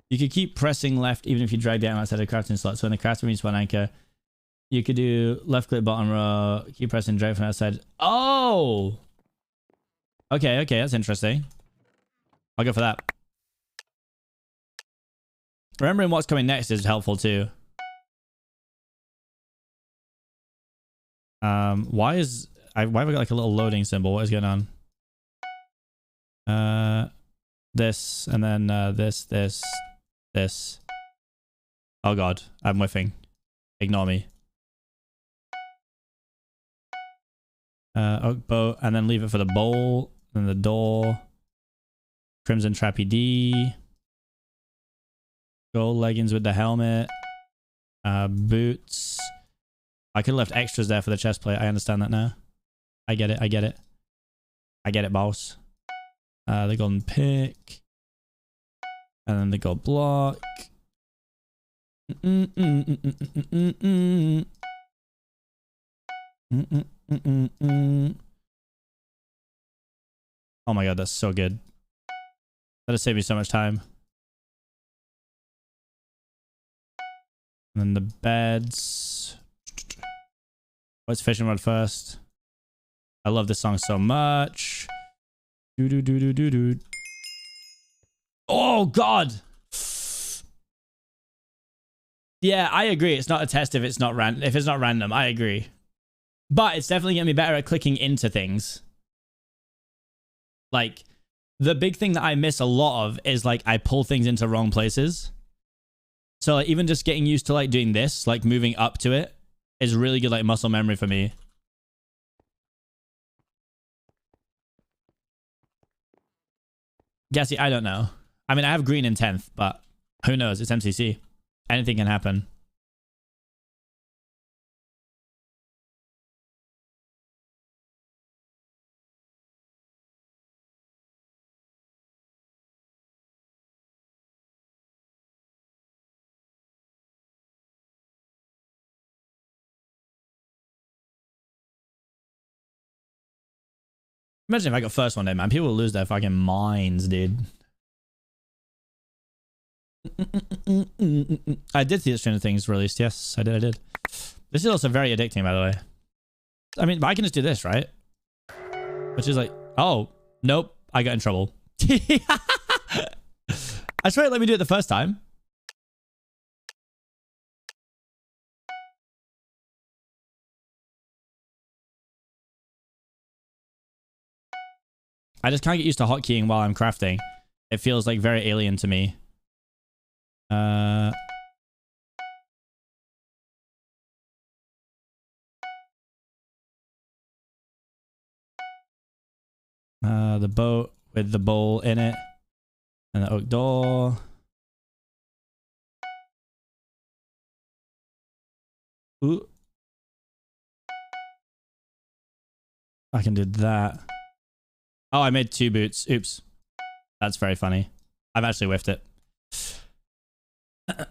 You could keep pressing left even if you drag down outside of the crafting slot. So when the crafting reaches one anchor, you could do left click bottom row, keep pressing drag from outside. Oh! Okay, okay, that's interesting. I'll go for that. Remembering what's coming next is helpful too. Why have I got like a little loading symbol? What is going on? This and then this. Oh god, I'm whiffing. Ignore me. Oak boat, and then leave it for the bowl, then the door. Crimson Trappy D. Gold leggings with the helmet. Boots. I could have left extras there for the chest plate. I understand that now. I get it. I get it. I get it, boss. The golden pick. And then the gold block. Oh my god, that's so good. That'll save me so much time. And then the beds. What's fishing rod first? I love this song so much. Do do do do do do. Oh god. Yeah, I agree. It's not a test if it's not random. I agree. But it's definitely getting me better at clicking into things. Like, the big thing that I miss a lot of is like I pull things into wrong places. So like, even just getting used to like doing this, like moving up to it, is really good like muscle memory for me. Gassy, I don't know. I mean, I have green in 10th, but who knows? It's MCC. Anything can happen. Imagine if I got first one day, man. People will lose their fucking minds, dude. I did see the Stranger Things released. Yes, I did. This is also very addicting, by the way. I mean, but I can just do this, right? Which is like, oh, nope. I got in trouble. I swear it let me do it the first time. I just can't get used to hotkeying while I'm crafting. It feels like very alien to me. The boat with the bowl in it. And the oak door. Ooh. I can do that. Oh, I made 2 boots. Oops. That's very funny. I've actually whiffed it. That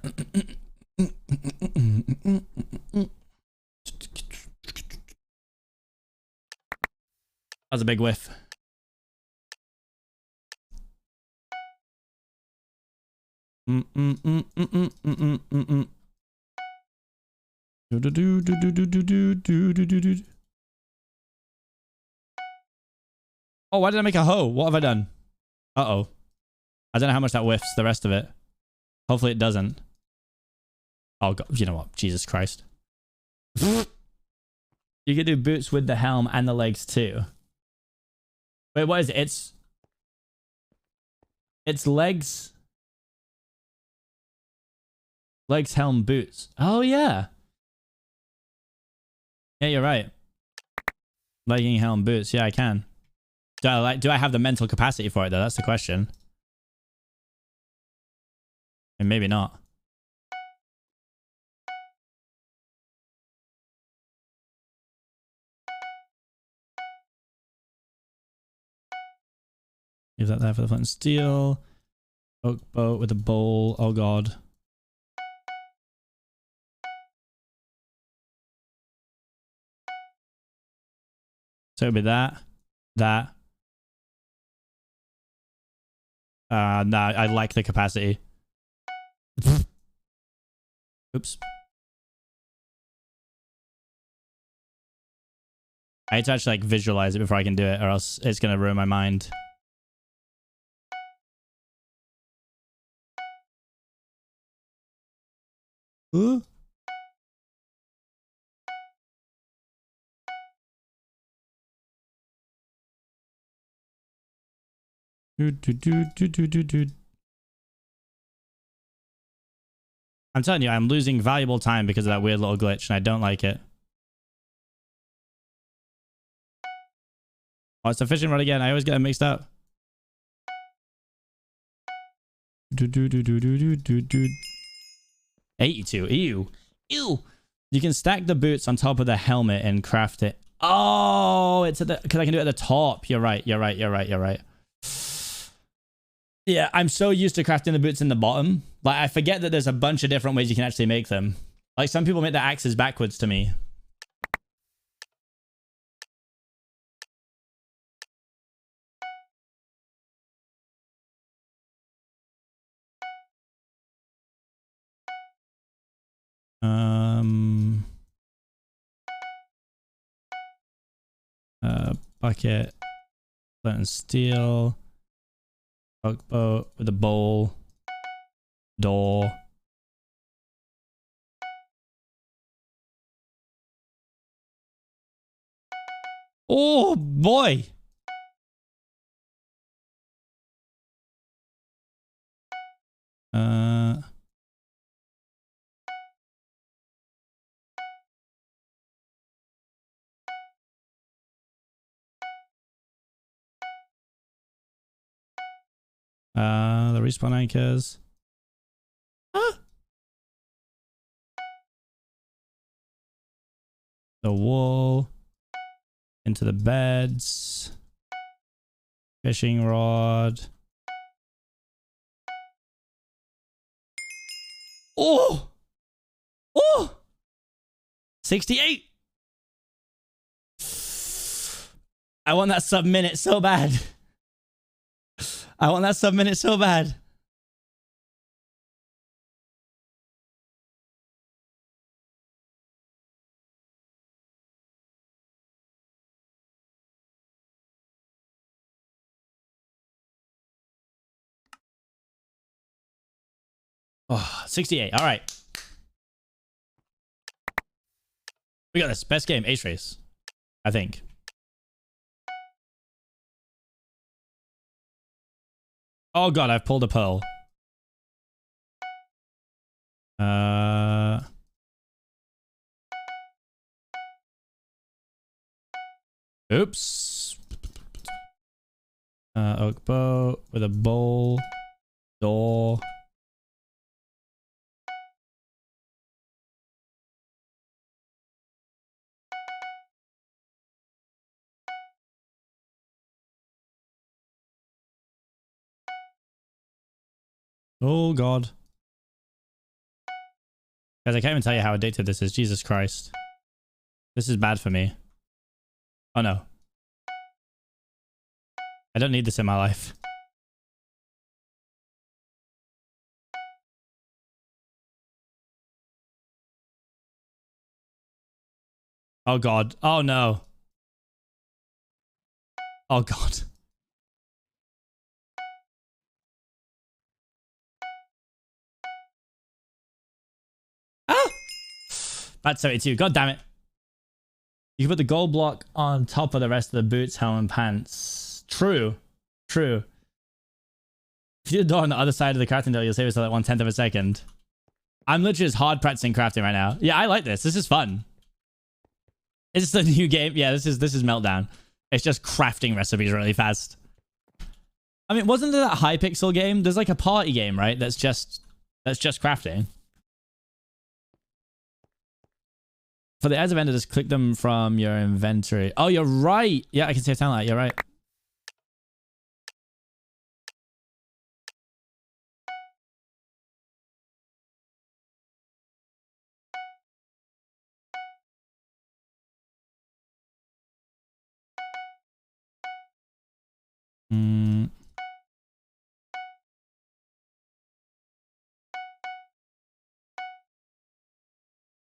was a big whiff. Oh, why did I make a hoe? What have I done? Uh-oh. I don't know how much that whiffs the rest of it. Hopefully it doesn't. Oh, God. You know what? Jesus Christ. You can do boots with the helm and the legs too. Wait, what is it? It's legs. Legs, helm, boots. Oh, yeah. Yeah, you're right. Legging, helm, boots. Yeah, I can. Do I have the mental capacity for it though? That's the question. And maybe not. Leave that there for the flint and steel. Oak boat with a bowl. Oh god. So it'll be that. That. No, I like the capacity. Oops. I need to actually like visualize it before I can do it, or else it's gonna ruin my mind. Ooh. I'm telling you, I'm losing valuable time because of that weird little glitch, and I don't like it. Oh, it's a fishing rod again. I always get them mixed up. 82. Ew. Ew. You can stack the boots on top of the helmet and craft it. Oh, it's at the, because I can do it at the top. You're right. You're right. You're right. You're right. Yeah, I'm so used to crafting the boots in the bottom. Like, I forget that there's a bunch of different ways you can actually make them. Like, some people make their axes backwards to me. Bucket, flint and steel, oak boat with a bowl, door. Oh boy. The respawn anchors. Ah! The wool. Into the beds. Fishing rod. Oh! Oh! 68! I want that sub-minute so bad. I want that sub-minute so bad. Oh, 68. All right. We got this. Best game, Ace Race. I think. Oh god, I've pulled a pearl. Oops. Oak boat with a bowl. Door. Oh god. Guys, I can't even tell you how addictive this is. Jesus Christ. This is bad for me. Oh no. I don't need this in my life. Oh god. Oh no. Oh god. Ah! Bad 72. God damn it. You can put the gold block on top of the rest of the boots, helmet, and pants. True. True. If you do the door on the other side of the crafting table, you'll save yourself like 1/10 of a second. I'm literally just hard practicing crafting right now. Yeah, I like this. This is fun. Is this a new game? Yeah, this is Meltdown. It's just crafting recipes really fast. I mean, wasn't there that Hypixel game? There's like a party game, right? That's just crafting. For the ads of ender, just click them from your inventory. Oh, you're right. Yeah, I can save time. You're right.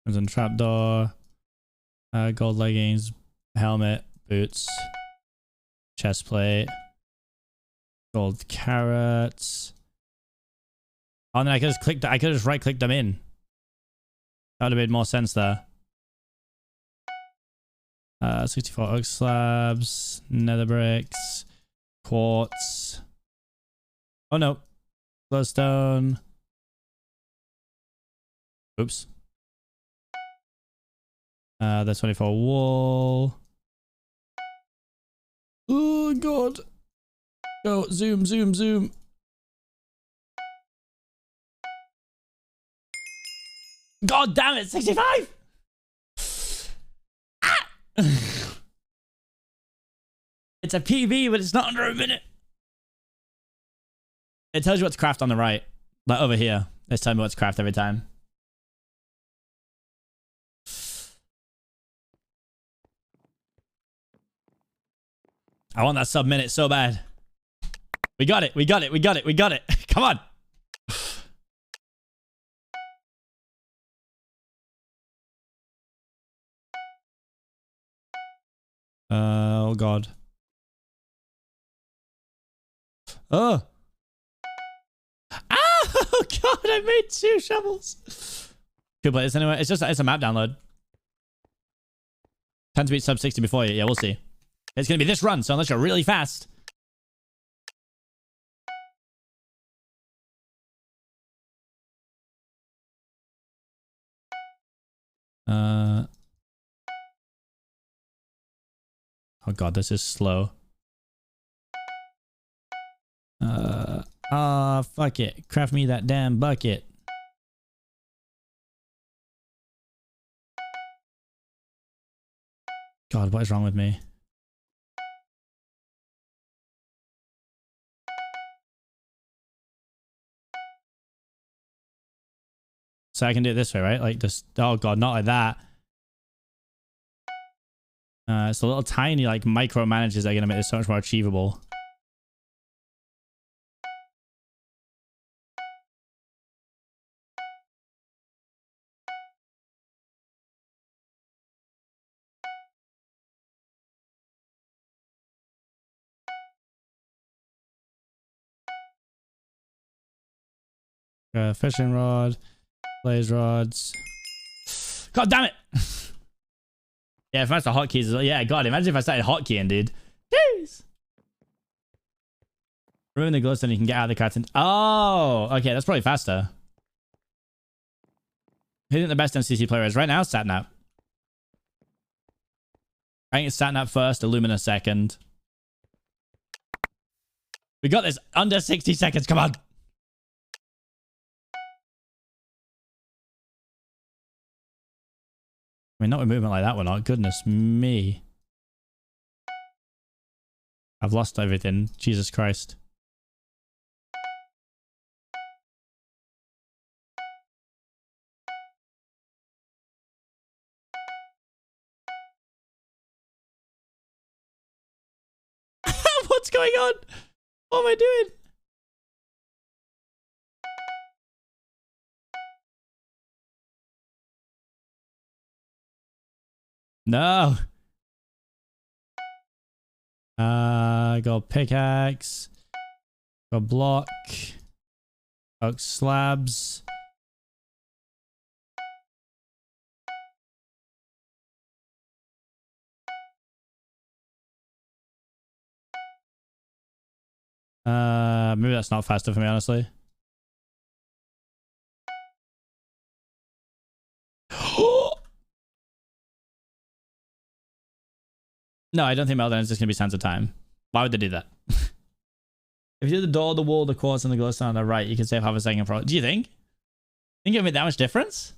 Crimson trapdoor, gold leggings, helmet, boots, chest plate, gold carrots. Oh, and then I could just click. I could just right click them in. That would have made more sense there. 64 oak slabs, nether bricks, quartz. Oh no, glowstone. Oops. That's 24 wool. Oh god. Go, zoom, zoom, zoom. God damn it, 65! Ah! It's a PB, but it's not under a minute. It tells you what to craft on the right. Like over here. It's telling me what to craft every time. I want that sub minute so bad. We got it. We got it. We got it. We got it. Come on. Oh god. Oh. Oh god, I made 2 shovels. Could play this anyway. It's a map download. 10 to beat sub 60 before you. Yeah, we'll see. It's gonna be this run, so unless you're really fast. Oh god, this is slow. Fuck it. Craft me that damn bucket. God, what is wrong with me? So I can do it this way, right? Like just, oh god, not like that. It's the little tiny like micromanages that are gonna make this so much more achievable. Fishing rod, blaze rods. God damn it! Yeah, if that's the hotkeys as well. Yeah, God, imagine if I started hotkeying, dude. Jeez! Removing the glowstone, you can get out of the carton. Oh, okay, that's probably faster. Who think the best MCC player is? Right now, Satnap. I think it's Satnap first, Illumina second. We got this under 60 seconds, come on! I mean, not with movement like that, we're not. Goodness me. I've lost everything. Jesus Christ. What's going on? What am I doing? No. Got pickaxe. Got block. Got slabs. Maybe that's not faster for me, honestly. No, I don't think Meltdown is just gonna be Sands of Time. Why would they do that? If you do the door, the wall, the quartz, and the glowstone on the right, you can save half a second for. Do you think? Think it would make that much difference?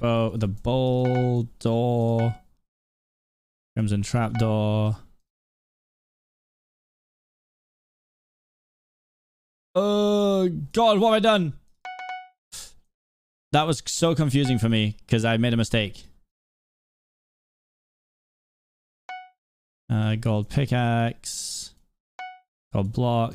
Oh, the bowl door, crimson trapdoor. Oh God, what have I done? That was so confusing for me because I made a mistake. Gold pickaxe, gold block.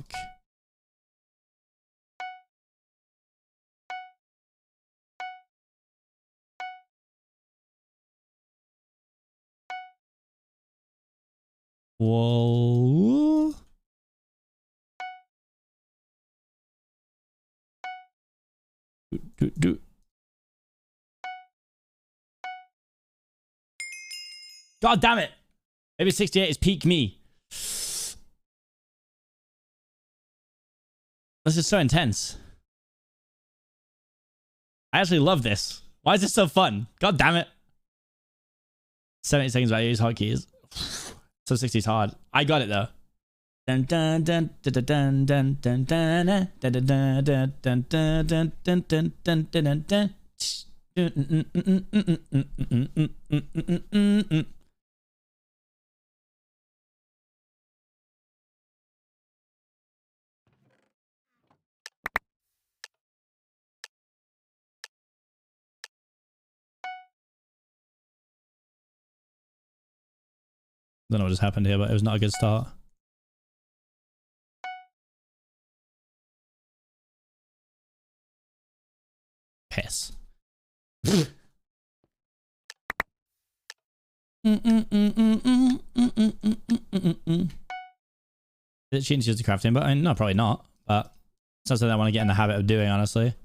Whoa. Do. God damn it. Maybe 68 is peak me. This is so intense. I actually love this. Why is this so fun? God damn it. 70 seconds while I use hotkeys. So 60 is hard. I got it though. Dun dun dun dun dun dun dun dun dun dun dun dun dun dun dun dun dun dun. Don't know what just happened here, but it was not a good start. Piss. Did it change to crafting? But no, probably not. But it's not something I want to get in the habit of doing, honestly.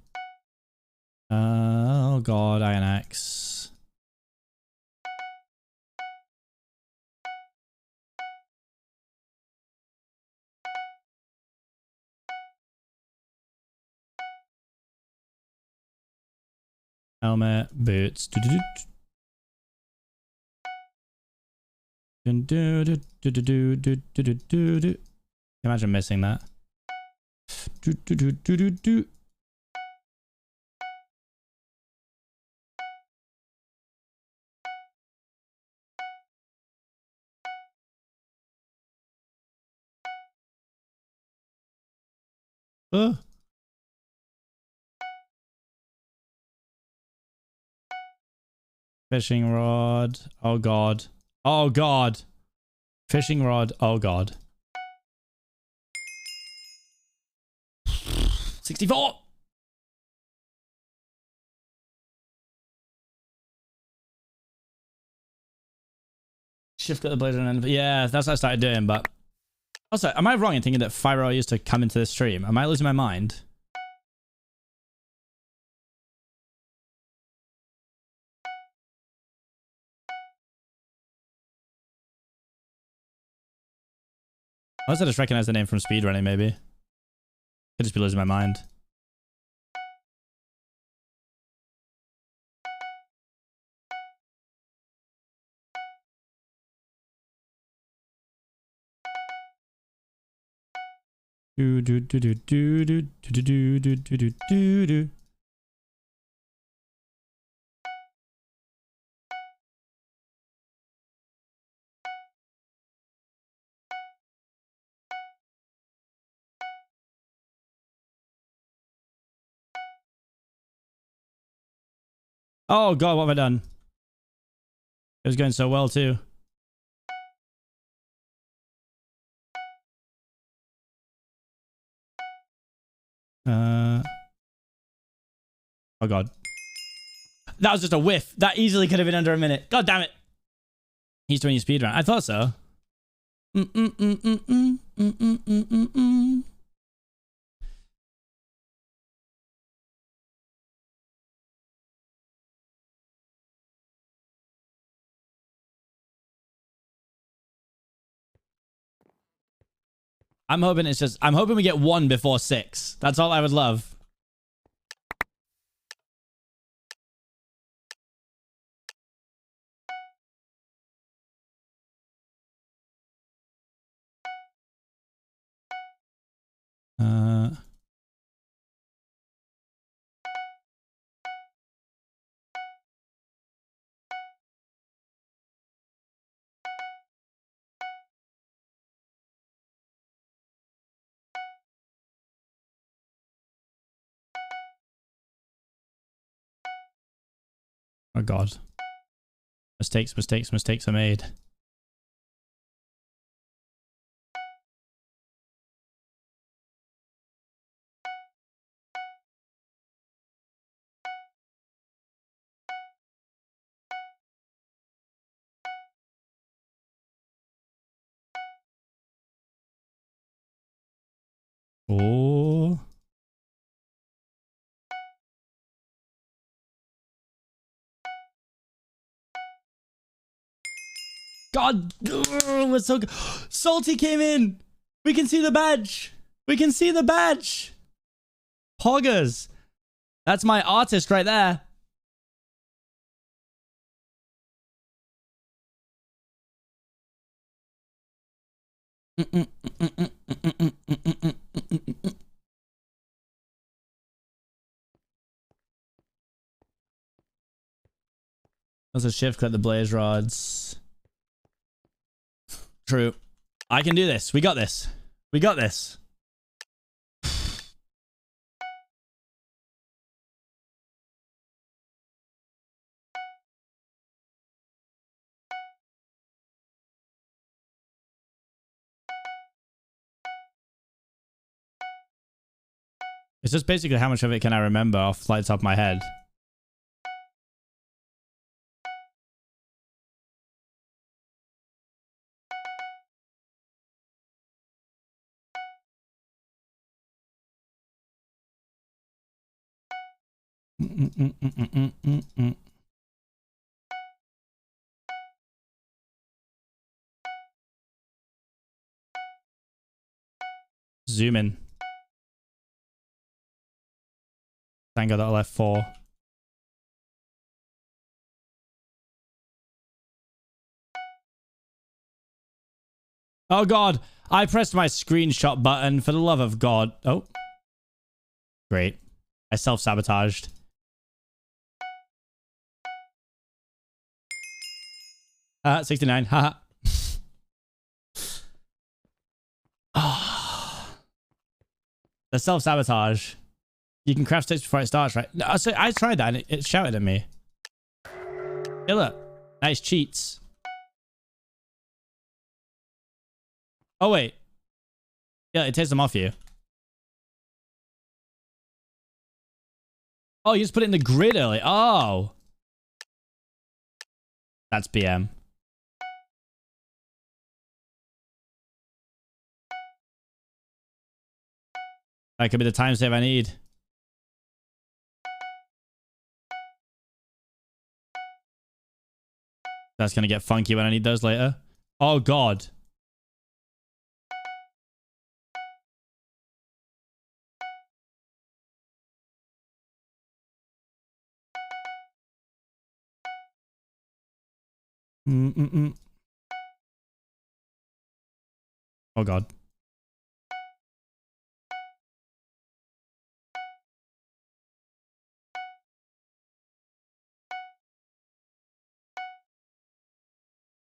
Oh God, Iron Axe. Helmet, boots. Imagine missing that. Fishing rod. Oh God. Oh God. Fishing rod. Oh God. 64. Shift at the blazer and then, yeah, that's what I started doing. But also, am I wrong in thinking that Fyro used to come into the stream? Am I losing my mind? Unless I just recognize the name from speedrunning, maybe. Could just be losing my mind. Oh God, what have I done? It was going so well too. Oh God. That was just a whiff. That easily could have been under a minute. God damn it. He's doing his speedrun. I thought so. I'm hoping it's just... I'm hoping we get 1 before 6. That's all I would love. Oh god. Mistakes are made. Oh. God, we're so good. Salty came in. We can see the badge. We can see the badge. Poggers. That's my artist right there. There's a shift cut the blaze rods. True. I can do this. We got this. We got this. It's just basically how much of it can I remember off the top of my head. Zoom in. Thank God that I left 4. Oh God, I pressed my screenshot button for the love of God. Oh, great. I self-sabotaged. 69. Haha. The self-sabotage. You can craft sticks before it starts, right? No, so I tried that and it shouted at me. Hey, look. Nice cheats. Oh, wait. Yeah, it takes them off you. Oh, you just put it in the grid early. Oh. That's BM. That could be the time save I need. That's going to get funky when I need those later. Oh, God. Oh, God.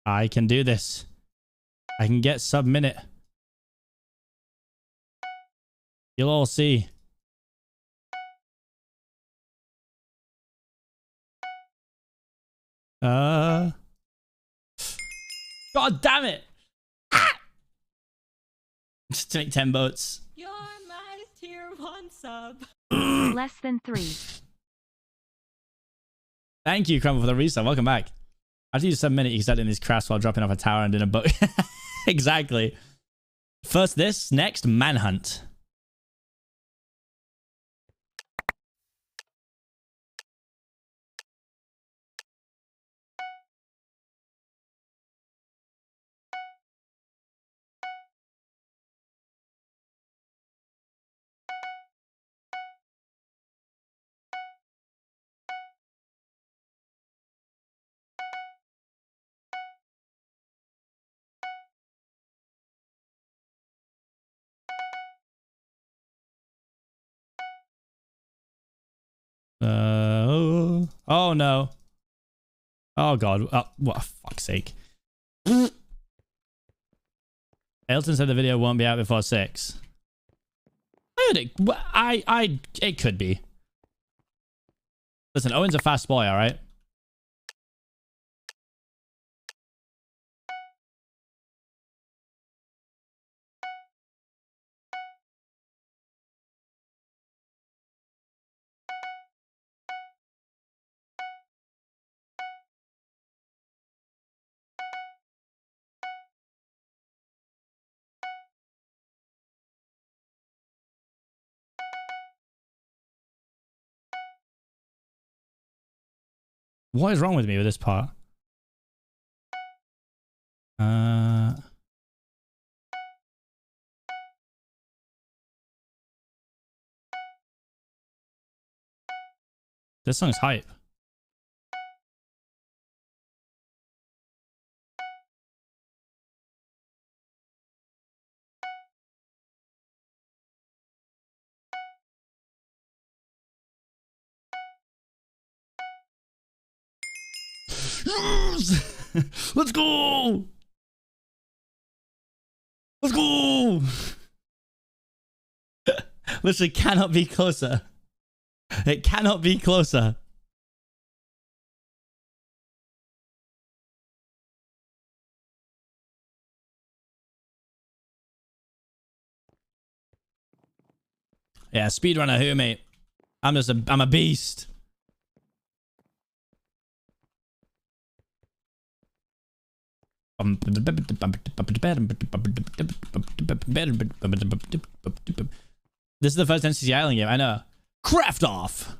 I can do this. I can get sub-minute. You'll all see. God damn it. Ah! Just to make 10 boats. You're my tier 1 sub. Less than 3. Thank you, Crumble, for the resub. Welcome back. After you sub-minute, you can start doing these crafts while dropping off a tower and in a boat. Exactly. First this, next manhunt. Oh no. Oh god. Oh, what fuck's sake. Ailton said the video won't be out before 6. It could be. Listen, Owen's a fast boy, alright? What is wrong with me with this part? This song's hype. Yes! Let's go! Let's go! Literally cannot be closer. It cannot be closer. Yeah, speedrunner who, mate? I'm a beast. This is the first MCC Island game, I know. Craft off!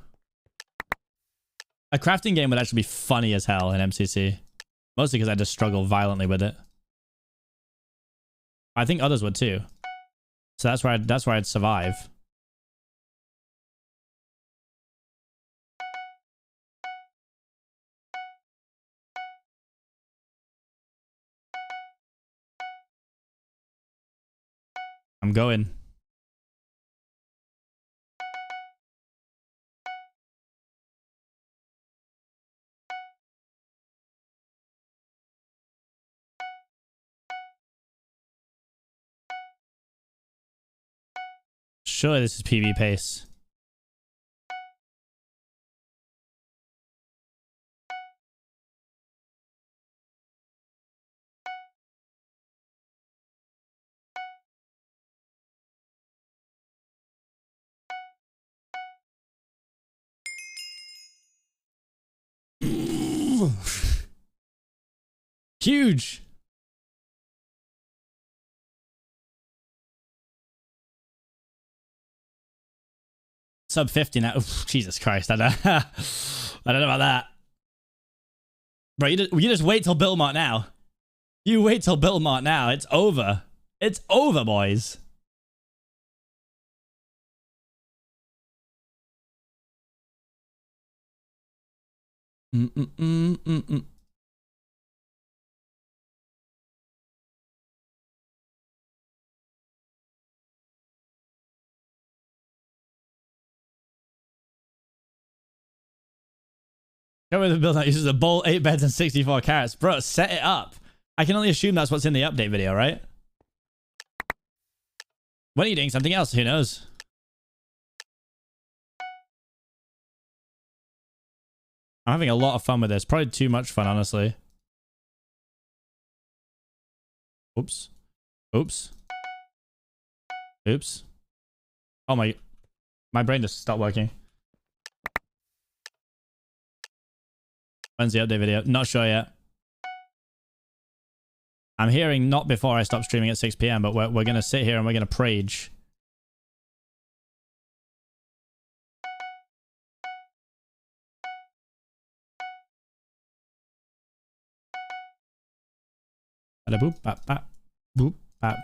A crafting game would actually be funny as hell in MCC. Mostly because I just struggle violently with it. I think others would too. So that's where I'd survive. I'm going. Surely this is PB pace. Huge. Sub 50 now. Oof, Jesus Christ. I don't know about that. Bro, you just wait till Bilmont now. You wait till Bilmont now. It's over. It's over, boys. Go with the build that uses a bowl, 8 beds, and 64 carrots. Bro, set it up. I can only assume that's what's in the update video, right? When are you doing something else? Who knows? I'm having a lot of fun with this. Probably too much fun, honestly. Oops. Oops. Oops. Oh my brain just stopped working. When's the update video? Not sure yet. I'm hearing not before I stop streaming at 6 PM, but we're going to sit here and we're going to prage. Bada boop, bap, bap, boop, bap.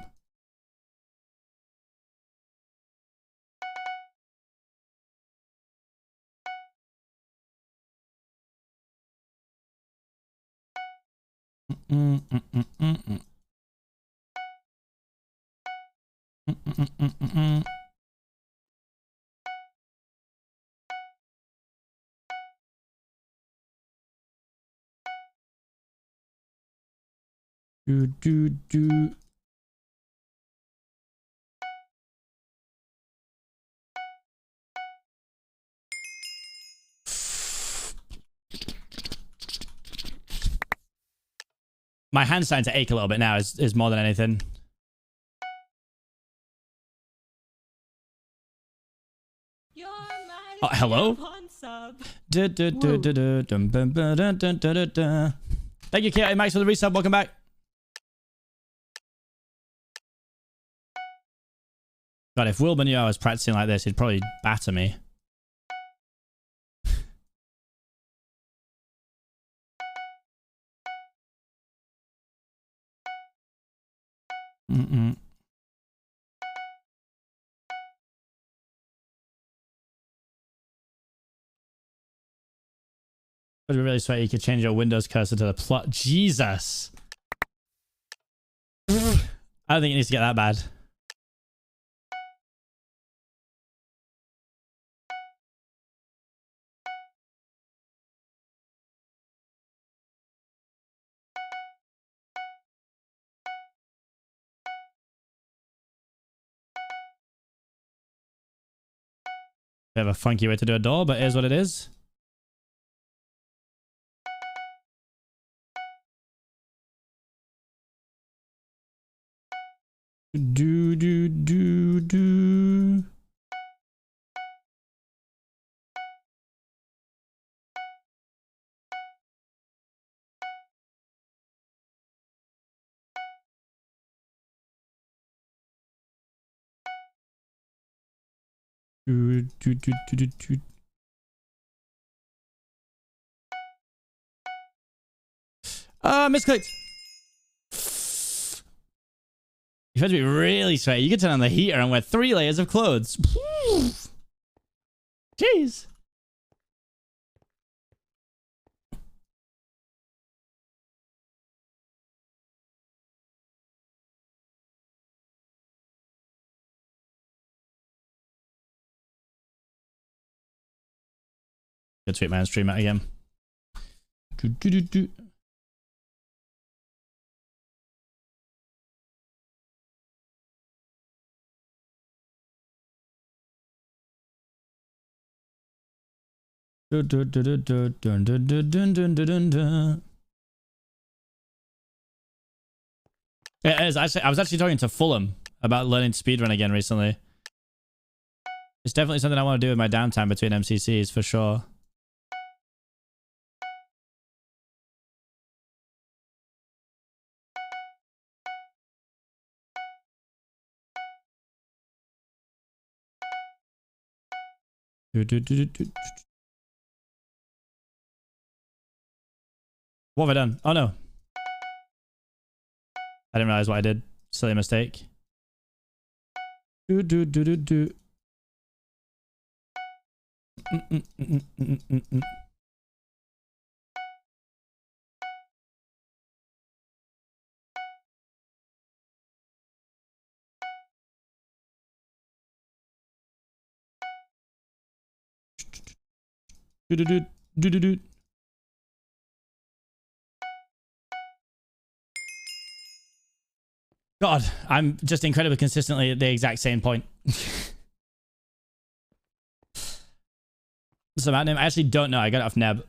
Do, do, do. My hand's starting to ache a little bit now, is more than anything. You're my Oh, hello? sub. Thank you, Kate Max, for the resub. Welcome back. God, if Wilbur knew I was practicing like this, he'd probably batter me. Mm-mm. Would be really sweet. You could change your Windows cursor to the plot. Jesus. I don't think it needs to get that bad. Bit of a funky way to do a door, but here's what it is. Do, do, do, do. Do, do, do, do, do, do. Misclicked. You're supposed to be really sweaty. You could turn on the heater and wear 3 layers of clothes. Jeez. Good tweet, man. Stream it again. Do, do, do, do. It is actually. I was actually talking to Fulham about learning speedrun again recently. It's definitely something I want to do in my downtime between MCCs for sure. What have I done? Oh no. I didn't realize what I did. Silly mistake. Do, do, do, do, do. Do, do, do, do, do, do. God, I'm just incredibly consistently at the exact same point. So that name, I actually don't know. I got it off Neb.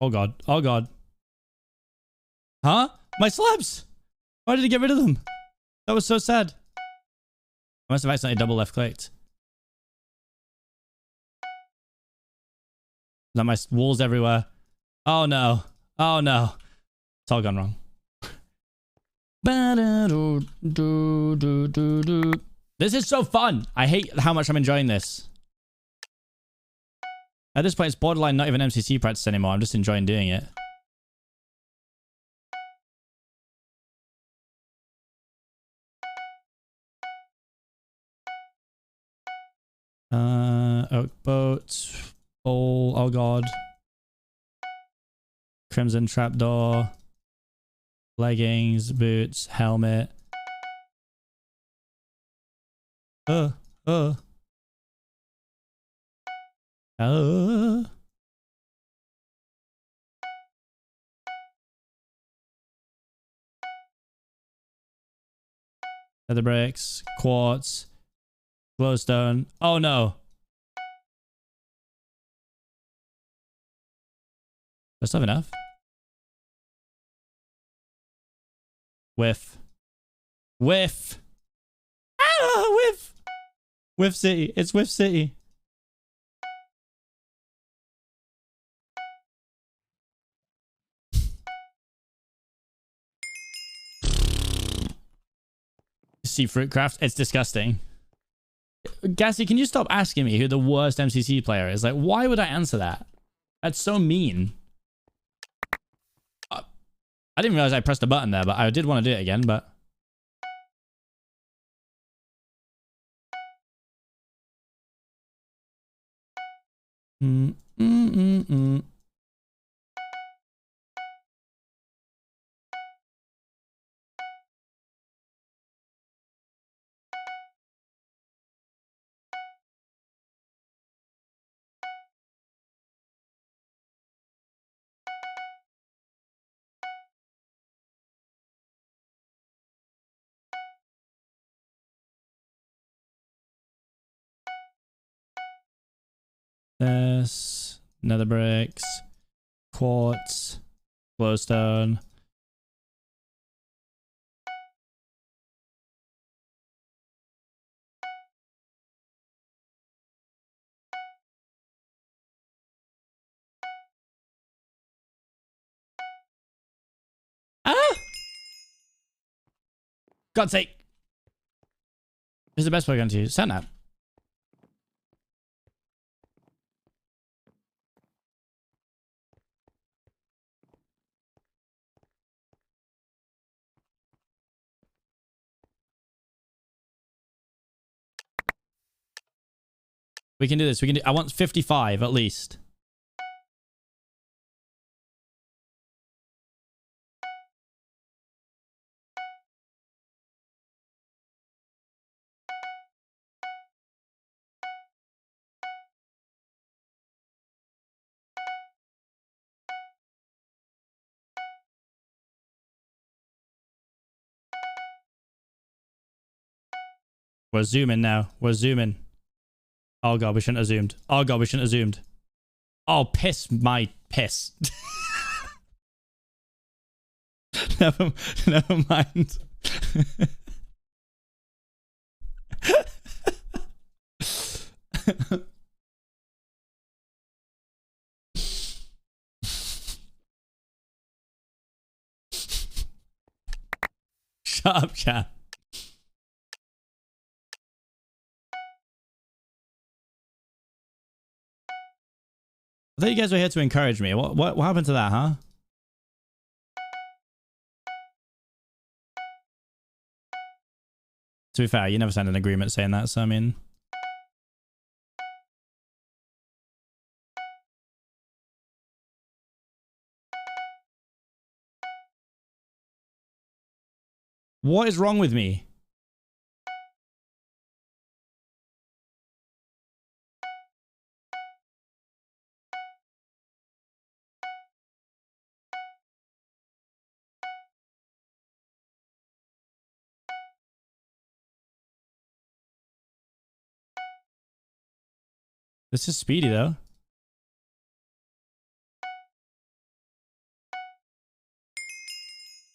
Oh god. Oh god. Huh? My slabs! Why did he get rid of them? That was so sad. I must have accidentally double left clicked. Now my walls everywhere. Oh no. Oh no. It's all gone wrong. This is so fun. I hate how much I'm enjoying this. At this point, it's borderline not even MCC practice anymore. I'm just enjoying doing it. Oak boat, bowl, oh god. Crimson trapdoor, leggings, boots, helmet. Oh. Leather bricks, quartz, glowstone. Oh no. That's not enough. Whiff. Whiff. Ah, whiff. Whiff City. It's Whiff City. See Fruitcraft. It's disgusting. Gassy, can you stop asking me who the worst MCC player is? Like, why would I answer that? That's so mean. I didn't realize I pressed a button there, but I did want to do it again, but... This, nether bricks, quartz, glowstone. Ah! God's sake. Who's the best Pokemon to use? Satnap. We can do this. We can do. I want 55 at least. We're zooming now. We're zooming. Oh god, we shouldn't have zoomed. Oh god, we shouldn't have zoomed. Oh, piss my piss. never mind. Shut up, chat. I thought you guys were here to encourage me. What happened to that, huh? To be fair, you never signed an agreement saying that, so I mean... What is wrong with me? This is speedy though.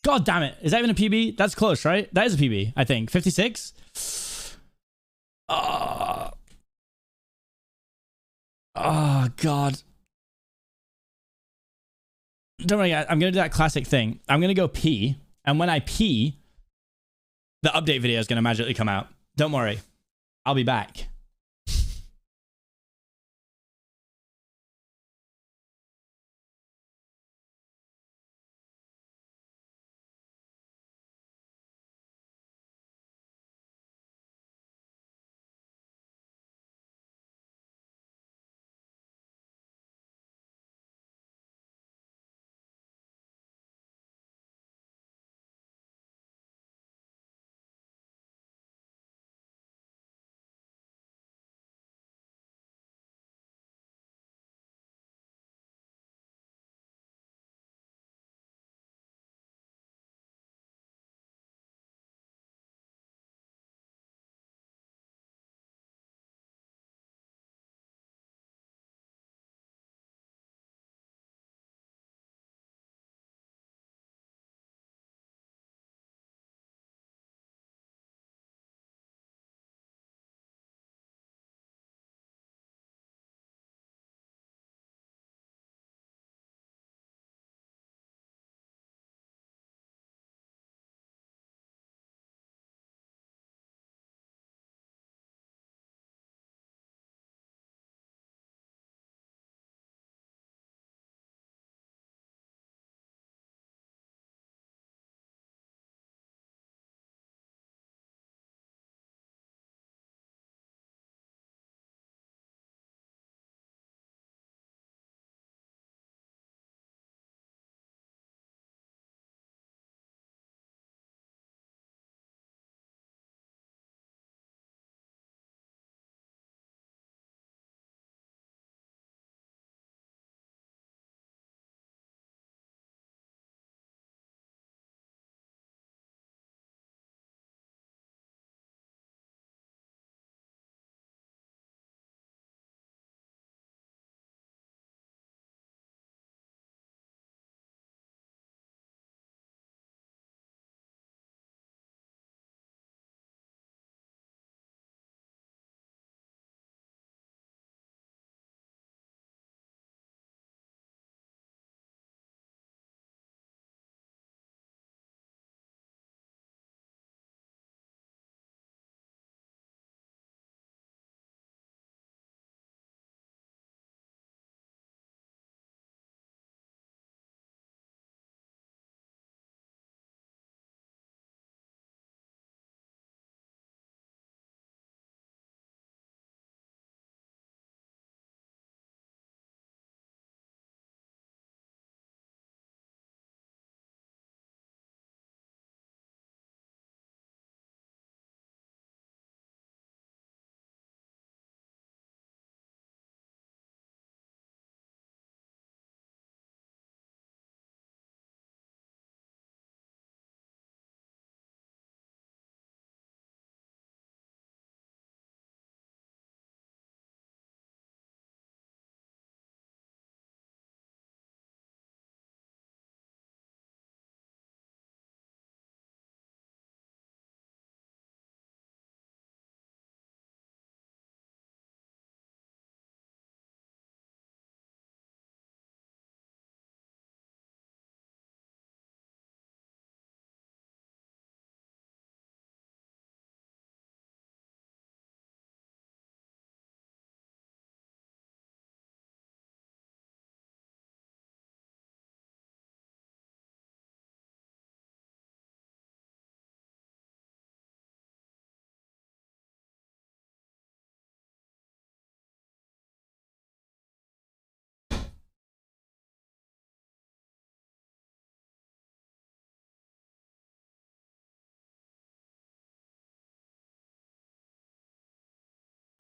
God damn it. Is that even a PB? That's close, right? That is a PB, I think. 56? Oh, God. Don't worry, I'm going to do that classic thing. I'm going to go pee. And when I pee, the update video is going to magically come out. Don't worry. I'll be back.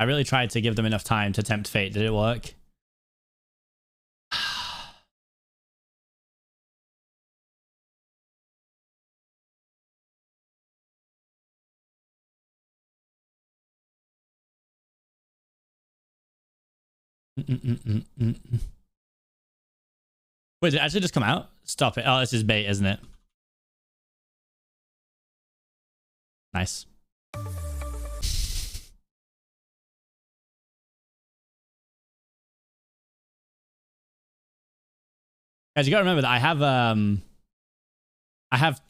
I really tried to give them enough time to tempt fate. Did it work? Wait, did it actually just come out? Stop it. Oh, this is bait, isn't it? Nice. Guys, you gotta remember that I have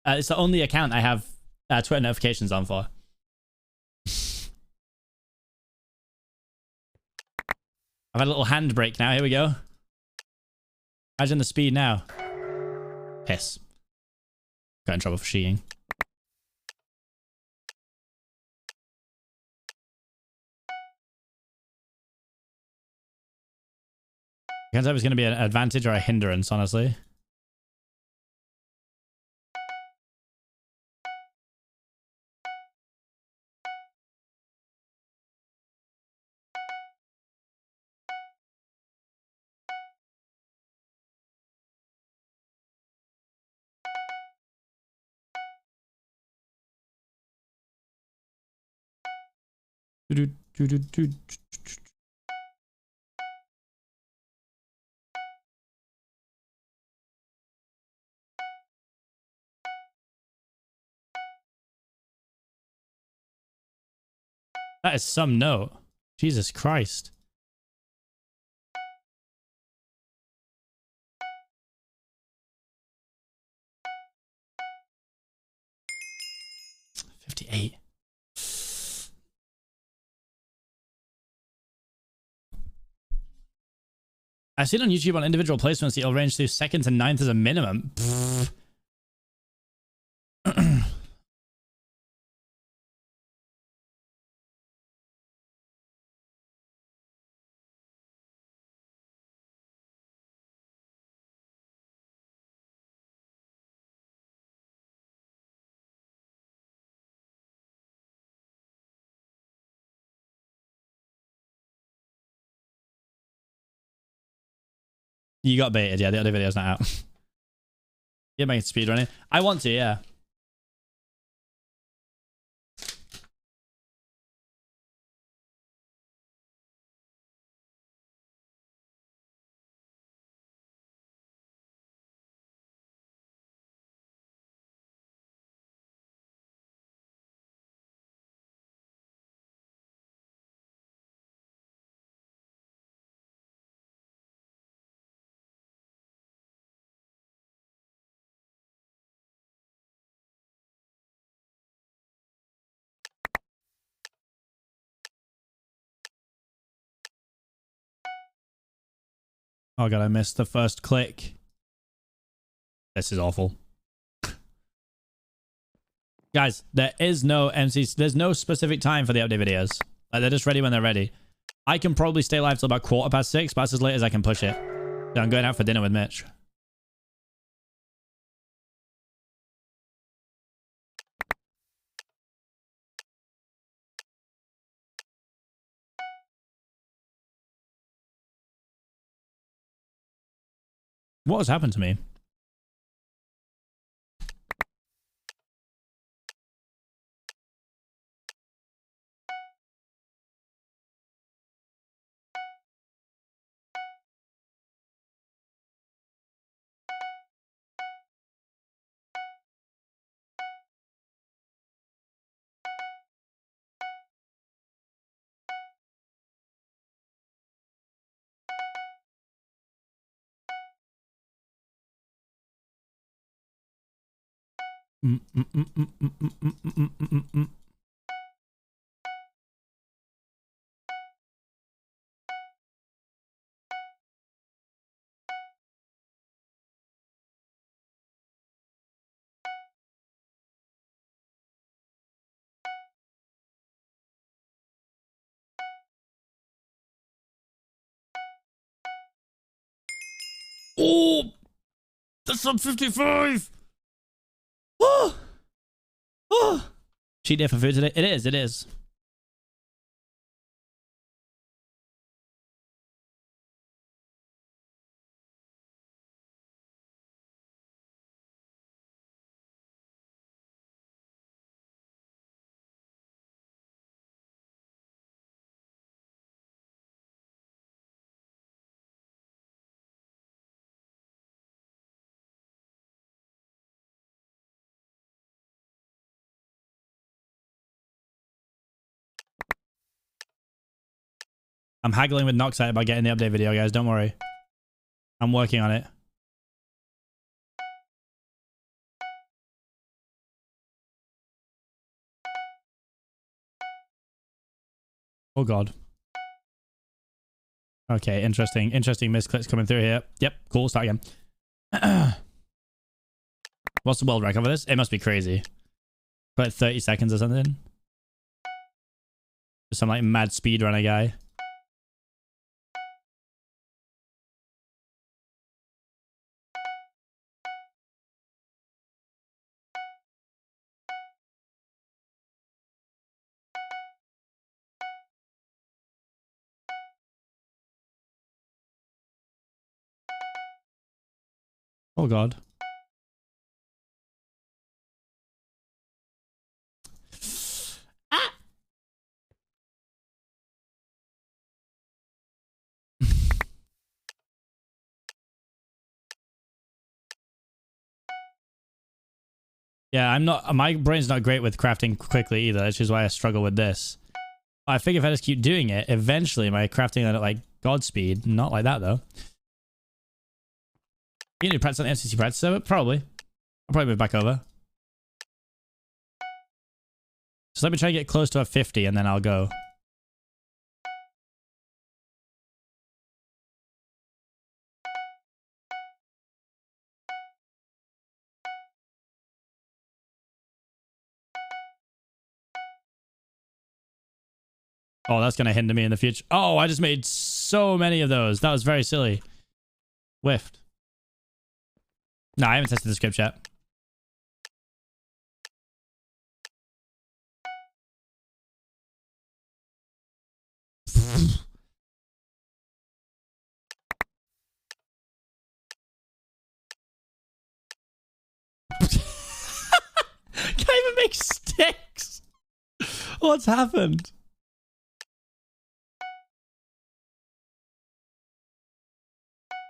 it's the only account I have Twitter notifications on for. I've had a little handbrake now. Here we go. Imagine the speed now. Piss. Got in trouble for cheating. I can't tell if it's going to be an advantage or a hindrance, honestly. That is some note. Jesus Christ. $58. I've seen on YouTube on individual placements that you'll range through second to ninth as a minimum. You got baited, yeah. The other video's not out. You're making speedrunning. I want to, yeah. Oh god, I missed the first click. This is awful. Guys, there is no MCC. There's no specific time for the update videos. Like, they're just ready when they're ready. I can probably stay live till about 6:15, but that's as late as I can push it. So I'm going out for dinner with Mitch. What has happened to me? Oh, that's sub 55. Oh, oh. Cheat day for food today. It is. It is. I'm haggling with Noxite about getting the update video, guys. Don't worry. I'm working on it. Oh, God. Okay, interesting. Interesting misclicks coming through here. Yep, cool. Start again. What's the world record for this? It must be crazy. Like 30 seconds or something. Some like mad speedrunner guy. Oh, God. Ah! Yeah, I'm not. My brain's not great with crafting quickly either, which is why I struggle with this. I figure if I just keep doing it, eventually my crafting at like Godspeed. Not like that though. You need to practice on the MCC practice server? Probably. I'll probably move back over. So let me try to get close to a 50 and then I'll go. Oh, that's going to hinder me in the future. Oh, I just made so many of those. That was very silly. Whiffed. No, I haven't tested the script yet. Can't even make sticks. What's happened?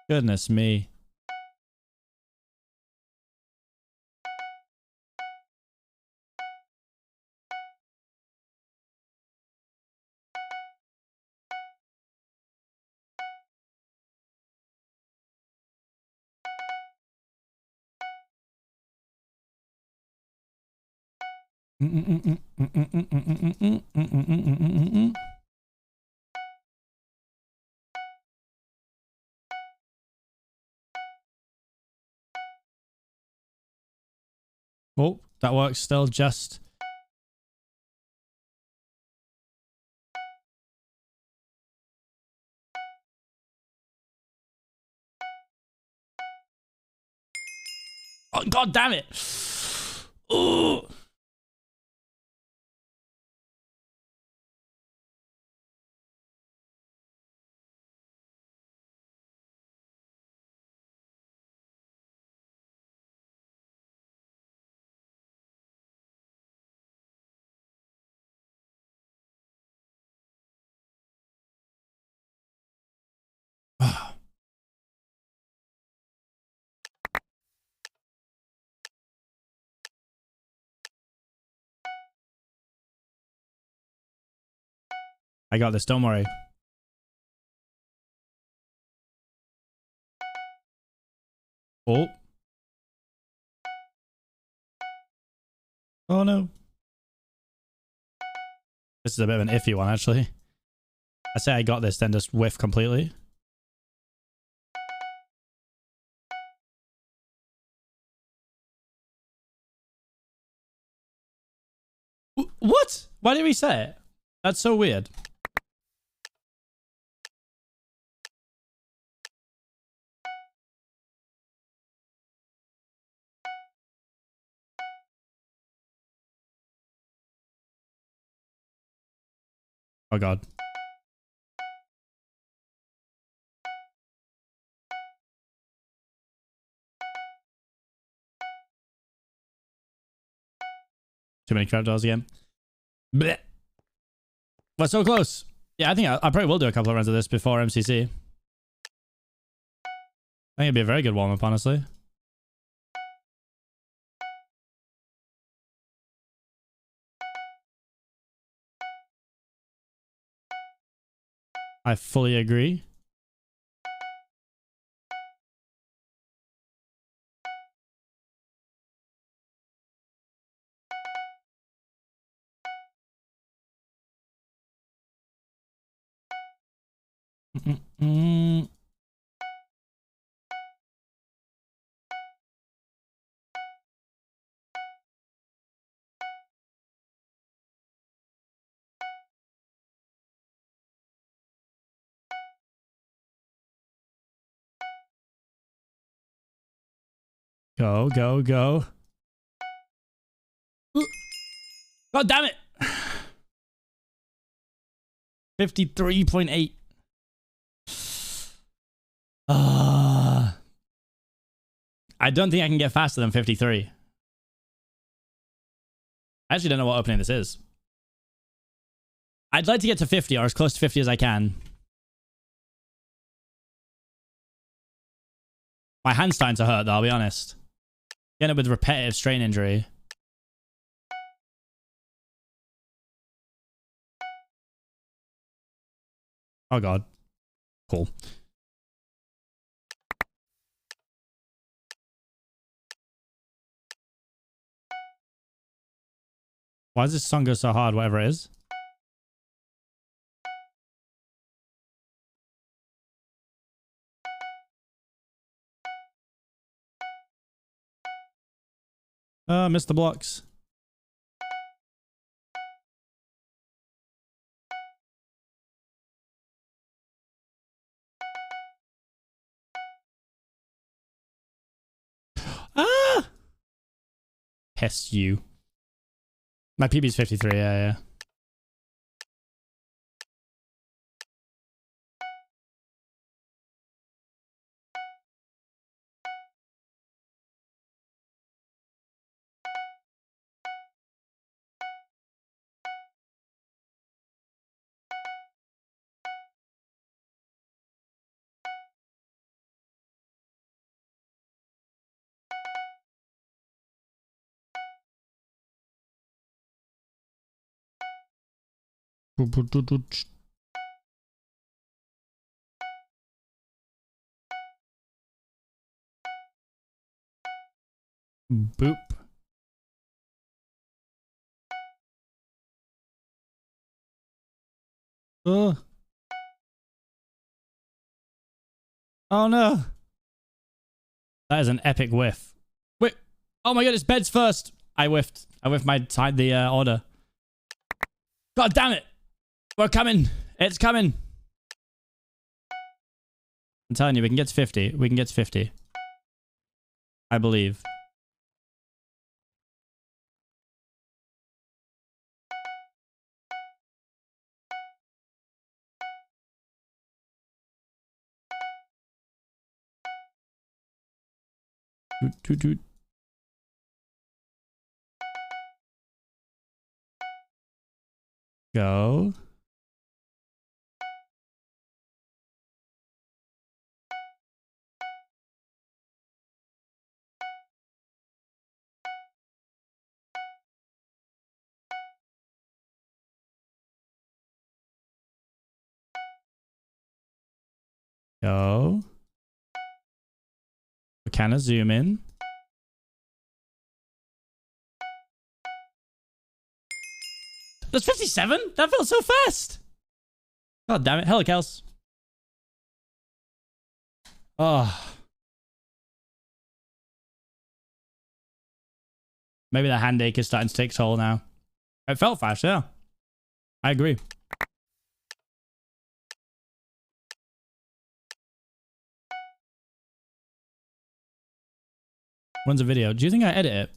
Goodness me. Oh, that works still just. Oh, God damn it. Oh. I got this, don't worry. Oh. Oh no. This is a bit of an iffy one, actually. I say I got this, then just whiff completely. What? Why did we say it? That's so weird. Oh, God. Too many crab dolls again. Blech. We're so close. Yeah, I think I probably will do a couple of runs of this before MCC. I think it'd be a very good warm-up, honestly. I fully agree. Mm-mm. Go, go, go. God damn it. 53.8. I don't think I can get faster than 53. I actually don't know what opening this is. I'd like to get to 50 or as close to 50 as I can. My hand's starting to hurt though, I'll be honest. Getting it with repetitive strain injury. Oh god. Cool. Why does this song go so hard, whatever it is? Missed the blocks. Ah! Pest you. My PB's 53, yeah. Boop. Oh. Oh no. That is an epic whiff. Wait. Oh my god, it's beds first. I whiffed. I whiffed my side the order. God damn it. We're coming. It's coming. I'm telling you, we can get to 50. We can get to 50. I believe. Doot, doot, doot. Go. Go. We kind of zoom in. That's 57? That felt so fast. God damn it. Hello, Kels. Oh. Maybe the hand ache is starting to take toll now. It felt fast, yeah. I agree. When's the video? Do you think I edit it?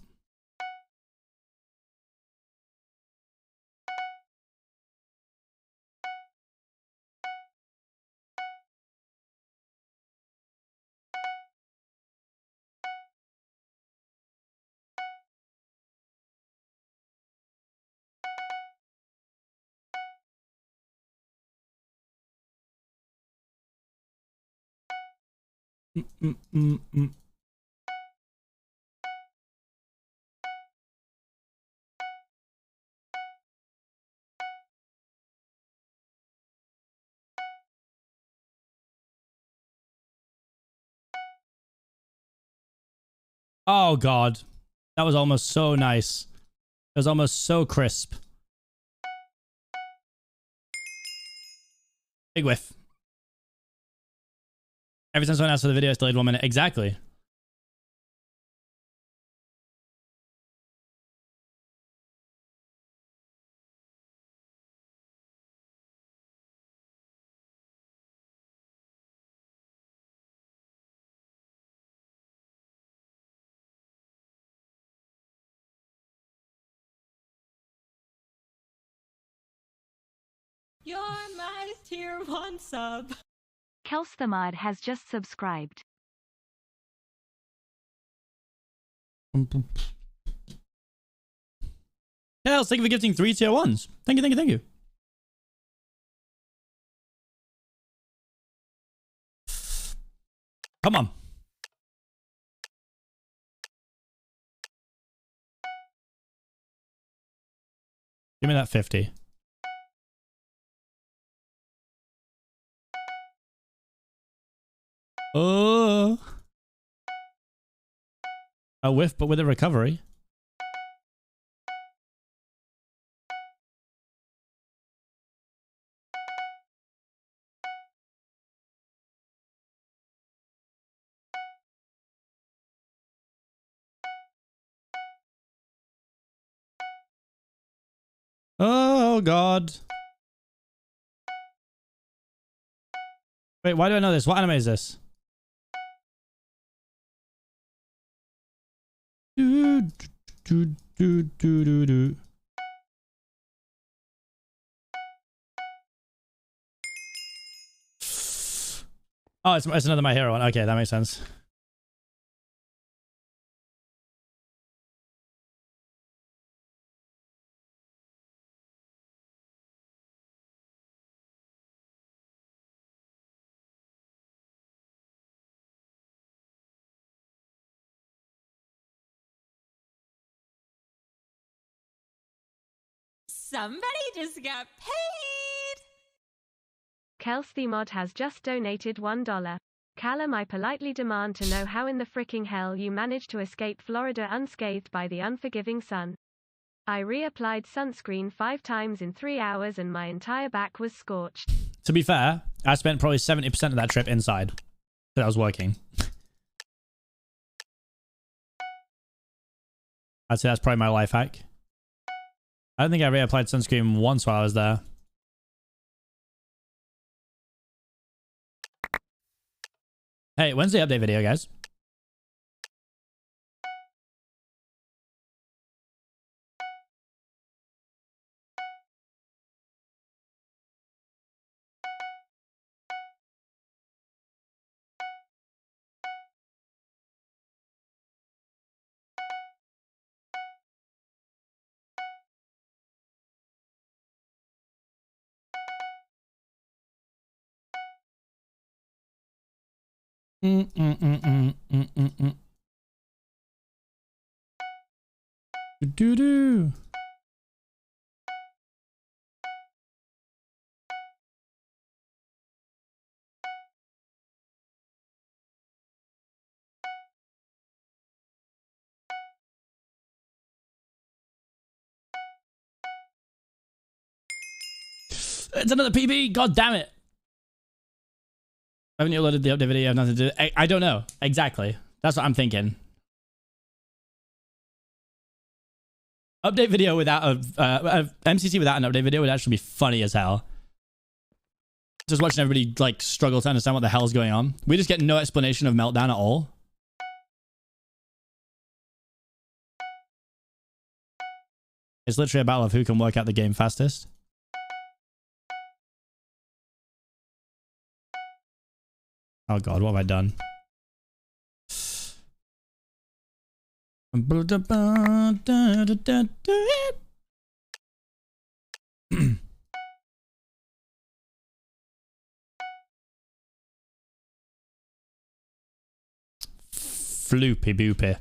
Mm-mm-mm-mm. Oh, God. That was almost so nice. It was almost so crisp. Big whiff. Every time someone asks for the video, it's delayed 1 minute. Exactly. You're my tier 1 sub. Kels the Mod has just subscribed. Hell, thank you for gifting 3 tier 1s. Thank you, thank you, thank you. Come on. Give me that 50. Oh. A whiff, but with a recovery. Oh, God. Wait, why do I know this? What anime is this? Do, do, do, do, do, do. Oh, it's another My Hero one. Okay, that makes sense. Somebody just got paid. Kels the Mod has just donated $1. Callum, I politely demand to know how in the fricking hell you managed to escape Florida unscathed by the unforgiving sun. I reapplied sunscreen 5 times in 3 hours and my entire back was scorched. To be fair, I spent probably 70% of that trip inside. That I was working. I'd say that's probably my life hack. I don't think I reapplied sunscreen once while I was there. Hey, when's the update video, guys? Do-do. It's another PB. God damn it. Haven't you loaded the update video? I have nothing to do. I don't know. Exactly. That's what I'm thinking. Update video without a MCC without an update video would actually be funny as hell. Just watching everybody like struggle to understand what the hell's going on. We just get no explanation of Meltdown at all. It's literally a battle of who can work out the game fastest. Oh God, what have I done? Floopy boopy.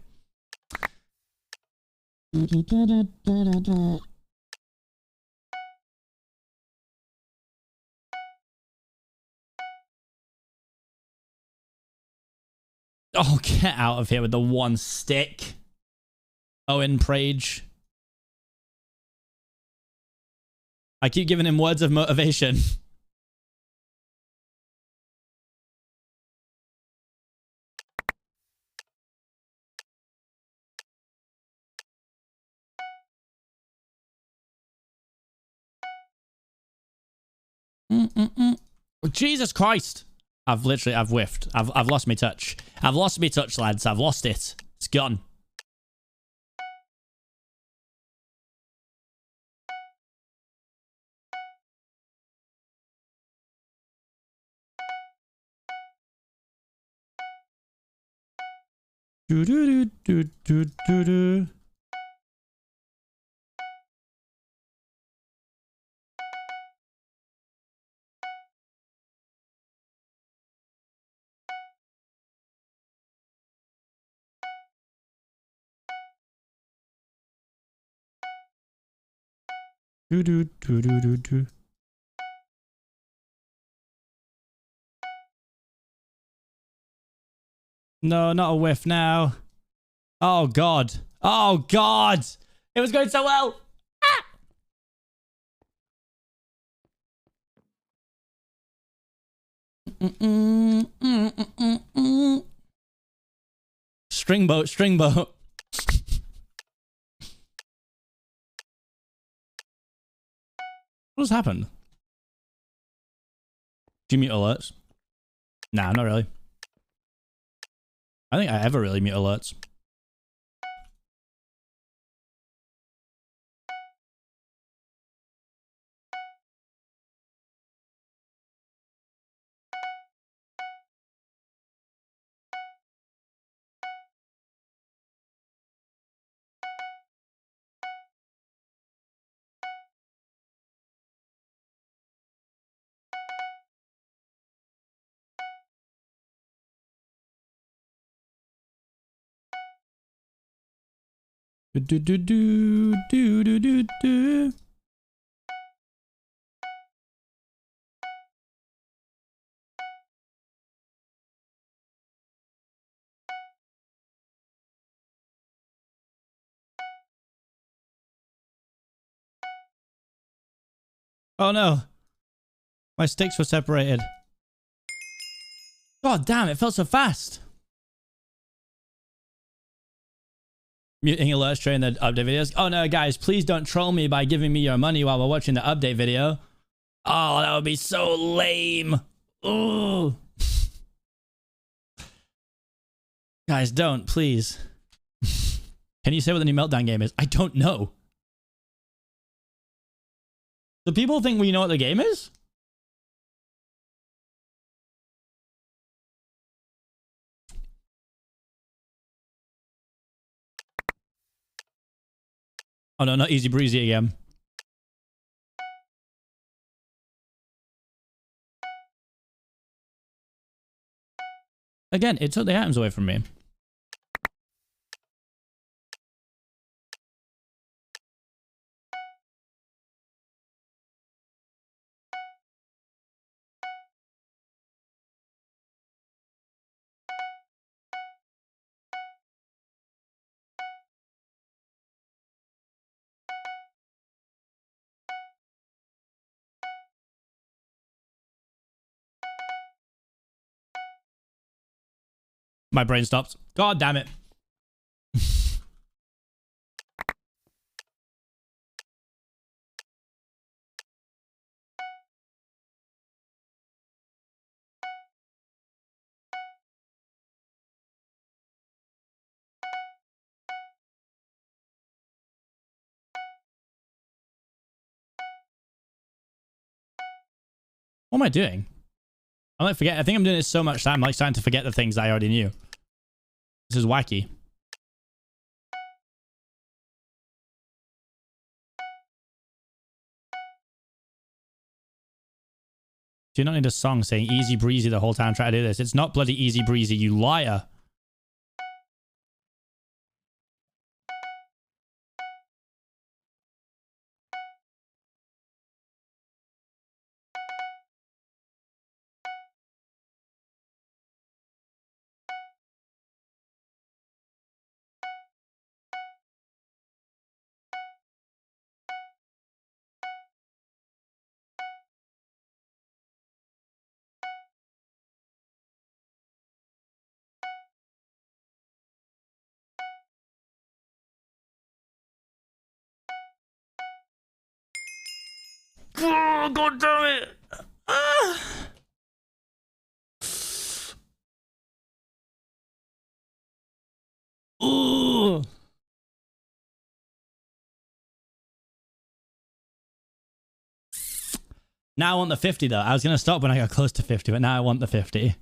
Oh, get out of here with the one stick. Owen Prage. I keep giving him words of motivation. Jesus Christ. I've whiffed. I've lost my touch. I've lost my touch, lads. I've lost it. It's gone. Do do do do do do. Do do do do do do. No, not a whiff now. Oh God. Oh God. It was going so well. Ah! Stringboat, stringboat. What has happened? Do you mute alerts? Nah, not really. I think I ever really mute alerts. Do do do do do do do do. Oh no. My sticks were separated. God damn, it felt so fast. Muting alerts during the update videos. Oh no, guys, please don't troll me by giving me your money while we're watching the update video. Oh, that would be so lame. Ooh. Guys, don't, please. Can you say what the new Meltdown game is? I don't know. Do people think we know what the game is? Oh no, not easy breezy again. Again, it took the items away from me. My brain stopped. God damn it. What am I doing? I like forget. I think I'm doing this so much that I'm like starting to forget the things I already knew. This is wacky. Do you not need a song saying easy breezy the whole time trying to do this? It's not bloody easy breezy, you liar. Oh, God damn it. Ooh. Now I want the 50 though. I was going to stop when I got close to 50, but now I want the 50.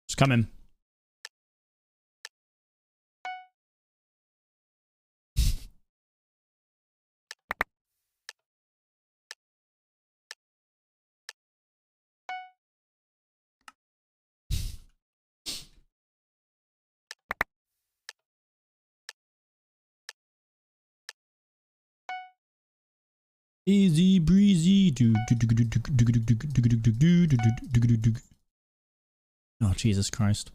It's coming. Easy breezy. Oh, Jesus Christ.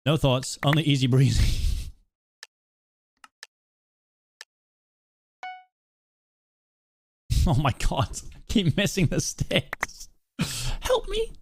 No thoughts, only easy breezy. Oh my God. I keep missing the sticks. Help me.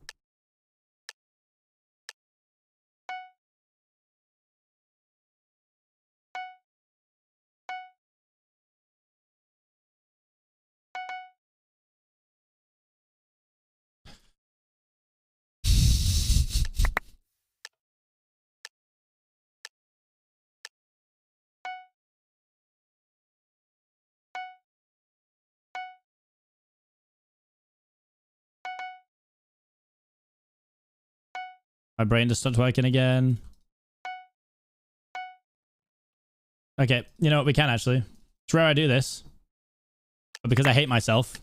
My brain just stopped working again. Okay, you know what? We can actually. It's rare I do this. But because I hate myself.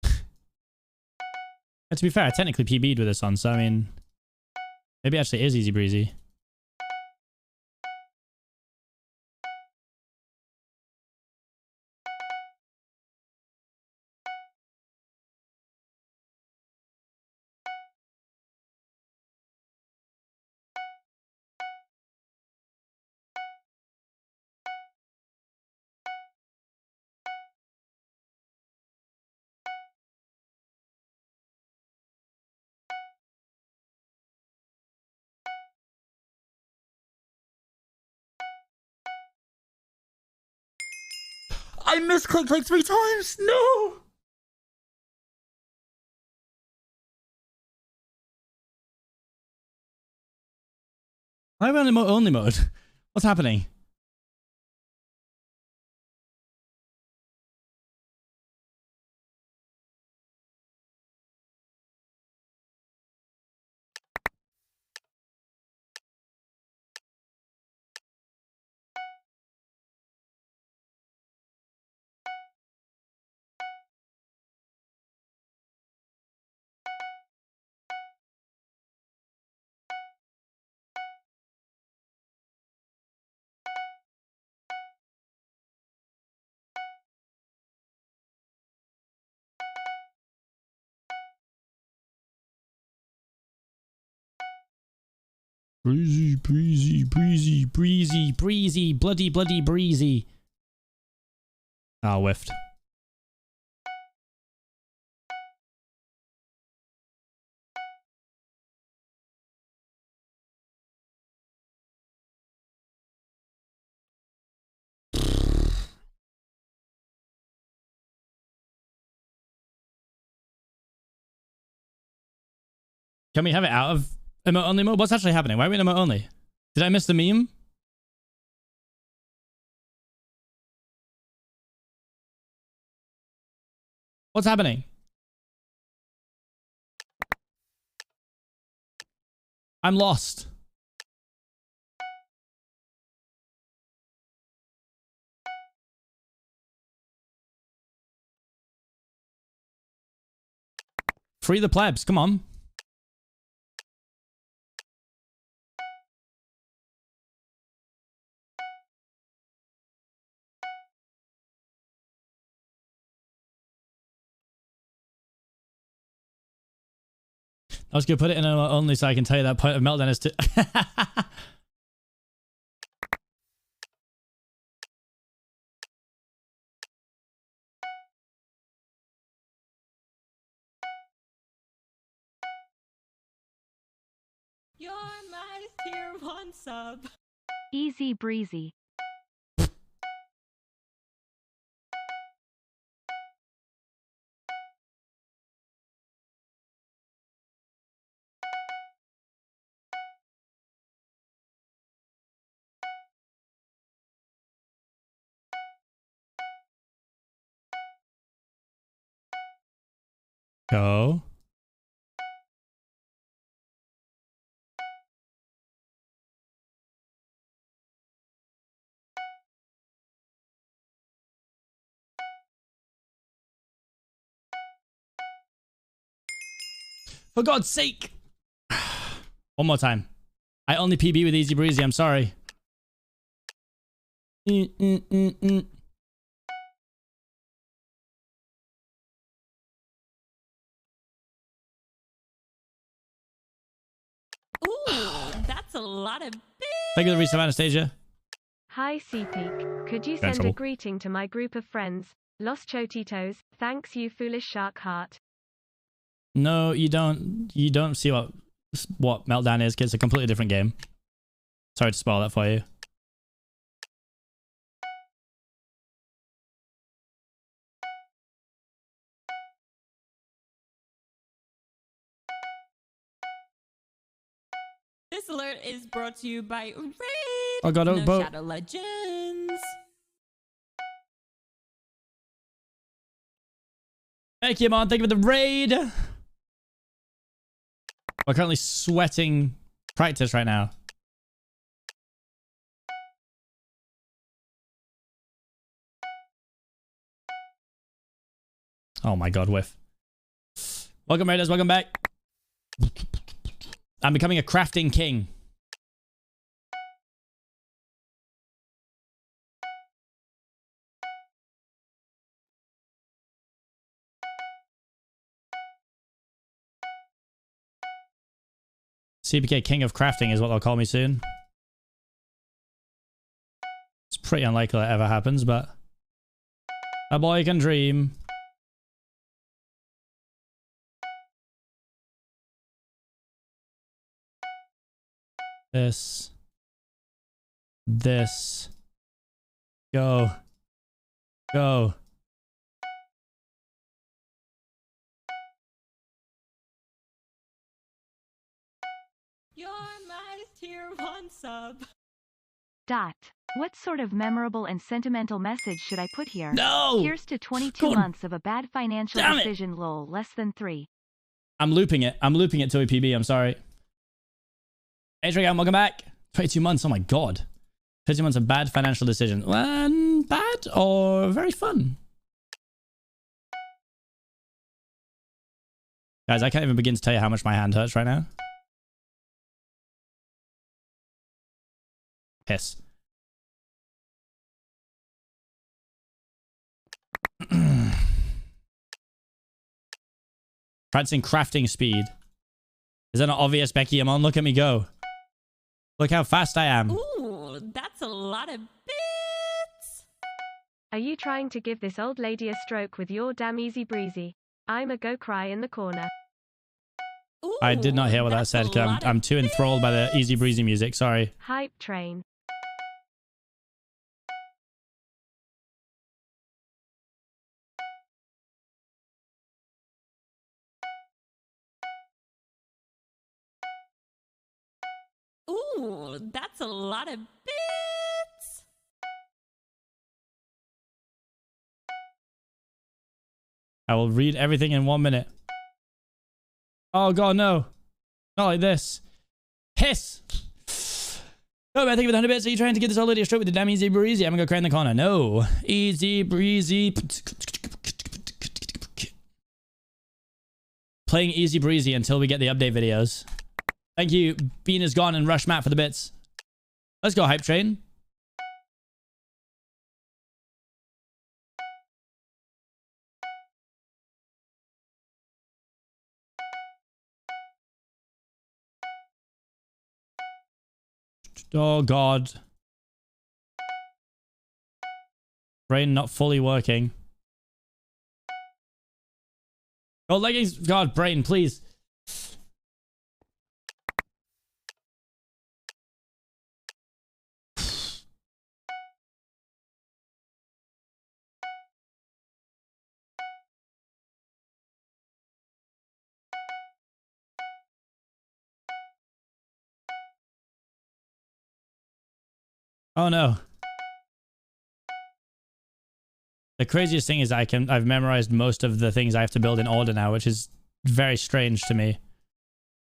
And to be fair, I technically PB'd with this on, so I mean... Maybe it actually is easy breezy. I misclicked like 3 times! No! Why am I in only mode? What's happening? Breezy, breezy, breezy, breezy, breezy, bloody, bloody breezy. Ah, whiffed. Can we have it out of emote only mode? What's actually happening? Why are we in emote only? Did I miss the meme? What's happening? I'm lost. Free the plebs, come on. I was gonna put it in only so I can tell you that point of meltdown is to. You're my tier 1 sub. Easy breezy. Go. For God's sake! One more time. I only PB with easy breezy. I'm sorry. Ooh, that's a lot of Thank you for the resub, Anastasia. Hi Seapeek. Could you send a greeting to my group of friends? Los Chotitos. Thanks you foolish shark heart. No, you don't. You don't see what Meltdown is, because it's a completely different game. Sorry to spoil that for you. This alert is brought to you by Raid. Oh God, no boat. Shadow Legends. Thank you, man. Thank you for the raid. We're currently sweating practice right now. Oh my God, whiff. Welcome, raiders. Welcome back. I'm becoming a crafting king. Seapeekay King of Crafting is what they'll call me soon. It's pretty unlikely that ever happens, but a boy can dream. This. Go. Go. You're my tier 1 sub. Dot. What sort of memorable and sentimental message should I put here? No! Here's to 22 months of a bad financial Damn it! decision, lol, less than 3. I'm looping it. I'm looping it till we PB. I'm sorry. Hey, Trigan, welcome back. 22 months. Oh my God. 22 months of bad financial decision. Bad or very fun? Guys, I can't even begin to tell you how much my hand hurts right now. Piss. Practicing crafting speed. Is that not obvious, Becky? I'm on. Look at me go. Look how fast I am. Ooh, that's a lot of bits. Are you trying to give this old lady a stroke with your damn easy breezy? I'ma go cry in the corner. Ooh, I did not hear what that said, because I'm too enthralled by the easy breezy music. Sorry. Hype train. Ooh, that's a lot of bits. I will read everything in 1 minute. Oh God, no. Not like this. Hiss! Oh man, thank you for the 100 bits. Are you trying to get this old lady straight with the damn easy breezy? I'm gonna go cry in the corner. No. Easy breezy. Playing easy breezy until we get the update videos. Thank you, Bean is gone and Rush Matt for the bits. Let's go, Hype Train. Oh god. Brain not fully working. Oh, leggings. God, brain, please. Oh no. The craziest thing is I've memorized most of the things I have to build in order now, which is very strange to me.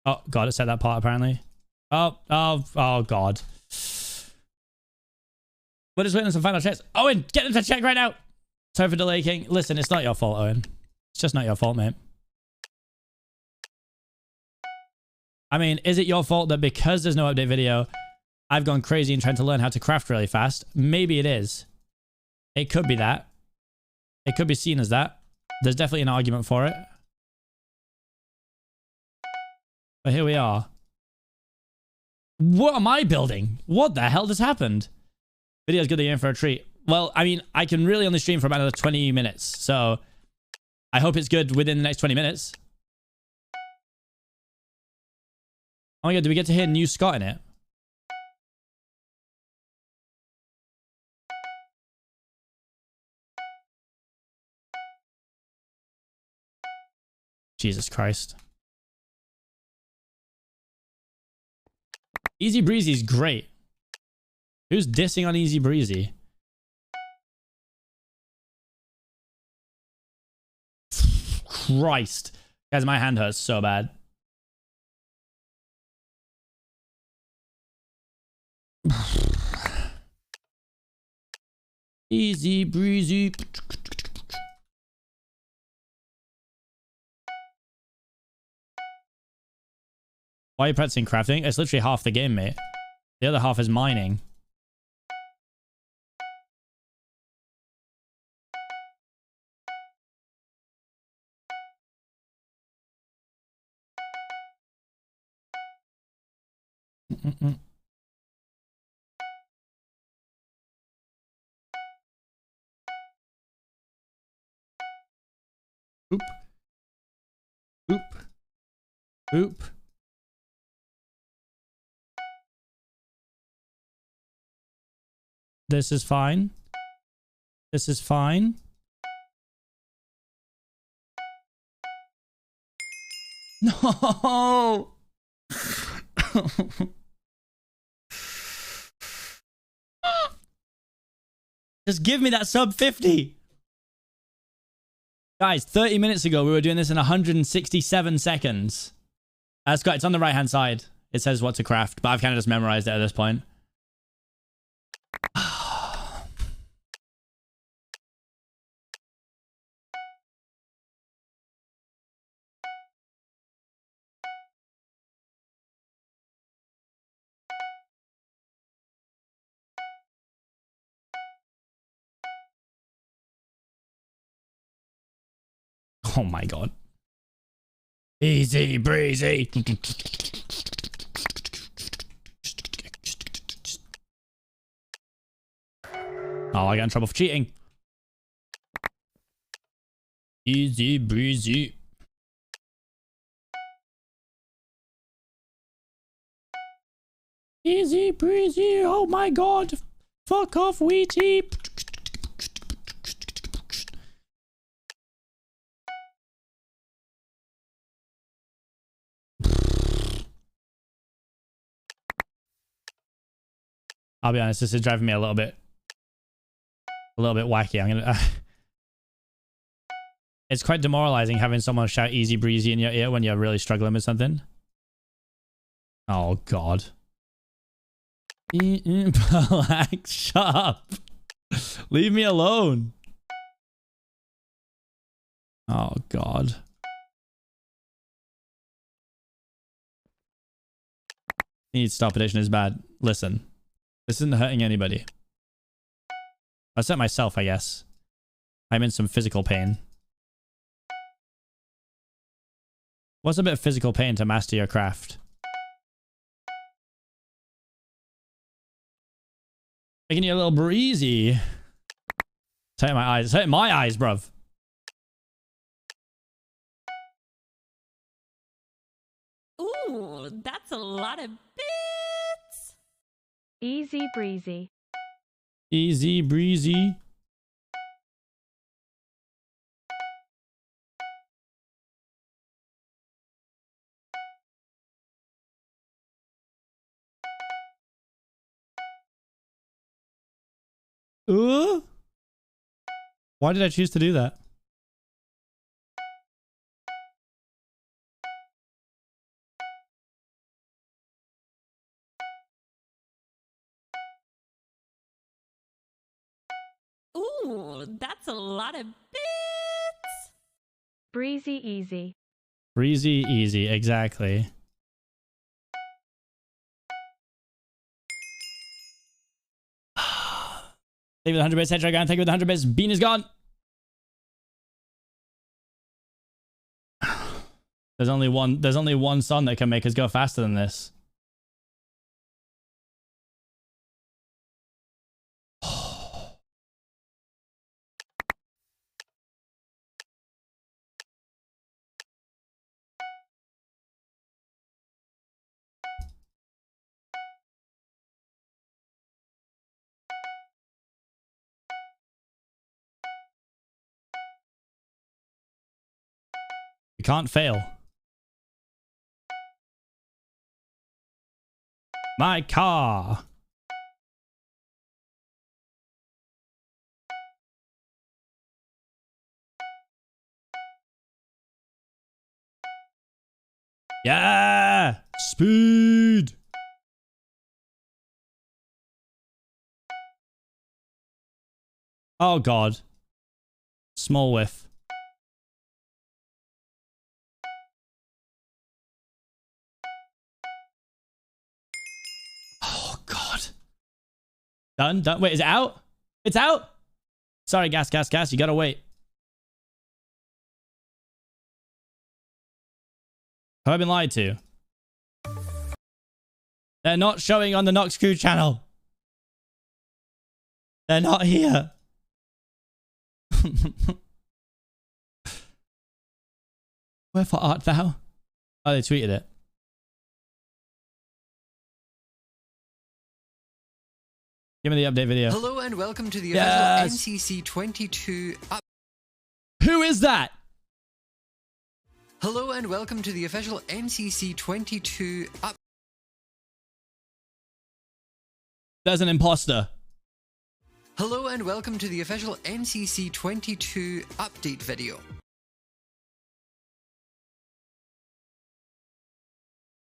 Oh god, it said that part apparently. Oh god. We're just waiting on some final checks. Owen, get into check right now. Sorry for delay, King. Listen, it's not your fault, Owen. It's just not your fault, mate. I mean, is it your fault that because there's no update video, I've gone crazy and trying to learn how to craft really fast? Maybe it is. It could be that. It could be seen as that. There's definitely an argument for it. But here we are. What am I building? What the hell just happened? Video's good that you're in for a treat. Well, I mean, I can really only stream for about another 20 minutes. So I hope it's good within the next 20 minutes. Oh my god, do we get to hear New Scott in it? Jesus Christ. Easy Breezy's great. Who's dissing on Easy Breezy? Christ. Guys, my hand hurts so bad. Easy Breezy. Why are you practicing crafting? It's literally half the game, mate. The other half is mining. Oop. Oop. Oop. This is fine. This is fine. No! Just give me that sub 50. Guys, 30 minutes ago, we were doing this in 167 seconds. Scott, it's on the right-hand side. It says what to craft, but I've kind of just memorized it at this point. Oh my god. Easy breezy. Oh, I got in trouble for cheating. Easy breezy. Easy breezy. Oh my god. Fuck off, Wheaty. I'll be honest, this is driving me a little bit wacky. I'm gonna it's quite demoralizing having someone shout easy breezy in your ear when you're really struggling with something. Oh god. Black, shut up. Leave me alone. Oh god. Need stop addition is bad. Listen. This isn't hurting anybody. I set myself, I guess. I'm in some physical pain. What's a bit of physical pain to master your craft? Making you a little breezy. It's hurting my eyes. It's hurting my eyes, bruv. Ooh, that's a lot of bits. Easy breezy. Easy breezy. Why did I choose to do that? Ooh, that's a lot of bits. Breezy easy. Breezy easy, exactly. Thank you for the 100 bits, Headshot Gun. Thank you for the 100 bits. Bean is gone. There's only one song that can make us go faster than this. You can't fail. My car. Yeah! Speed! Oh god. Small whiff. Oh god. Done? Done? Wait, is it out? It's out? Sorry, gas. You gotta wait. Have I been lied to? They're not showing on the Nox Crew channel. They're not here. Wherefore art thou? Oh, they tweeted it. Give me the update video. Hello and welcome to the official MCC 22 up. Who is that? Hello and welcome to the official MCC 22 up. There's an imposter. Hello and welcome to the official MCC 22 update video.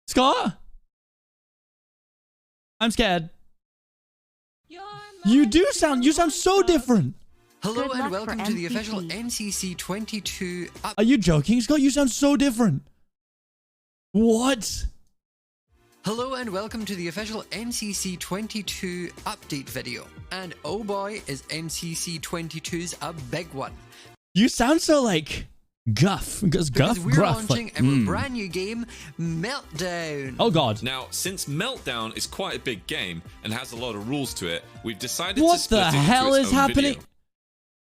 Scott? I'm scared. You sound so different. Hello and welcome to the official MCC 22 up. Are you joking, Scott? You sound so different. What? Hello and welcome to the official MCC 22 update video. And oh boy, is MCC 22's a big one. You sound so like guff. Because we're launching a brand new game, Meltdown. Oh god. Now, since Meltdown is quite a big game and has a lot of rules to it, we've decided what to split the it hell into its is own happening? video.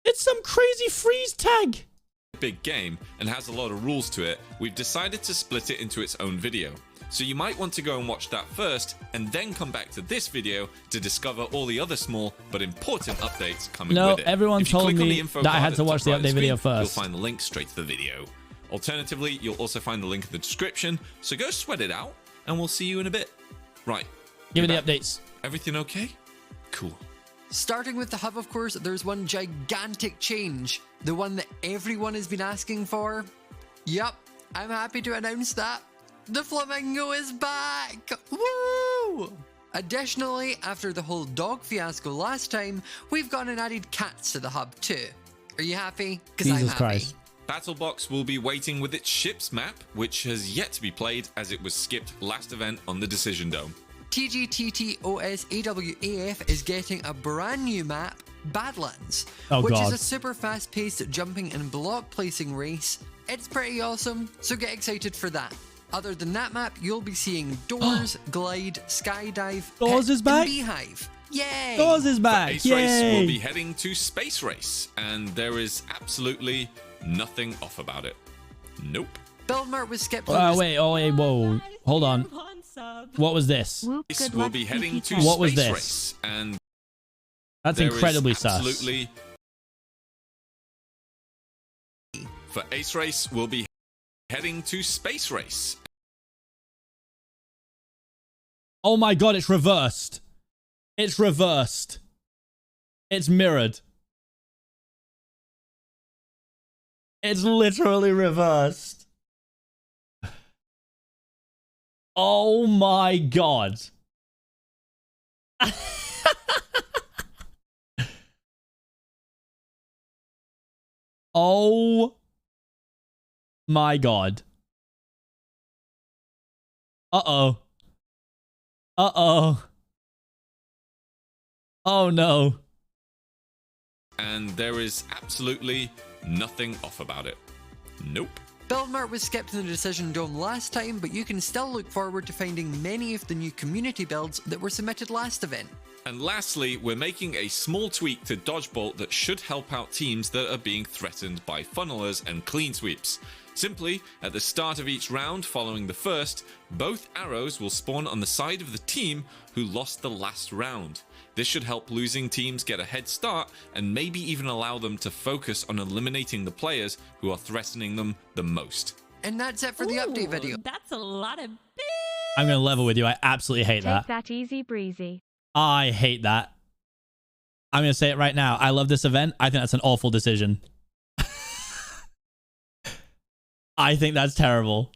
It's some crazy freeze tag. Big game and has a lot of rules to it, we've decided to split it into its own video. So you might want to go and watch that first and then come back to this video to discover all the other small but important updates coming with it. No, everyone told me that I had to watch the update update video first. You'll find the link straight to the video. Alternatively, you'll also find the link in the description, so go sweat it out and we'll see you in a bit. Right. Give me the updates. Everything okay? Cool. Starting with the hub, of course, there's one gigantic change. The one that everyone has been asking for. Yup, I'm happy to announce that. The flamingo is back! Woo! Additionally, after the whole dog fiasco last time, we've gone and added cats to the hub too. Are you happy? Because I'm happy. Christ. Battlebox will be waiting with its ships map, which has yet to be played as it was skipped last event on the Decision Dome. TGTTOSAWAF is getting a brand new map, Badlands, which is a super fast-paced jumping and block placing race. It's pretty awesome, so get excited for that. Other than that map, you'll be seeing Doors, Glide, Skydive, Doors Pit, is back? and Beehive. Yay! Doors is back. Ace Race will Yay. be heading to Space Race, and there is absolutely nothing off about it. Nope. Build Mart was skipped. Wait, whoa. Hold on. What was this? Ace will be heading to What was Space this? Race, and That's there is incredibly sus. absolutely. For Ace Race, we'll be heading to Space Race. Oh my god, it's reversed. It's reversed. It's mirrored. It's literally reversed. Oh my god. Oh my god. Uh-oh. Uh-oh. Oh no. And there is absolutely nothing off about it. Nope. Build Mart was skipped in the Decision Dome last time, but you can still look forward to finding many of the new community builds that were submitted last event. And lastly, we're making a small tweak to Dodgeball that should help out teams that are being threatened by funnelers and clean sweeps. Simply, at the start of each round following the first, both arrows will spawn on the side of the team who lost the last round. This should help losing teams get a head start and maybe even allow them to focus on eliminating the players who are threatening them the most. And that's it for the update video. That's a lot of bits. I'm going to level with you. I absolutely hate Take that. that easy breezy. I hate that. I'm going to say it right now. I love this event. I think that's an awful decision. I think that's terrible.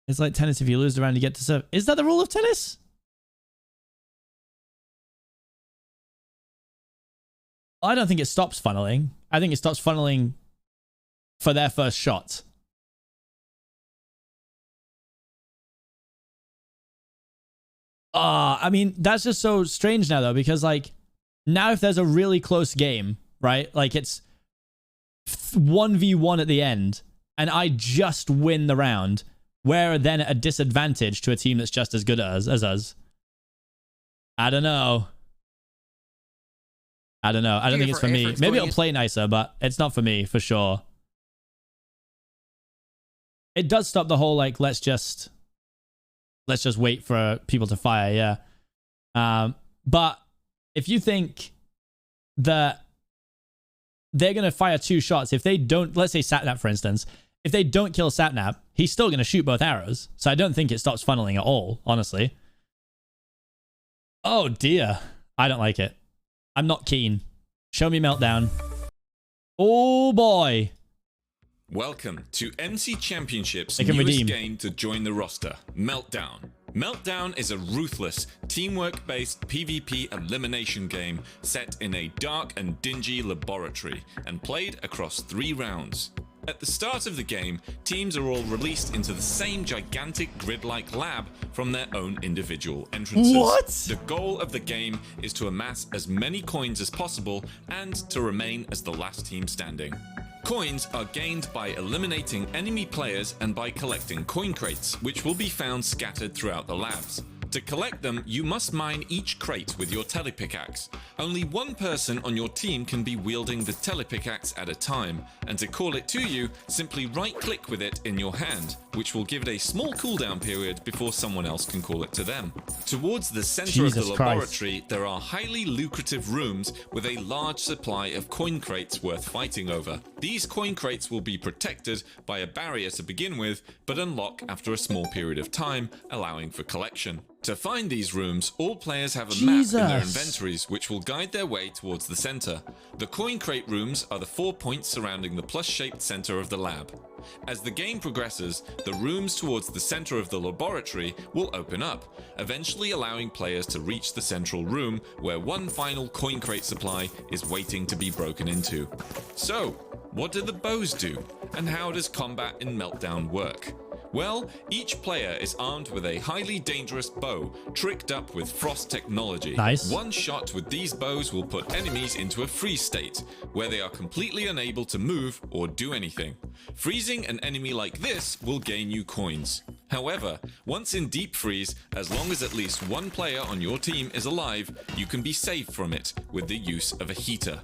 It's like tennis. If you lose the round, you get to serve. Is that the rule of tennis? I don't think it stops funneling. I think it stops funneling for their first shot. I mean, that's just so strange now, though, because, like, now if there's a really close game, right? Like, it's 1v1 at the end, and I just win the round, we're then at a disadvantage to a team that's just as good as us. I don't know. I don't think it's for me. Maybe it'll play nicer, but it's not for me, for sure. It does stop the whole, like, let's just wait for people to fire, yeah. But if you think that they're going to fire 2 shots, if they don't, let's say Satnap, for instance, if they don't kill Satnap, he's still going to shoot both arrows. So I don't think it stops funneling at all, honestly. Oh, dear. I don't like it. I'm not keen. Show me Meltdown. Oh, boy. Welcome to MC Championship's They can newest redeem. game to join the roster, Meltdown. Meltdown is a ruthless, teamwork-based PvP elimination game set in a dark and dingy laboratory and played across 3 rounds. At the start of the game, teams are all released into the same gigantic grid-like lab from their own individual entrances. What? The goal of the game is to amass as many coins as possible and to remain as the last team standing. Coins are gained by eliminating enemy players and by collecting coin crates, which will be found scattered throughout the labs. To collect them, you must mine each crate with your telepickaxe. Only one person on your team can be wielding the telepickaxe at a time, and to call it to you, simply right-click with it in your hand, which will give it a small cooldown period before someone else can call it to them. Towards the center of the laboratory, there are highly lucrative rooms with a large supply of coin crates worth fighting over. These coin crates will be protected by a barrier to begin with, but unlock after a small period of time, allowing for collection. To find these rooms, all players have a map in their inventories which will guide their way towards the center. The coin crate rooms are the 4 points surrounding the plus-shaped center of the lab. As the game progresses, the rooms towards the center of the laboratory will open up, eventually allowing players to reach the central room where one final coin crate supply is waiting to be broken into. So, what do the bows do? And how does combat in Meltdown work? Well, each player is armed with a highly dangerous bow, tricked up with frost technology. Nice. One shot with these bows will put enemies into a freeze state, where they are completely unable to move or do anything. Freezing an enemy like this will gain you coins. However, once in deep freeze, as long as at least one player on your team is alive, you can be saved from it with the use of a heater.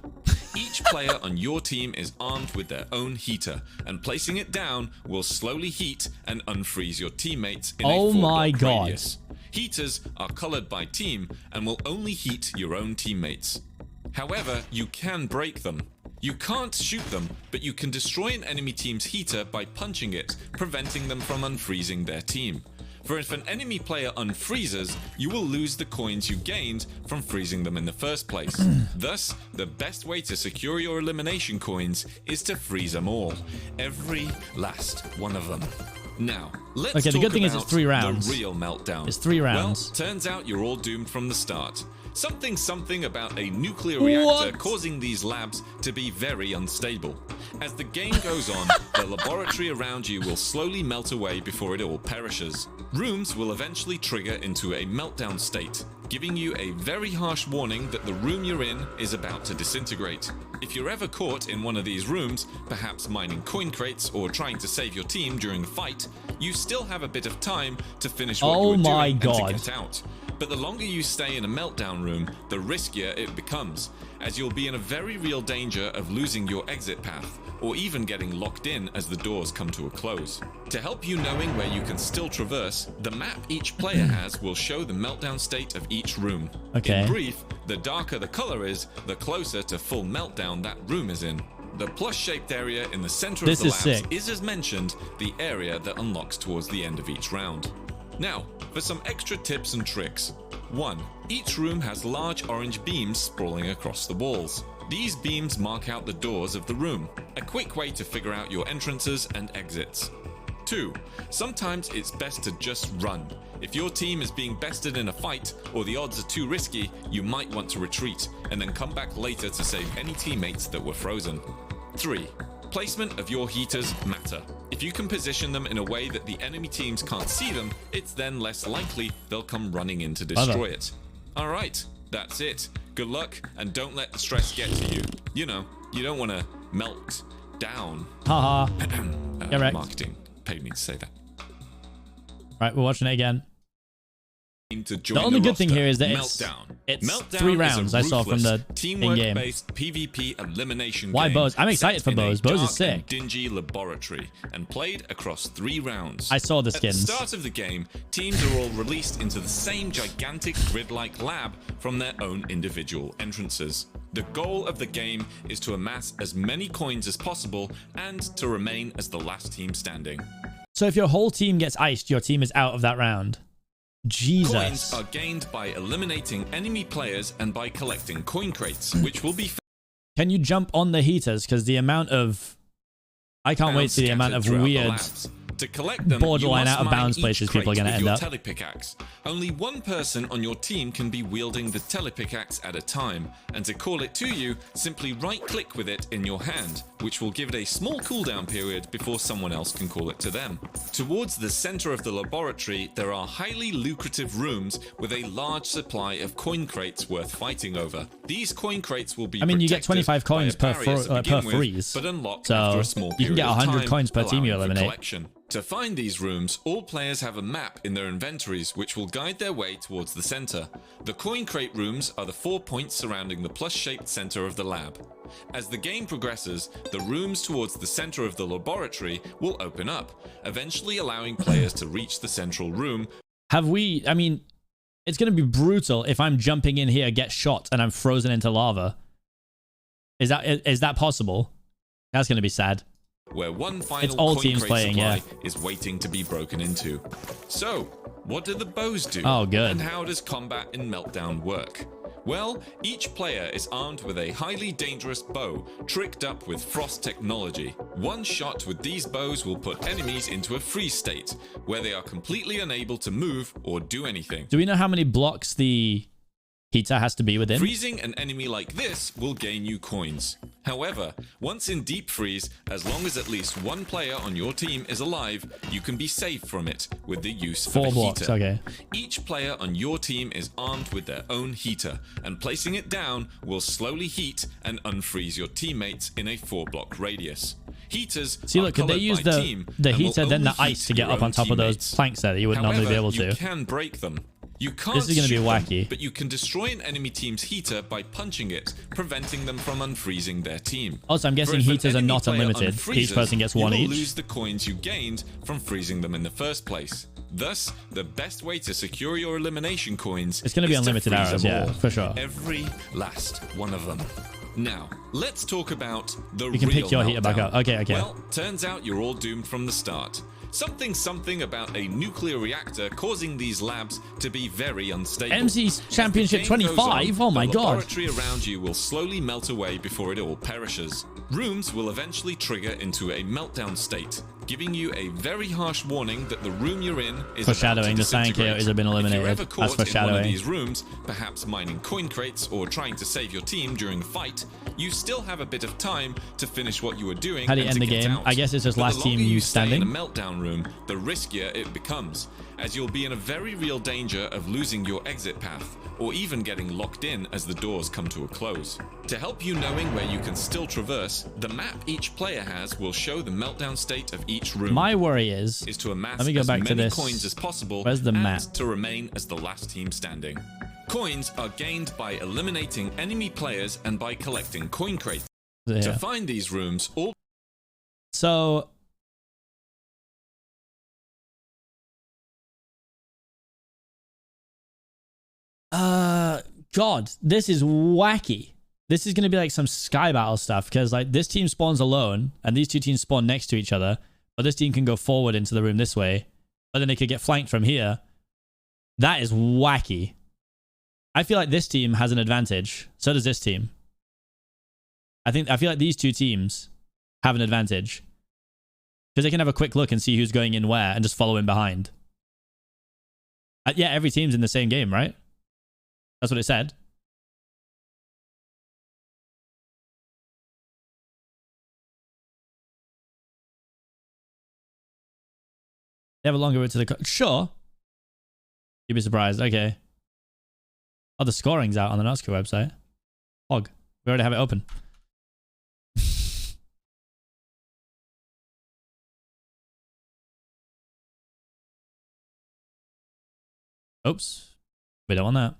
Each player on your team is armed with their own heater, and placing it down will slowly heat and unfreeze your teammates in a 4-block radius. Heaters are colored by team and will only heat your own teammates. However, you can break them. You can't shoot them, but you can destroy an enemy team's heater by punching it, preventing them from unfreezing their team. For if an enemy player unfreezes, you will lose the coins you gained from freezing them in the first place. Thus, the best way to secure your elimination coins is to freeze them all. Every last one of them. Now, let's okay, the good thing is it's 3 rounds. The real meltdown. It's 3 rounds. Well, turns out you're all doomed from the start. Something about a nuclear reactor causing these labs to be very unstable. As the game goes on, the laboratory around you will slowly melt away before it all perishes. Rooms will eventually trigger into a meltdown state, giving you a very harsh warning that the room you're in is about to disintegrate. If you're ever caught in one of these rooms, perhaps mining coin crates or trying to save your team during a fight, you still have a bit of time to finish what you're doing and to get out. But the longer you stay in a meltdown room, the riskier it becomes, as you'll be in a very real danger of losing your exit path, or even getting locked in as the doors come to a close. To help you knowing where you can still traverse, the map each player has will show the meltdown state of each room. Okay. In brief, the darker the color is, the closer to full meltdown that room is in. The plus-shaped area in the center of the labs is, as mentioned, the area that unlocks towards the end of each round. Now, for some extra tips and tricks. 1. Each room has large orange beams sprawling across the walls. These beams mark out the doors of the room, a quick way to figure out your entrances and exits. 2. Sometimes it's best to just run. If your team is being bested in a fight or the odds are too risky, you might want to retreat and then come back later to save any teammates that were frozen. 3. Placement of your heaters matter. If you can position them in a way that the enemy teams can't see them, it's then less likely they'll come running in to destroy it. Alright, that's it. Good luck, and don't let the stress get to you. You know, you don't want to melt down. Haha. Marketing paid me to say that. Right, we're watching it again. The only good thing here is that it's Meltdown 3 rounds I saw from the in-game. Teamwork-based PvP elimination Why game Bose? I'm excited for Bose. Bose is sick. Dingy laboratory and played across 3 rounds. I saw the skins. At the start of the game, teams are all released into the same gigantic grid-like lab from their own individual entrances. The goal of the game is to amass as many coins as possible and to remain as the last team standing. So if your whole team gets iced, your team is out of that round. Jesus. Coins are gained by eliminating enemy players and by collecting coin crates, which will be... Can you jump on the heaters? Because the amount of... I can't wait to see the amount of weird... To collect them, borderline out of bounds places people are going to end up. Telepickaxe. Only one person on your team can be wielding the telepickaxe at a time, and to call it to you, simply right-click with it in your hand, which will give it a small cooldown period before someone else can call it to them. Towards the center of the laboratory, there are highly lucrative rooms with a large supply of coin crates worth fighting over. These coin crates will be you get 25 coins per freeze, but unlock so after a small you can get 100 coins per team you eliminate. Collection. To find these rooms, all players have a map in their inventories which will guide their way towards the center. The coin crate rooms are the 4 points surrounding the plus-shaped center of the lab. As the game progresses, the rooms towards the center of the laboratory will open up, eventually allowing players to reach the central room. It's going to be brutal if I'm jumping in here, get shot, and I'm frozen into lava. Is that possible? That's going to be sad. Where one final all coin teams crate playing, supply is waiting to be broken into. So, what do the bows do? Oh, good. And how does combat in Meltdown work? Well, each player is armed with a highly dangerous bow, tricked up with frost technology. One shot with these bows will put enemies into a freeze state, where they are completely unable to move or do anything. Do we know how many blocks the Heater has to be within. Freezing an enemy like this will gain you coins. However, once in deep freeze, as long as at least one player on your team is alive, you can be saved from it with the use of a 4 blocks, heater. okay. Each player on your team is armed with their own heater, and placing it down will slowly heat and unfreeze your teammates in a 4-block radius. Heaters See, look, could they use the heater, then the ice to get up on top of those planks there that you wouldn't normally be able to? You can break them. You can't This is going to be shoot wacky. them, but you can destroy an enemy team's heater by punching it, preventing them from unfreezing their team. Also, I'm guessing For if an heaters are enemy not player unlimited. Each unfreezes, person gets 1 you each. will lose the coins you gained from freezing them in the first place. Thus, the best way to secure your elimination coins It's going to be is unlimited freeze arrows, them yeah, all. for sure. Every last one of them. Now, let's talk about the You can real pick your heater back meltdown. up. Okay, okay. Well, turns out you're all doomed from the start. Something about a nuclear reactor causing these labs to be very unstable. MC Championship As the game goes 25? Oh my the god. laboratory around you will slowly melt away before it all perishes. Rooms will eventually trigger into a meltdown state, giving you a very harsh warning that the room you're in is Foreshadowing, about to the Saiyan disintegrate. Coyotes have been eliminated. If you're ever That's caught in one of foreshadowing. these rooms, perhaps mining coin crates or trying to save your team during a fight, you still have a bit of time to finish what you were doing. How do you and end to the get game? out. I guess it's just But last the team longer you stay standing. in a meltdown room, the riskier it becomes, as you'll be in a very real danger of losing your exit path, or even getting locked in as the doors come to a close. To help you knowing where you can still traverse, the map each player has will show the meltdown state of each room. My worry is to amass let me go as back to many this. coins as possible. Where's the and map? to remain as the last team standing. Coins are gained by eliminating enemy players and by collecting coin crates. Yeah. To find these rooms, all So God, this is wacky. This is going to be like some Sky Battle stuff, because like this team spawns alone and these two teams spawn next to each other, but this team can go forward into the room this way, but then they could get flanked from here. That is wacky. I feel like this team has an advantage. So does this team. I feel like these two teams have an advantage, because they can have a quick look and see who's going in where and just follow in behind. Yeah, every team's in the same game, right? That's what it said. They have a longer route to the... Sure. You'd be surprised. Okay. Oh, the scoring's out on the Notska website. Hog. We already have it open. Oops. We don't want that.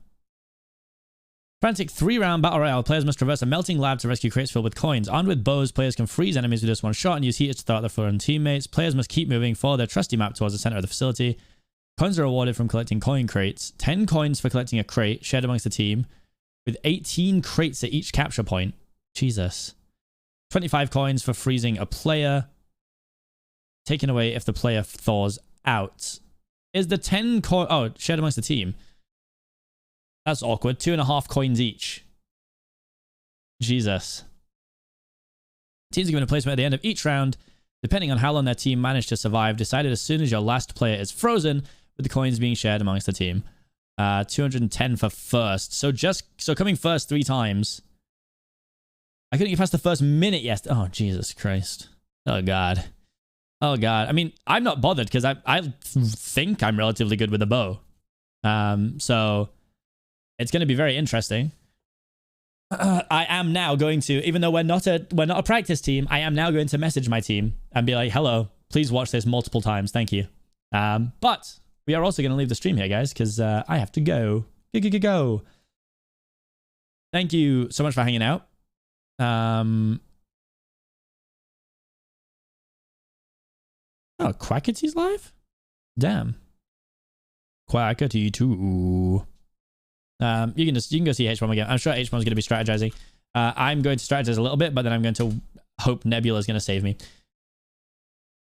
Frantic 3-round battle royale. Players must traverse a melting lab to rescue crates filled with coins. Armed with bows, players can freeze enemies with just one shot and use heaters to throw out their foreign teammates. Players must keep moving, follow their trusty map towards the center of the facility. Coins are awarded from collecting coin crates. 10 coins for collecting a crate, shared amongst the team, with 18 crates at each capture point. Jesus. 25 coins for freezing a player. Taken away if the player thaws out. Is the 10 coin... Oh, shared amongst the team. That's awkward. 2.5 coins each. Jesus. Teams are given a placement at the end of each round, depending on how long their team managed to survive, decided as soon as your last player is frozen, with the coins being shared amongst the team. 210 for first. So coming first 3 times. I couldn't get past the first minute yesterday. Oh, Jesus Christ. Oh, God. Oh, God. I mean, I'm not bothered because I think I'm relatively good with a bow. So it's going to be very interesting. I am now going to, even though we're not a practice team, I am now going to message my team and be like, hello, please watch this multiple times. Thank you. But we are also going to leave the stream here, guys, because I have to go. Go. Thank you so much for hanging out. Oh, Quackety's live? Damn. Quackety too. You can go see H1 again. I'm sure H1's going to be strategizing. I'm going to strategize a little bit, but then I'm going to hope Nebula is going to save me.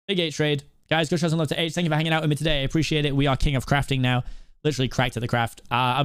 Big H trade. Guys, go show some love to H. Thank you for hanging out with me today. I appreciate it. We are king of crafting now. Literally cracked at the craft. I'll be